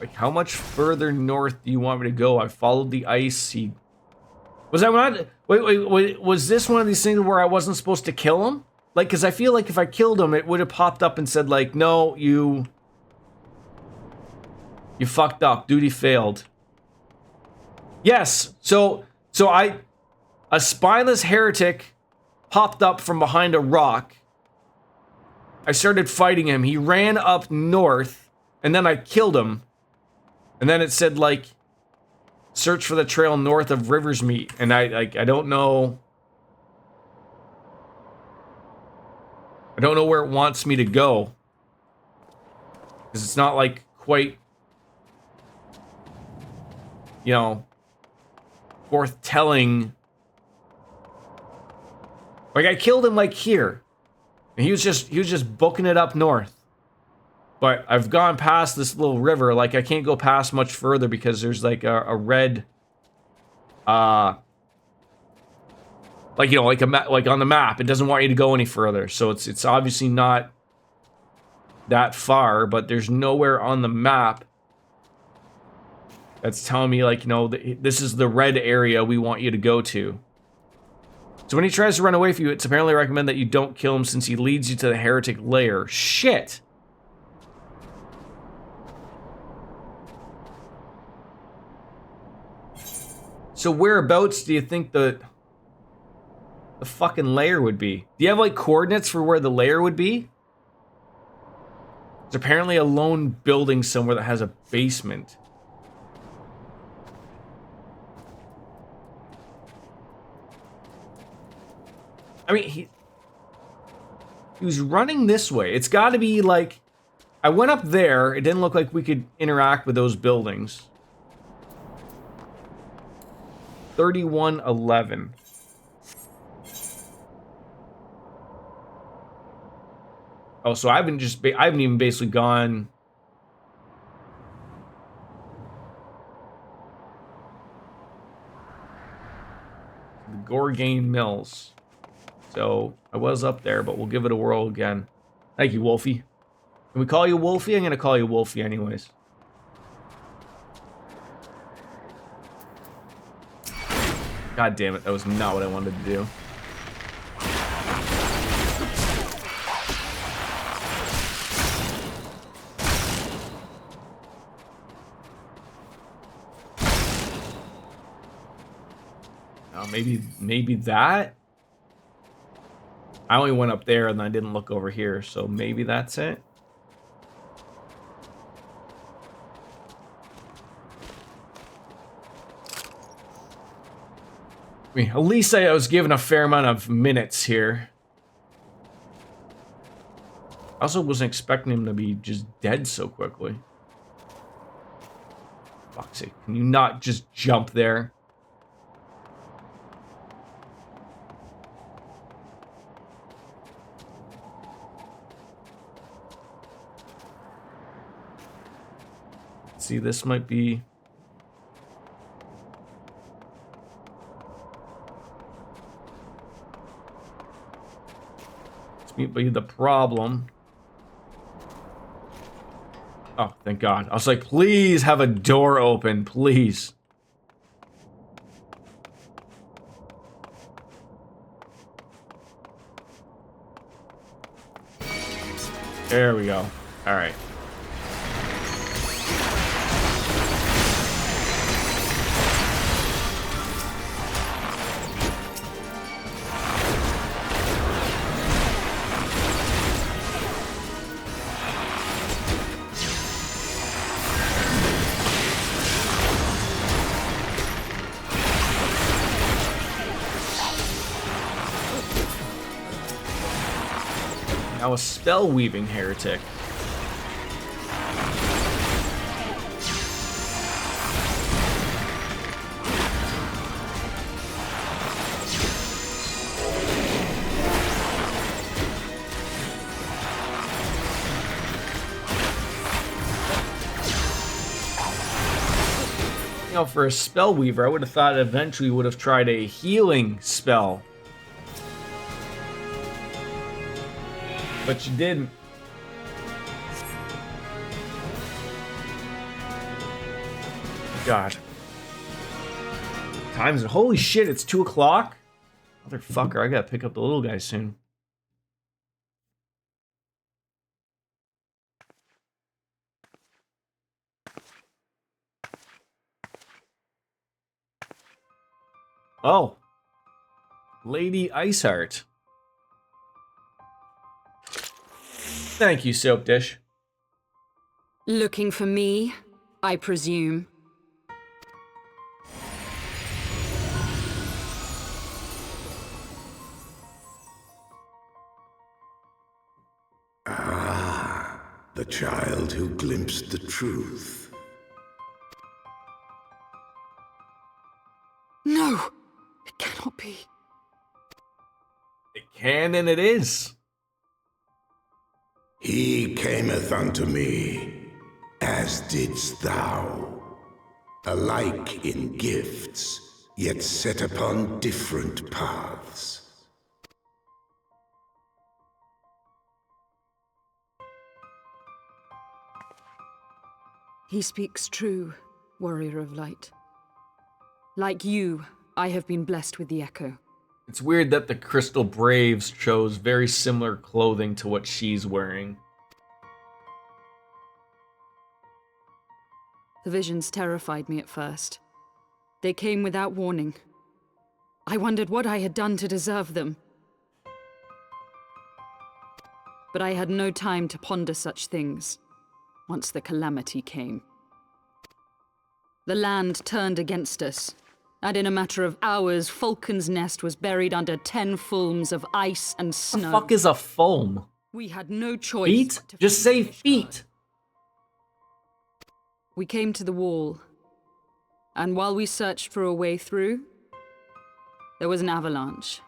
[SPEAKER 1] Like, how much further north do you want me to go? I followed the ice. Was that not? Wait. Was this one of these things where I wasn't supposed to kill him? Like, because I feel like if I killed him, it would have popped up and said, like, no, you fucked up. Duty failed. Yes. So a spineless heretic popped up from behind a rock. I started fighting him. He ran up north, and then I killed him. And then it said, like, search for the trail north of River's Meet. And I don't know. I don't know where it wants me to go. Because it's not, like, quite, you know, worth telling. Like, I killed him, like, here. And he was just booking it up north. But I've gone past this little river. Like, I can't go past much further because there's, like, a red, like, you know, like like on the map, it doesn't want you to go any further. So it's obviously not that far, but there's nowhere on the map that's telling me, like, you know, this is the red area we want you to go to. So when he tries to run away from you, it's apparently recommended that you don't kill him since he leads you to the heretic lair. Shit! So whereabouts do you think the fucking lair would be? Do you have, like, coordinates for where the lair would be? There's apparently a lone building somewhere that has a basement. I mean, he was running this way. It's got to be, like, I went up there. It didn't look like we could interact with those buildings. 3111. Oh, so I haven't even basically gone. The Gorgane Mills. So I was up there, but we'll give it a whirl again. Thank you, Wolfie. Can we call you Wolfie? I'm gonna call you Wolfie anyways. God damn it, that was not what I wanted to do. Oh, maybe that? I only went up there and I didn't look over here, so maybe that's it. mean, at least I was given a fair amount of minutes here. I also wasn't expecting him to be just dead so quickly. Fuck's sake, can you not just jump there? See, this might be... This might be the problem. Oh, thank God. I was like, please have a door open, please. There we go. All right. Now a spell-weaving heretic. You know, for a spell-weaver, I would have thought eventually would have tried a healing spell. But you didn't. God. Time's... Holy shit, it's 2 o'clock? Motherfucker, I gotta pick up the little guy soon. Oh. Lady Iceheart. Thank you, Soap Dish.
[SPEAKER 10] Looking for me, I presume.
[SPEAKER 6] Ah, the child who glimpsed the truth.
[SPEAKER 10] No, it cannot be.
[SPEAKER 1] It can and it is.
[SPEAKER 6] He cameth unto me, as didst thou, alike in gifts, yet set upon different paths.
[SPEAKER 10] He speaks true, warrior of light. Like you, I have been blessed with the echo.
[SPEAKER 1] It's weird that the Crystal Braves chose very similar clothing to what she's wearing.
[SPEAKER 10] The visions terrified me at first. They came without warning. I wondered what I had done to deserve them. But I had no time to ponder such things once the calamity came. The land turned against us, and in a matter of hours, Falcon's Nest was buried under 10 fulms of ice and snow.
[SPEAKER 1] What the fuck is a foam?
[SPEAKER 10] We had no choice.
[SPEAKER 1] Feet? Just say feet.
[SPEAKER 10] We came to the wall, and while we searched for a way through, there was an avalanche.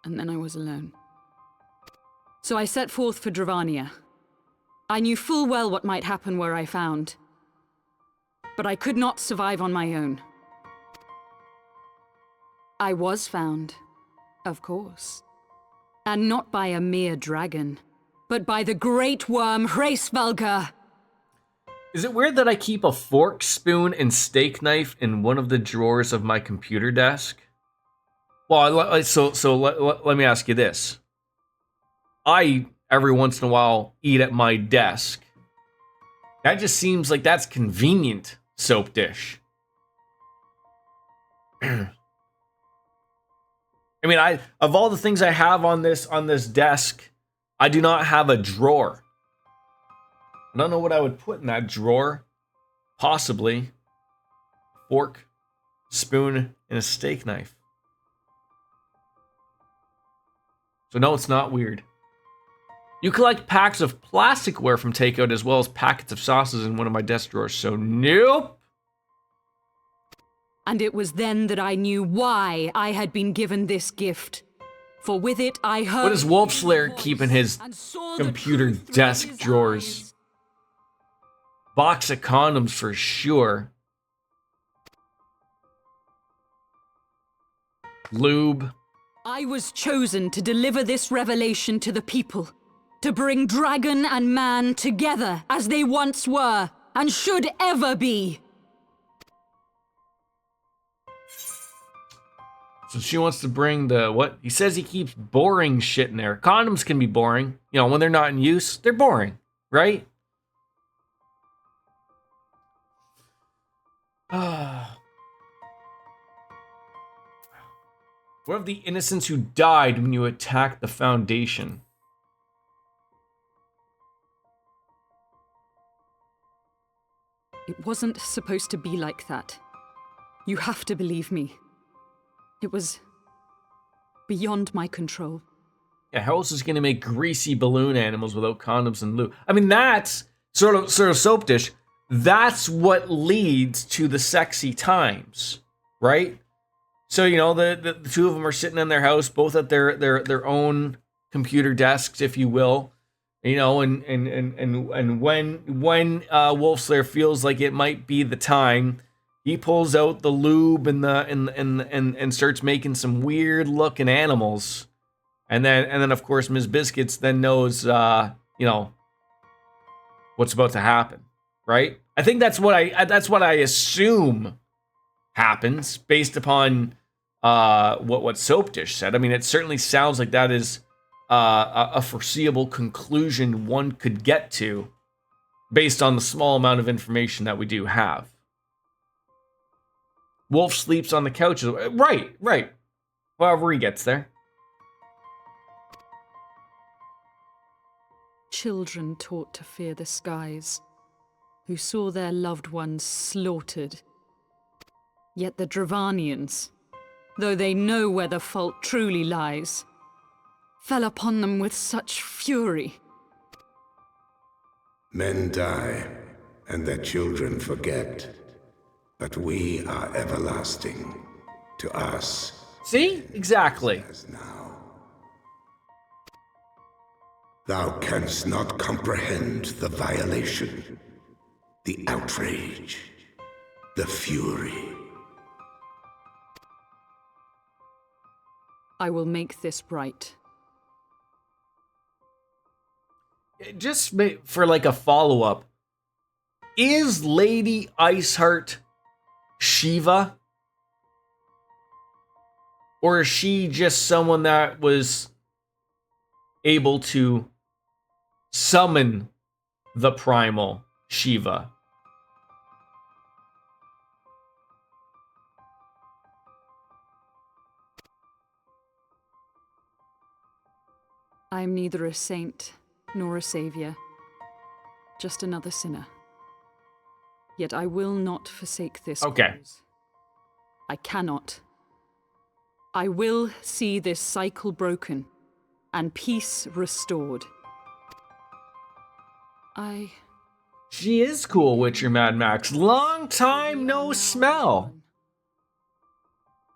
[SPEAKER 10] And then I was alone. So I set forth for Dravania. I knew full well what might happen where I found. But I could not survive on my own. I was found, of course. And not by a mere dragon, but by the great worm Hraesvelgr.
[SPEAKER 1] Is it weird that I keep a fork, spoon, and steak knife in one of the drawers of my computer desk? Well, let me ask you this. I, every once in a while, eat at my desk. That just seems like that's convenient, Soap Dish. I mean, of all the things I have on this desk, I do not have a drawer. I don't know what I would put in that drawer. Possibly fork, spoon, and a steak knife. So no, it's not weird. You collect packs of plasticware from takeout as well as packets of sauces in one of my desk drawers, so nope.
[SPEAKER 10] And it was then that I knew why I had been given this gift. For with it I heard...
[SPEAKER 1] What does Wolfslayer keep in his computer desk drawers? Box of condoms for sure. Lube.
[SPEAKER 10] I was chosen to deliver this revelation to the people. To bring dragon and man together as they once were and should ever be.
[SPEAKER 1] So she wants to bring the what? He says he keeps boring shit in there. Condoms can be boring. You know, when they're not in use, they're boring, right? What of the innocents who died when you attacked the Foundation?
[SPEAKER 10] It wasn't supposed to be like that. You have to believe me. It was beyond my control.
[SPEAKER 1] Yeah, how else is he gonna make greasy balloon animals without condoms and lube? I mean, that's sort of soap dish. That's what leads to the sexy times, right? So, you know, the two of them are sitting in their house, both at their own computer desks, if you will. You know, and when Wolfslayer feels like it might be the time, he pulls out the lube and starts making some weird looking animals, and then of course Ms. Biscuits then knows you know what's about to happen, right? I think that's what I assume happens based upon what Soap Dish said. I mean, it certainly sounds like that is a foreseeable conclusion one could get to based on the small amount of information that we do have. Wolf sleeps on the couch. Right. However he gets there.
[SPEAKER 10] Children taught to fear the skies, who saw their loved ones slaughtered. Yet the Dravanians, though they know where the fault truly lies, fell upon them with such fury.
[SPEAKER 6] Men die, and their children forget. But we are everlasting. To us.
[SPEAKER 1] See? Exactly.
[SPEAKER 6] As now. Thou canst not comprehend the violation, the outrage, the fury.
[SPEAKER 10] I will make this right.
[SPEAKER 1] Just for like a follow-up, is Lady Iceheart Shiva? Or is she just someone that was able to summon the primal Shiva?
[SPEAKER 10] I am neither a saint nor a savior, just another sinner. Yet I will not forsake this cause. I cannot. I will see this cycle broken and peace restored.
[SPEAKER 1] She is cool, Witcher Mad Max. Long time no smell.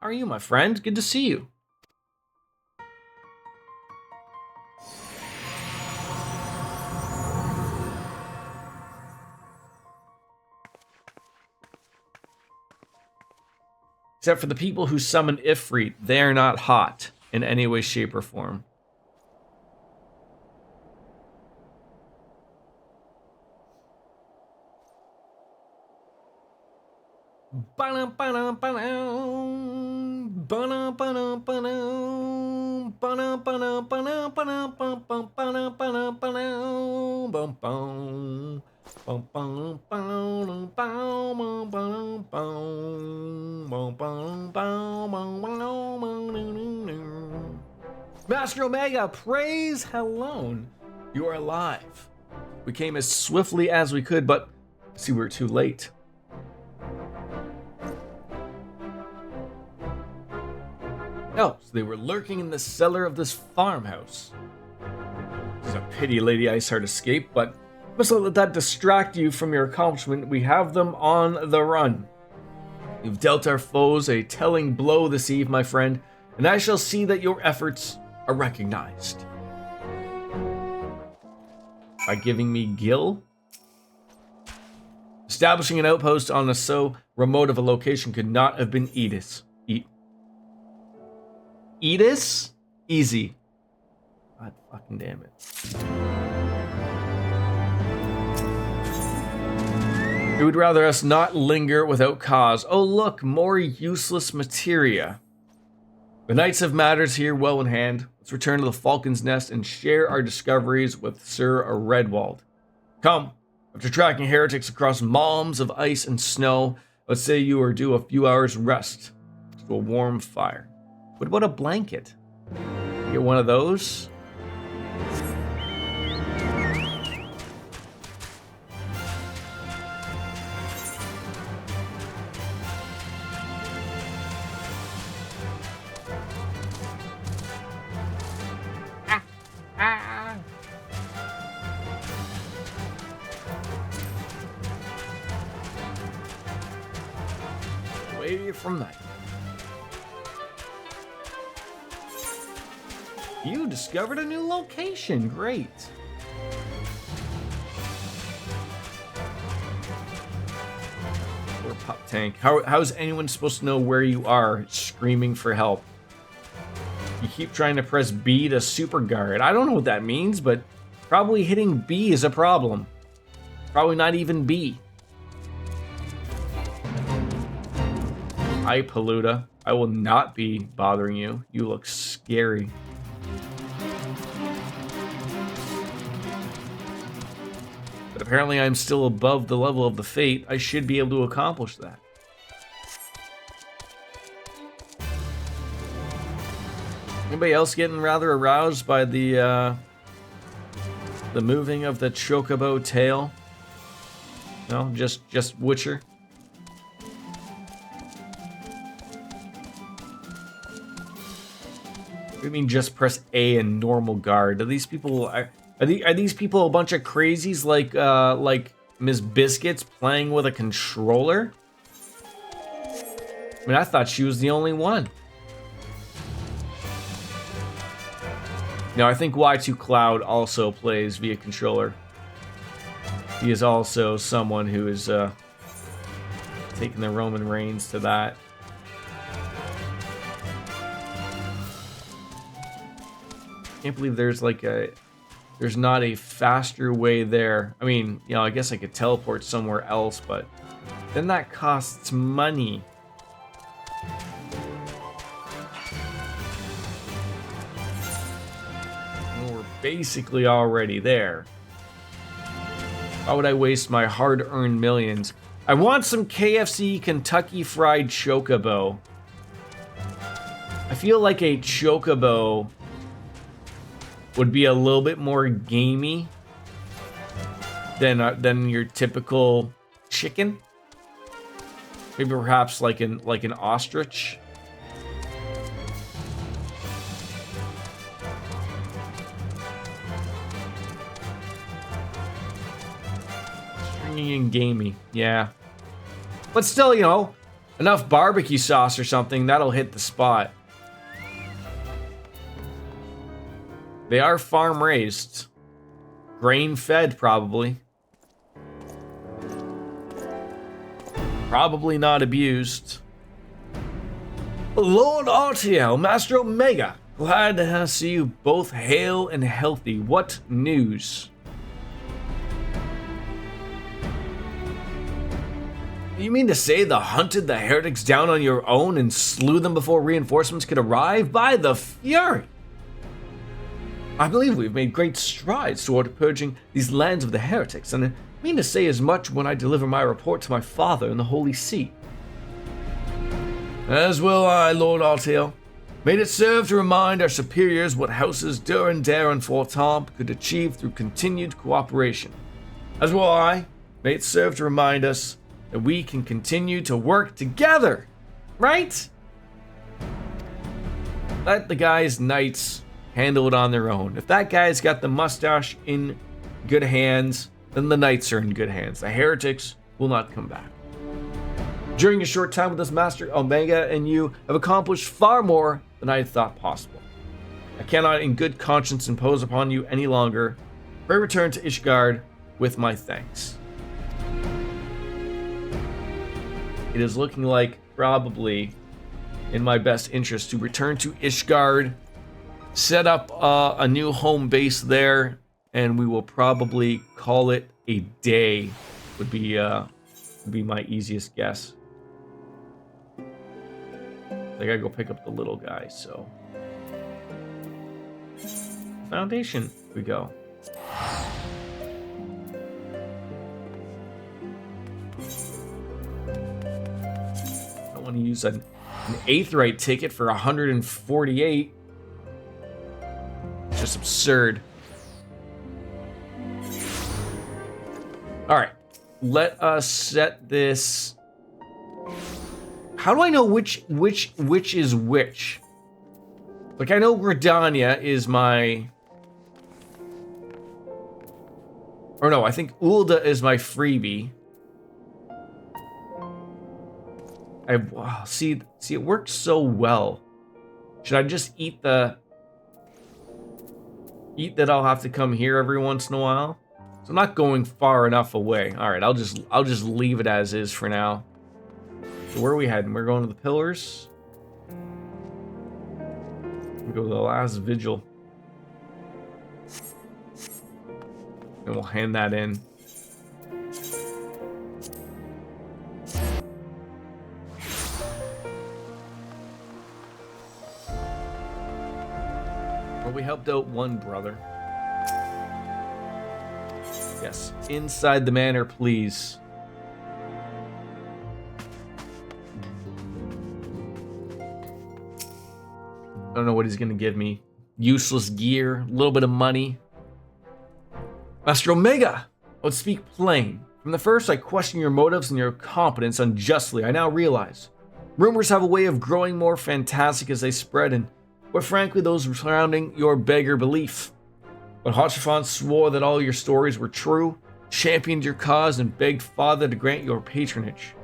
[SPEAKER 1] How are you, my friend? Good to see you. Except for the people who summoned Ifrit, they are not hot in any way, shape, or form. Master Omega, praise Helone. You are alive. We came as swiftly as we could, but see, we're too late. Oh, so they were lurking in the cellar of this farmhouse. It's a pity Lady Iceheart escaped, but must not let that distract you from your accomplishment. We have them on the run. You've dealt our foes a telling blow this eve, my friend, and I shall see that your efforts are recognized. By giving me Gil? Establishing an outpost on a so remote of a location could not have been Edis. Edis? Easy. God fucking damn it. We would rather us not linger without cause. Oh look, more useless materia. The Knights of Matters here well in hand. Let's return to the Falcon's Nest and share our discoveries with Sir Redwald. Come, after tracking heretics across malms of ice and snow, let's say you are due a few hours rest to a warm fire. What about a blanket? Get one of those? Away from night. You discovered a new location. Great. Poor Pop Tank. How's anyone supposed to know where you are screaming for help? You keep trying to press B to super guard. I don't know what that means, but probably hitting B is a problem. Probably not even B. Hi, Paluda. I will not be bothering you. You look scary. But apparently I'm still above the level of the Fate. I should be able to accomplish that. Anybody else getting rather aroused by the moving of the chocobo tail? No, just Witcher. What do you mean just press A and normal guard? Are these people are these people a bunch of crazies like Miss Biscuits playing with a controller? I mean, I thought she was the only one. No, I think Y2 Cloud also plays via controller. He is also someone who is taking the Roman reigns to that. Can't believe there's not a faster way there. I mean, you know, I guess I could teleport somewhere else, but then that costs money. And we're basically already there. Why would I waste my hard-earned millions? I want some KFC Kentucky Fried Chocobo. I feel like a Chocobo would be a little bit more gamey than your typical chicken. Maybe perhaps like an ostrich. Stringy and gamey, yeah. But still, you know, enough barbecue sauce or something, that'll hit the spot. They are farm raised. Grain fed, probably. Probably not abused. Lord Artiel, Master Omega, glad to see you both hale and healthy. What news? You mean to say the hunted the heretics down on your own and slew them before reinforcements could arrive? By the Fury! I believe we've made great strides toward purging these lands of the heretics, and I mean to say as much when I deliver my report to my father in the Holy See. As will I, Lord Artiel. May it serve to remind our superiors what houses Durandare and Fortamp could achieve through continued cooperation. As will I. May it serve to remind us that we can continue to work together, right? let the guys knights handle it on their own. If that guy's got the mustache in good hands, then the knights are in good hands. The heretics will not come back. During a short time with us, Master Omega and you have accomplished far more than I had thought possible. I cannot in good conscience impose upon you any longer. Pray return to Ishgard with my thanks. It is looking like probably in my best interest to return to Ishgard, set up a new home base there, and we will probably call it a day. Would be my easiest guess. I gotta go pick up the little guy, so. Foundation, we go. I want to use an Aetheryte ticket for 148. Just absurd. Alright, let us set this. How do I know which is which? Like, I know Gridania is my... Or no, I think Ulda is my freebie. Wow, see, it works so well. Should I just eat that I'll have to come here every once in a while? So I'm not going far enough away. All right, I'll just leave it as is for now. So where are we heading? We're going to the pillars. We go to the last vigil. And we'll hand that in. Well, we helped out one brother. Yes, inside the manor, please. I don't know what he's gonna give me. Useless gear, a little bit of money. Master Omega, I would speak plain. From the first, I questioned your motives and your competence unjustly. I now realize. Rumors have a way of growing more fantastic as they spread, and quite frankly, those surrounding your beggar belief. But Hachiphant swore that all your stories were true, championed your cause, and begged Father to grant your patronage.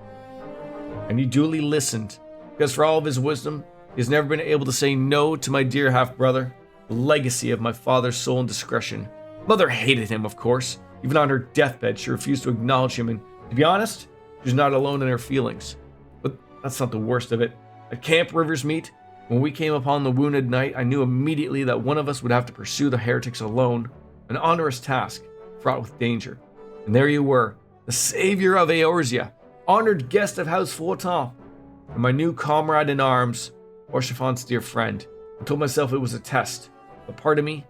[SPEAKER 1] And he duly listened, because for all of his wisdom, he has never been able to say no to my dear half-brother, the legacy of my father's soul and discretion. Mother hated him, of course. Even on her deathbed, she refused to acknowledge him, and to be honest, she was not alone in her feelings. But that's not the worst of it. At Camp Rivers Meet, when we came upon the wounded knight, I knew immediately that one of us would have to pursue the heretics alone, an onerous task, fraught with danger. And there you were, the savior of Eorzea, honored guest of House Fortin, and my new comrade in arms, Hachiphant's dear friend. I told myself it was a test, but part of me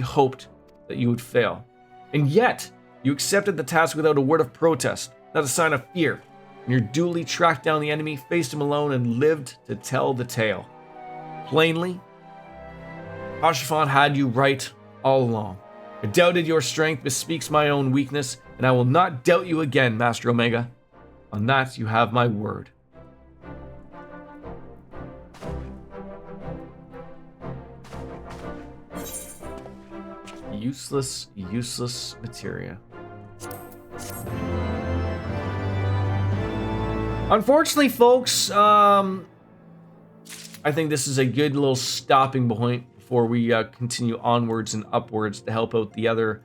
[SPEAKER 1] hoped that you would fail. And yet, you accepted the task without a word of protest, not a sign of fear. And you duly tracked down the enemy, faced him alone, and lived to tell the tale. Plainly, Hachiphant had you right all along. I doubted your strength bespeaks my own weakness, and I will not doubt you again, Master Omega. On that, you have my word. Useless materia. Unfortunately, folks, I think this is a good little stopping point before we continue onwards and upwards to help out the other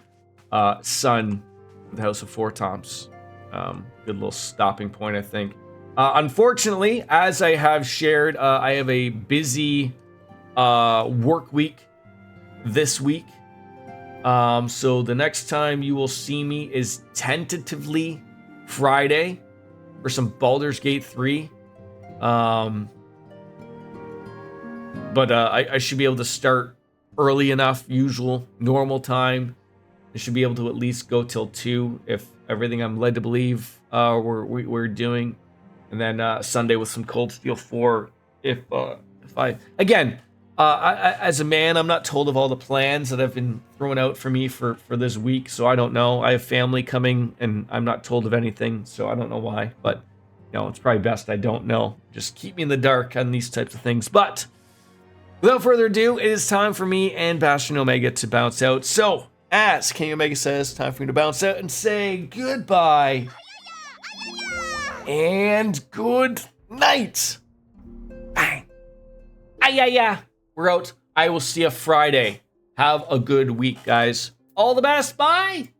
[SPEAKER 1] son of the House of Four Toms. Good little stopping point, I think. Unfortunately, as I have shared, I have a busy work week this week. So the next time you will see me is tentatively Friday for some Baldur's Gate 3. But I should be able to start early enough, usual, normal time. I should be able to at least go till 2 if everything I'm led to believe we're doing. And then Sunday with some Cold Steel 4 if I... Again, as a man, I'm not told of all the plans that have been thrown out for me for this week, so I don't know. I have family coming, and I'm not told of anything, so I don't know why. But, you know, it's probably best I don't know. Just keep me in the dark on these types of things. But Without further ado, it is time for me and Bastion Omega to bounce out. So, as King Omega says, time for me to bounce out and say goodbye. And good night. Bang. Yeah. We're out. I will see you Friday. Have a good week, guys. All the best. Bye.